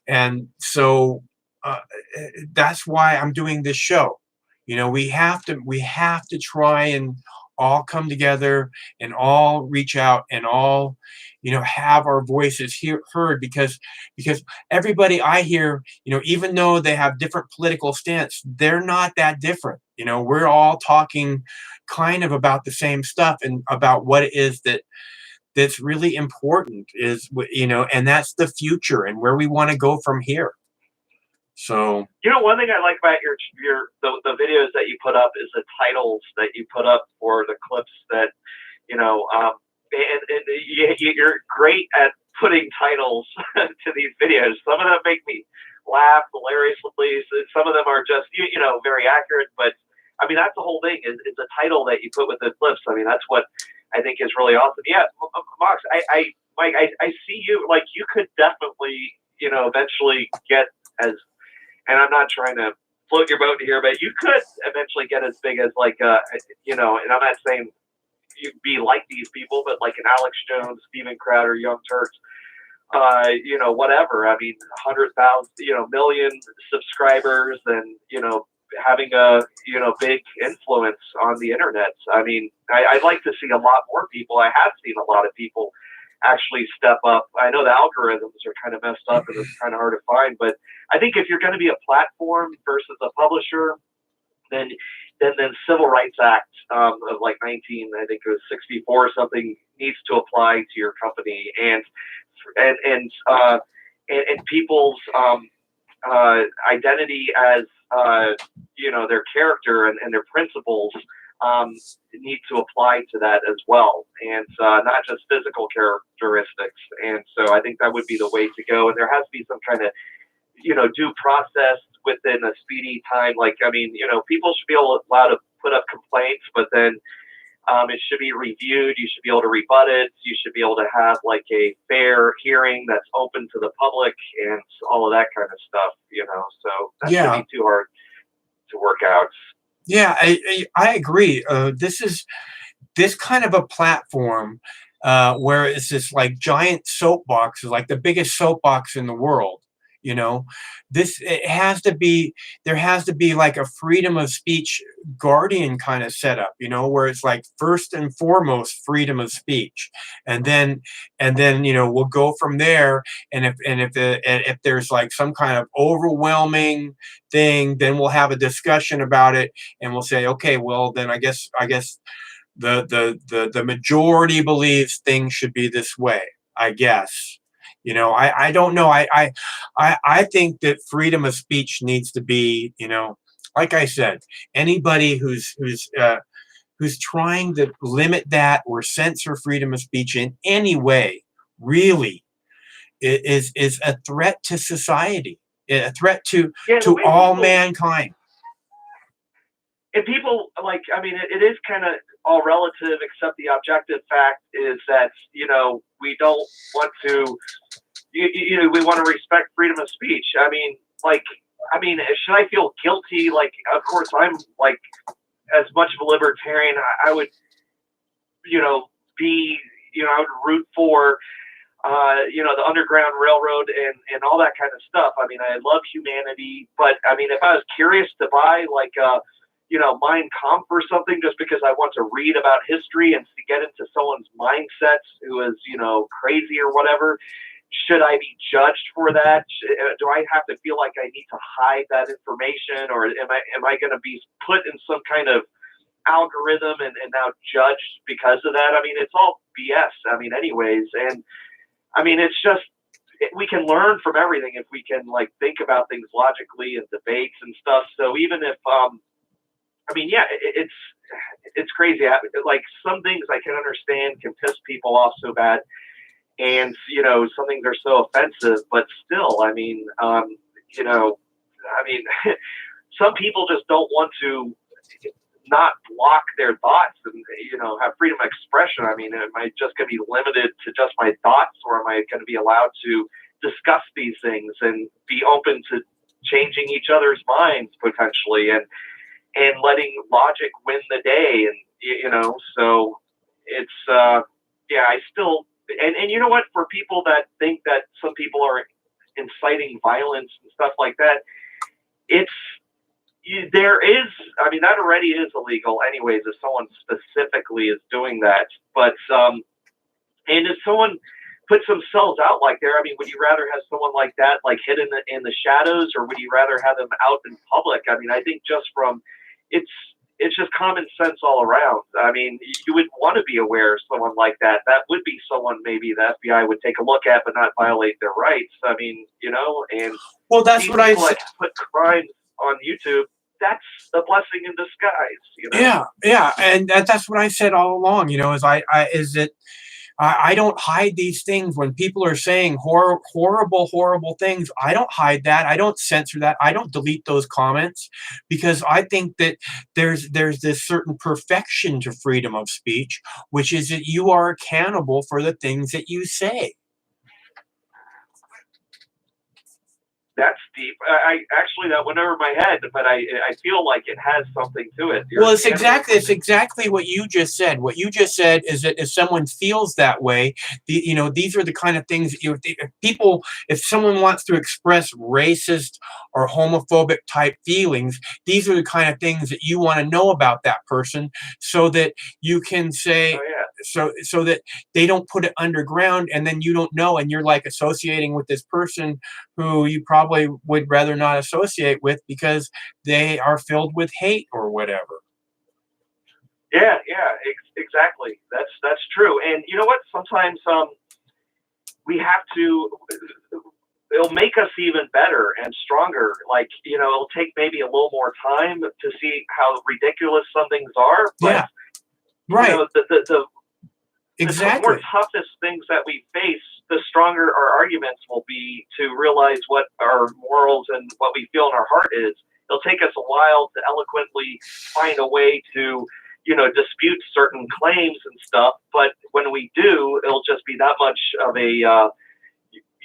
And so that's why I'm doing this show. You know, we have to try and all come together and all reach out and all, you know, have our voices heard, because everybody I hear, you know, even though they have different political stance, they're not that different. You know, we're all talking kind of about the same stuff and about what it is that's really important is, you know, and that's the future and where we want to go from here. So, you know, one thing I like about the videos that you put up is the titles that you put up for the clips that, you know, and you're great at putting titles to these videos. Some of them make me laugh hilariously. Some of them are just, you know, very accurate. But I mean, that's the whole thing. Is the title that you put with the clips. I mean, that's what I think is really awesome. Yeah, Mox, Mike, I see you. Like, you could definitely, you know, eventually get as, and I'm not trying to float your boat here, but you could eventually get as big as like, you know, and I'm not saying you'd be like these people, but like an Alex Jones, Steven Crowder, Young Turks, you know, whatever. I mean, 100,000, you know, million subscribers, and, you know, having a, you know, big influence on the internet. I mean, I'd like to see a lot more people. I have seen a lot of people actually step up. I know the algorithms are kind of messed up and it's kind of hard to find, but I think if you're going to be a platform versus a publisher, then Civil Rights Act of like 19, I think it was 64 or something, needs to apply to your company, and people's identity as their character and their principles need to apply to that as well, and not just physical characteristics. And so I think that would be the way to go. And there has to be some kind of due process within a speedy time. Like, I mean, people should be allowed to put up complaints, but then it should be reviewed. You should be able to rebut it. You should be able to have like a fair hearing that's open to the public and all of that kind of stuff, so that shouldn't be too hard to work out. Yeah, I agree. This kind of a platform where it's this like giant soapboxes, like the biggest soapbox in the world. There has to be like a freedom of speech guardian kind of setup, where it's like first and foremost freedom of speech, and then we'll go from there. And if there's like some kind of overwhelming thing, then we'll have a discussion about it, and we'll say, okay, well then I guess the majority believes things should be this way, I guess. I don't know. I think that freedom of speech needs to be, like I said, anybody who's trying to limit that or censor freedom of speech in any way really is a threat to society, a threat to all mankind. And people, like, I mean, it is kind of all relative, except the objective fact is that, we don't want to, we want to respect freedom of speech. I mean, should I feel guilty? Like, of course, I'm like, as much of a libertarian, I would, I would root for, the Underground Railroad and all that kind of stuff. I mean, I love humanity, but I mean, if I was curious to buy like, Mein Kampf or something just because I want to read about history and to get into someone's mindsets who is, crazy or whatever, should I be judged for that? Do I have to feel like I need to hide that information, or am I going to be put in some kind of algorithm and now judged because of that? I mean, it's all BS. I mean, anyways, and I mean, it's just, we can learn from everything if we can like think about things logically and debates and stuff. So even if, it's crazy. Like, some things I can understand can piss people off so bad, and some things are so offensive. But still, I mean, some people just don't want to not block their thoughts and have freedom of expression. I mean, am I just going to be limited to just my thoughts, or am I going to be allowed to discuss these things and be open to changing each other's minds potentially, and letting logic win the day? And so it's I still, and you know what, for people that think that some people are inciting violence and stuff like that, that already is illegal anyways if someone specifically is doing that. But and if someone puts themselves out like there, I mean, would you rather have someone like that like hidden in the shadows, or would you rather have them out in public? I mean, I think just from it's just common sense all around. I mean, you would want to be aware of someone like that. That would be someone maybe the FBI would take a look at, but not violate their rights. I mean, and well, that's what I said. Put crimes on YouTube. That's a blessing in disguise. Yeah, and that's what I said all along. I don't hide these things when people are saying horrible things. I don't hide that. I don't censor that. I don't delete those comments, because I think that there's this certain perfection to freedom of speech, which is that you are accountable for the things that you say. That's deep. I actually, that went over my head, but I feel like it has something to it. Well, it's exactly what you just said. What you just said is that if someone feels that way, these are the kind of things that if someone wants to express racist or homophobic type feelings, these are the kind of things that you want to know about that person, so that you can say, so that they don't put it underground, and then you don't know, and you're like associating with this person who you probably would rather not associate with because they are filled with hate or whatever. Yeah, exactly. That's true. And you know what? Sometimes we have to. It'll make us even better and stronger. Like, it'll take maybe a little more time to see how ridiculous some things are. But, Yeah, right. The Exactly. more toughest things that we face, the stronger our arguments will be to realize what our morals and what we feel in our heart is. It'll take us a while to eloquently find a way to, dispute certain claims and stuff. But when we do, it'll just be that much of a,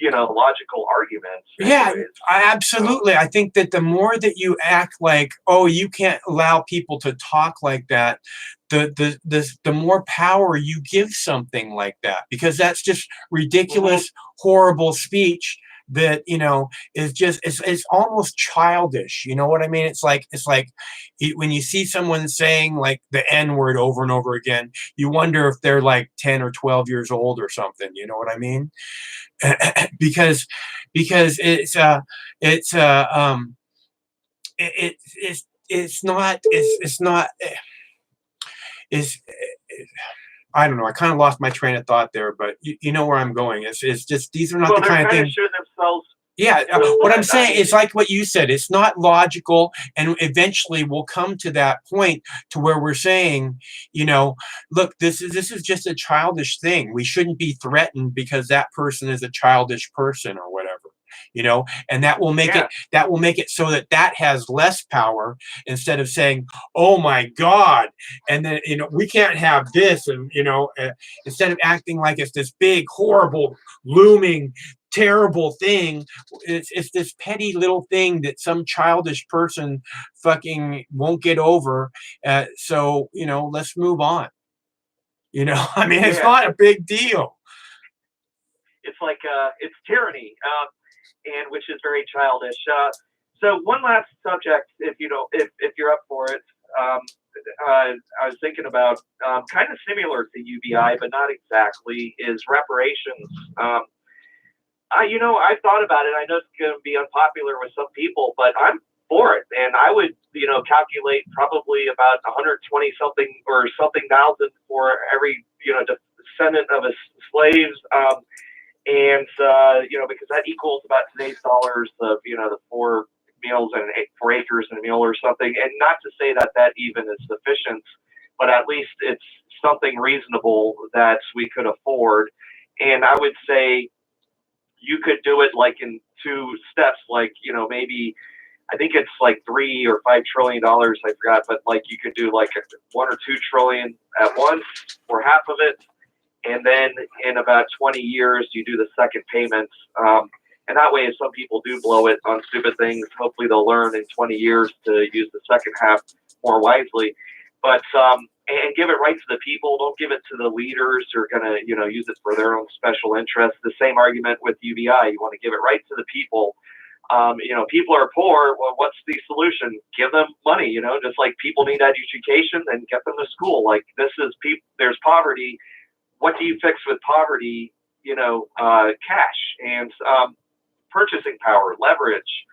logical argument. Yeah, Anyways. absolutely. I think that the more that you act like, oh, you can't allow people to talk like that, the more power you give something like that, because that's just ridiculous, horrible speech that is just it's almost childish. You know what I mean? It's like when you see someone saying like the N word over and over again, you wonder if they're like 10 or 12 years old or something. You know what I mean? because it's not is I don't know. I kind of lost my train of thought there, but you know where I'm going. It's just these are not the kind of things. Shooting themselves. Yeah, what I'm saying is like what you said. It's not logical, and eventually we'll come to that point to where we're saying, look, this is just a childish thing. We shouldn't be threatened because that person is a childish person or whatever. And that will make it so that has less power, instead of saying, oh my God, and then we can't have this, and instead of acting like it's this big, horrible, looming, terrible thing. It's this petty little thing that some childish person fucking won't get over. So let's move on. I mean, it's not a big deal. It's like it's tyranny, and which is very childish. So one last subject, if you're up for it. I was thinking about kind of similar to UBI, but not exactly, is reparations. I thought about it. I know it's going to be unpopular with some people, but I'm for it. And I would, calculate probably about 120 something or something thousand for every, descendant of a slaves. Because that equals about today's dollars of, the 4 meals and 4 acres and a meal or something. And not to say that even is sufficient, but at least it's something reasonable that we could afford. And I would say, you could do it like in 2 steps, like, maybe I think it's like $3 or $5 trillion. I forgot, but like you could do like 1 or 2 trillion at once or half of it. And then in about 20 years, you do the second payment. And that way, if some people do blow it on stupid things, hopefully they'll learn in 20 years to use the second half more wisely. But, and give it right to the people. Don't give it to the leaders who are going to, use it for their own special interests. The same argument with UBI. You want to give it right to the people. People are poor. Well, what's the solution? Give them money, just like people need education, and get them to school. Like there's poverty. What do you fix with poverty? Cash and purchasing power, leverage,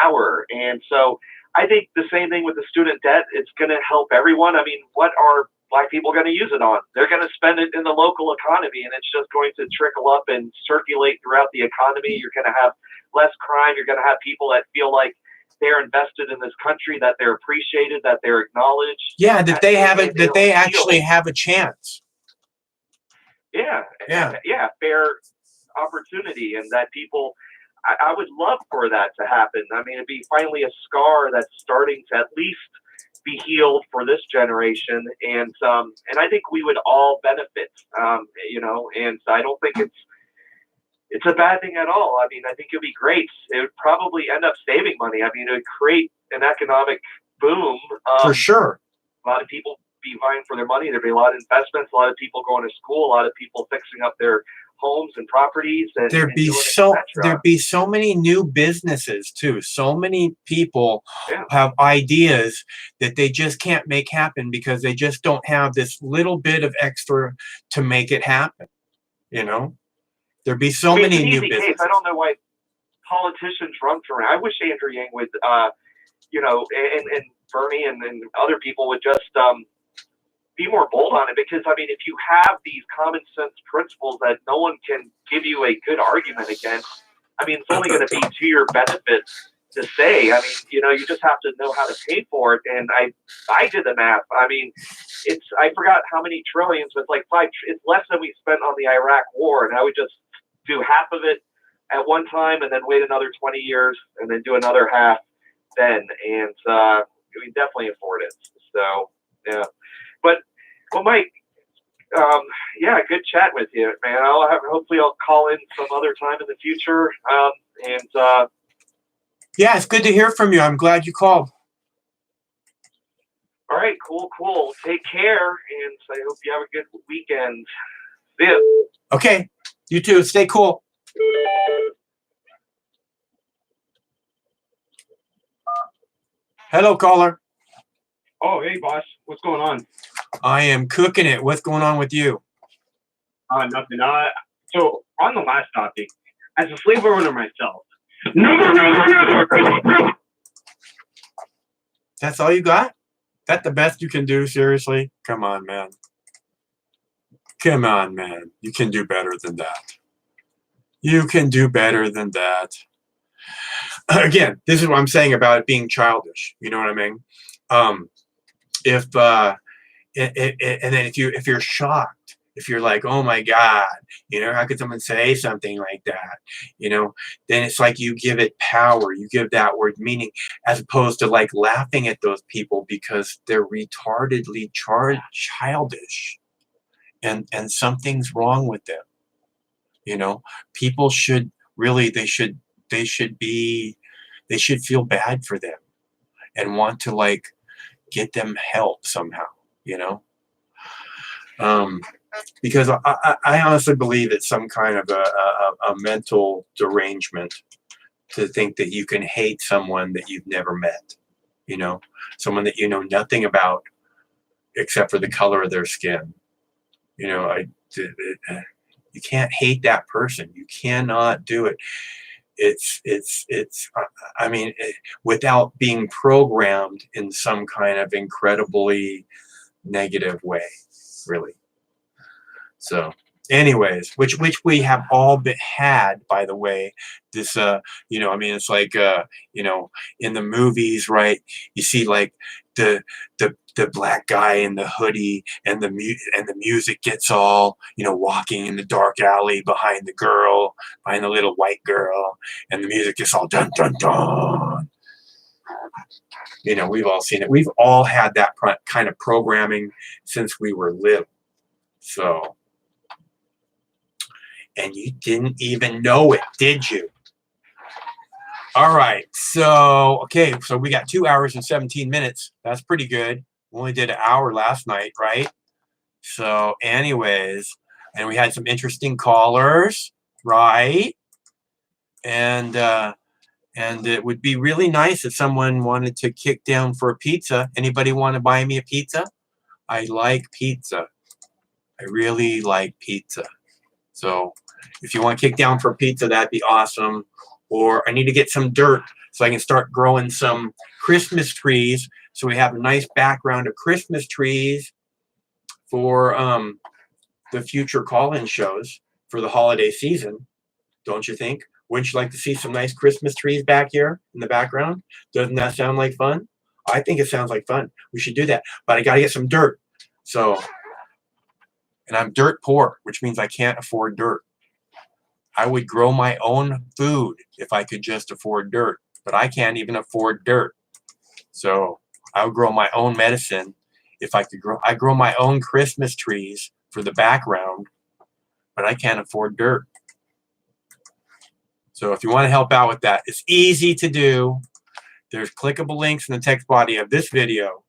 power. And so I think the same thing with the student debt. It's going to help everyone. I mean, what are Black people going to use it on? They're going to spend it in the local economy, and it's just going to trickle up and circulate throughout the economy. You're going to have less crime. You're going to have people that feel like they're invested in this country, that they're appreciated, that they're acknowledged. Yeah, that they have it, that they actually have a chance. Yeah, fair opportunity, and that people. I would love for that to happen. I mean, it'd be finally a scar that's starting to at least be healed for this generation, and I think we would all benefit. And I don't think it's a bad thing at all. I mean, I think it'd be great. It would probably end up saving money. I mean, it would create an economic boom. For sure. A lot of people be vying for their money. There'd be a lot of investments, a lot of people going to school, a lot of people fixing up their homes and properties and there'd be doing it, so et cetera. there'd be so many new businesses too. So many people Yeah. have ideas that they just can't make happen because they just don't have this little bit of extra to make it happen. You know, there'd be so I mean, many it's an new easy case. businesses. I don't know why politicians run for it. I wish Andrew Yang would, you know, and Bernie and other people would just be more bold on it, because I mean, if you have these common sense principles that no one can give you a good argument against, I mean, it's only going to be to your benefit to say. I mean, you know, you just have to know how to pay for it. And I did the math. I mean, I forgot how many trillions, but it's like it's less than we spent on the Iraq war, and I would just do half of it at one time and then wait another 20 years and then do another half then, and we definitely afford it. So yeah. But well, Mike, yeah, good chat with you, man. Hopefully I'll call in some other time in the future. Yeah, it's good to hear from you. I'm glad you called. All right, cool. Take care, and I hope you have a good weekend. See ya. Okay, you too. Stay cool. Hello, caller. Oh, hey, boss. What's going on? I am cooking it. What's going on with you? Nothing. So on the last topic, as a slave owner myself. That's all you got? That the best you can do? Seriously? Come on, man. Come on, man. You can do better than that. You can do better than that. Again, this is what I'm saying about it being childish. You know what I mean? And then if you're shocked, if you're like, oh my God, you know, how could someone say something like that? You know, then it's like you give it power, you give that word meaning, as opposed to like laughing at those people because they're retardedly childish, and something's wrong with them. You know, people should really, they should feel bad for them and want to like get them help somehow, you know? Because I honestly believe it's some kind of a mental derangement to think that you can hate someone that you've never met, you know, someone that you know nothing about except for the color of their skin. You know, you can't hate that person. You cannot do it. I mean, without being programmed in some kind of incredibly negative way, really. So anyways, which we have all had, by the way, this, you know, I mean, it's like, you know, in the movies, right? You see like the black guy in the hoodie and the music gets all, you know, walking in the dark alley behind the little white girl, and the music gets all dun, dun, dun. You know, we've all seen it. We've all had that kind of programming since we were little. So, and you didn't even know it, did you? All right. So, okay. So we got 2 hours and 17 minutes. That's pretty good. We only did an hour last night, right? So anyways, and we had some interesting callers, right? And it would be really nice if someone wanted to kick down for a pizza. Anybody want to buy me a pizza? I like pizza. I really like pizza. So if you want to kick down for pizza, that'd be awesome. Or I need to get some dirt so I can start growing some Christmas trees. So we have a nice background of Christmas trees for the future call-in shows for the holiday season. Don't you think? Wouldn't you like to see some nice Christmas trees back here in the background? Doesn't that sound like fun? I think it sounds like fun. We should do that. But I got to get some dirt. So, and I'm dirt poor, which means I can't afford dirt. I would grow my own food if I could just afford dirt, but I can't even afford dirt. So I would grow my own medicine if I could grow. I grow my own Christmas trees for the background, but I can't afford dirt. So if you want to help out with that, it's easy to do. There's clickable links in the text body of this video,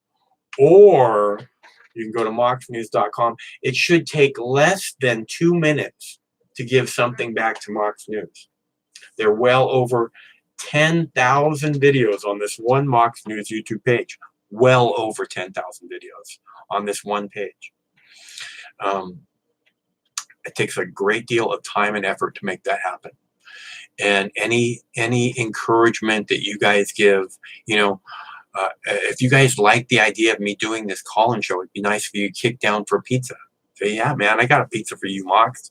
or you can go to moxnews.com. It should take less than 2 minutes to give something back to Mox News. There are well over 10,000 videos on this one Mox News YouTube page. Well over 10,000 videos on this one page. It takes a great deal of time and effort to make that happen. And any encouragement that you guys give, you know, if you guys like the idea of me doing this call-in show, it'd be nice if you kick down for pizza. Say, yeah, man, I got a pizza for you, Mox.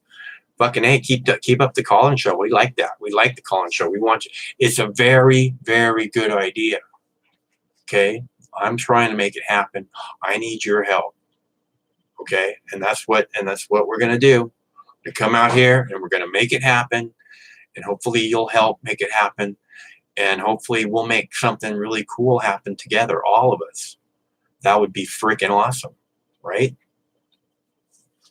Fucking hey, keep up the call-in show. We like that. We like the call-in show. We want you. It's a very, very good idea. Okay, I'm trying to make it happen. I need your help. Okay, and that's what we're gonna do. To come out here and we're gonna make it happen. And hopefully you'll help make it happen. And hopefully we'll make something really cool happen together, all of us. That would be freaking awesome, right?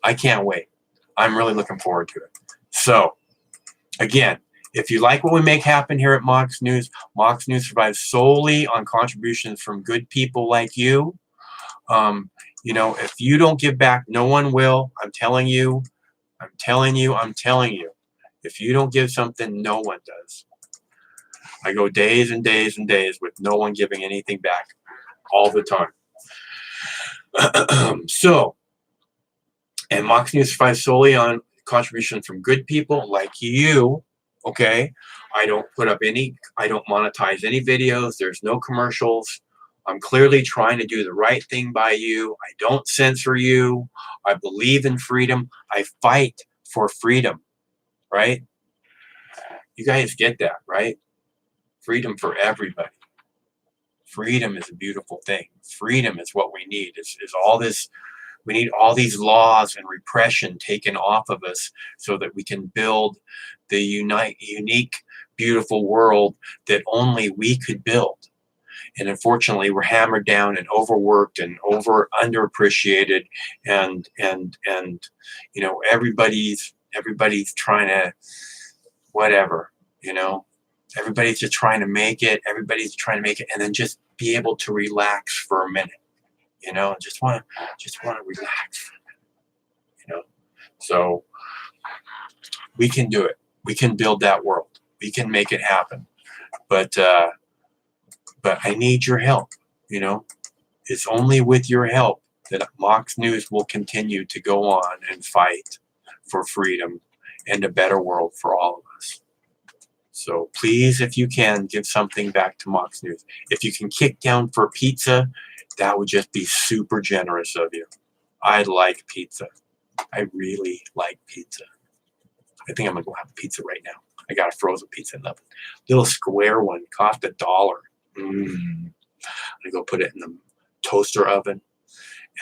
I can't wait. I'm really looking forward to it. So, again, if you like what we make happen here at Mox News survives solely on contributions from good people like you. You know, if you don't give back, no one will. I'm telling you. If you don't give something, no one does. I go days and days and days with no one giving anything back all the time. So, and Mox News survives solely on contributions from good people like you, okay? I don't monetize any videos. There's no commercials. I'm clearly trying to do the right thing by you. I don't censor you. I believe in freedom. I fight for freedom, right? You guys get that, right? Freedom for everybody. Freedom is a beautiful thing. Freedom is what we need. Is all this. We need all these laws and repression taken off of us so that we can build the unique, beautiful world that only we could build. And unfortunately, we're hammered down and overworked and underappreciated, and you know, everybody's trying to whatever, you know, everybody's just trying to make it. Everybody's trying to make it, and then just be able to relax for a minute, you know, just want to relax for a minute, you know. So we can do it. We can build that world. We can make it happen. But I need your help, you know. It's only with your help that Mox News will continue to go on and fight for freedom and a better world for all of us. So please, if you can, give something back to Mox News. If you can kick down for pizza, that would just be super generous of you. I like pizza. I really like pizza. I think I'm going to go have a pizza right now. I got a frozen pizza in the oven. Little square one, cost $1. I'm going to go put it in the toaster oven.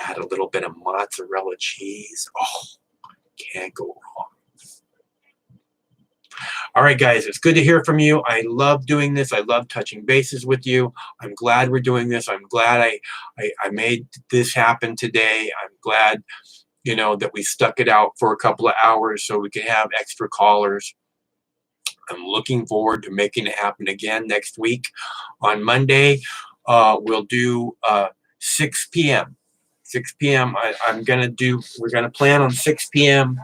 Add a little bit of mozzarella cheese. Oh, can't go wrong. All right, guys, it's good to hear from you. I love doing this. I love touching bases with you. I'm glad we're doing this. I'm glad I made this happen today. I'm glad, you know, that we stuck it out for a couple of hours so we could have extra callers. I'm looking forward to making it happen again next week. On Monday, we'll do 6 p.m. 6 p.m. We're going to plan on 6 p.m.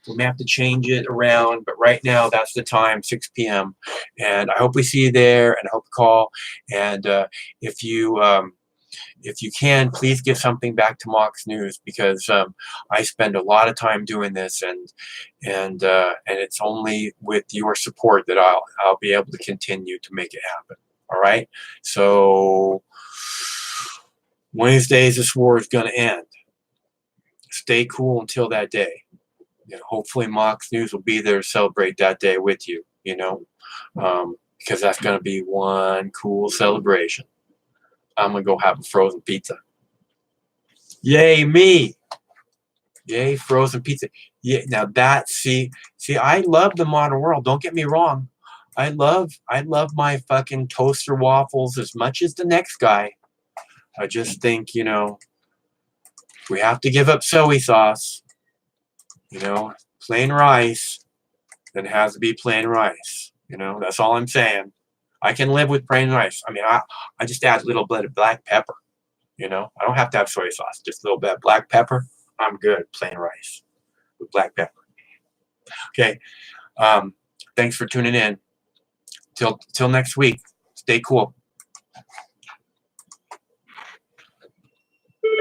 We may have to change it around, but right now that's the time, 6 p.m. And I hope we see you there, and I hope you call. And if you can, please give something back to Mox News, because I spend a lot of time doing this, and it's only with your support that I'll be able to continue to make it happen. All right. So Wednesdays, this war is going to end. Stay cool until that day. You know, hopefully Mox News will be there to celebrate that day with you, you know, because that's going to be one cool celebration. I'm going to go have a frozen pizza. Yay, me. Yay, frozen pizza. Yeah, now that, see, I love the modern world. Don't get me wrong. I love my fucking toaster waffles as much as the next guy. I just think, you know, we have to give up soy sauce. You know, plain rice, then it has to be plain rice. You know, that's all I'm saying. I can live with plain rice. I mean, I just add a little bit of black pepper. You know, I don't have to have soy sauce. Just a little bit of black pepper. I'm good. Plain rice with black pepper. Okay. Thanks for tuning in. Till next week. Stay cool.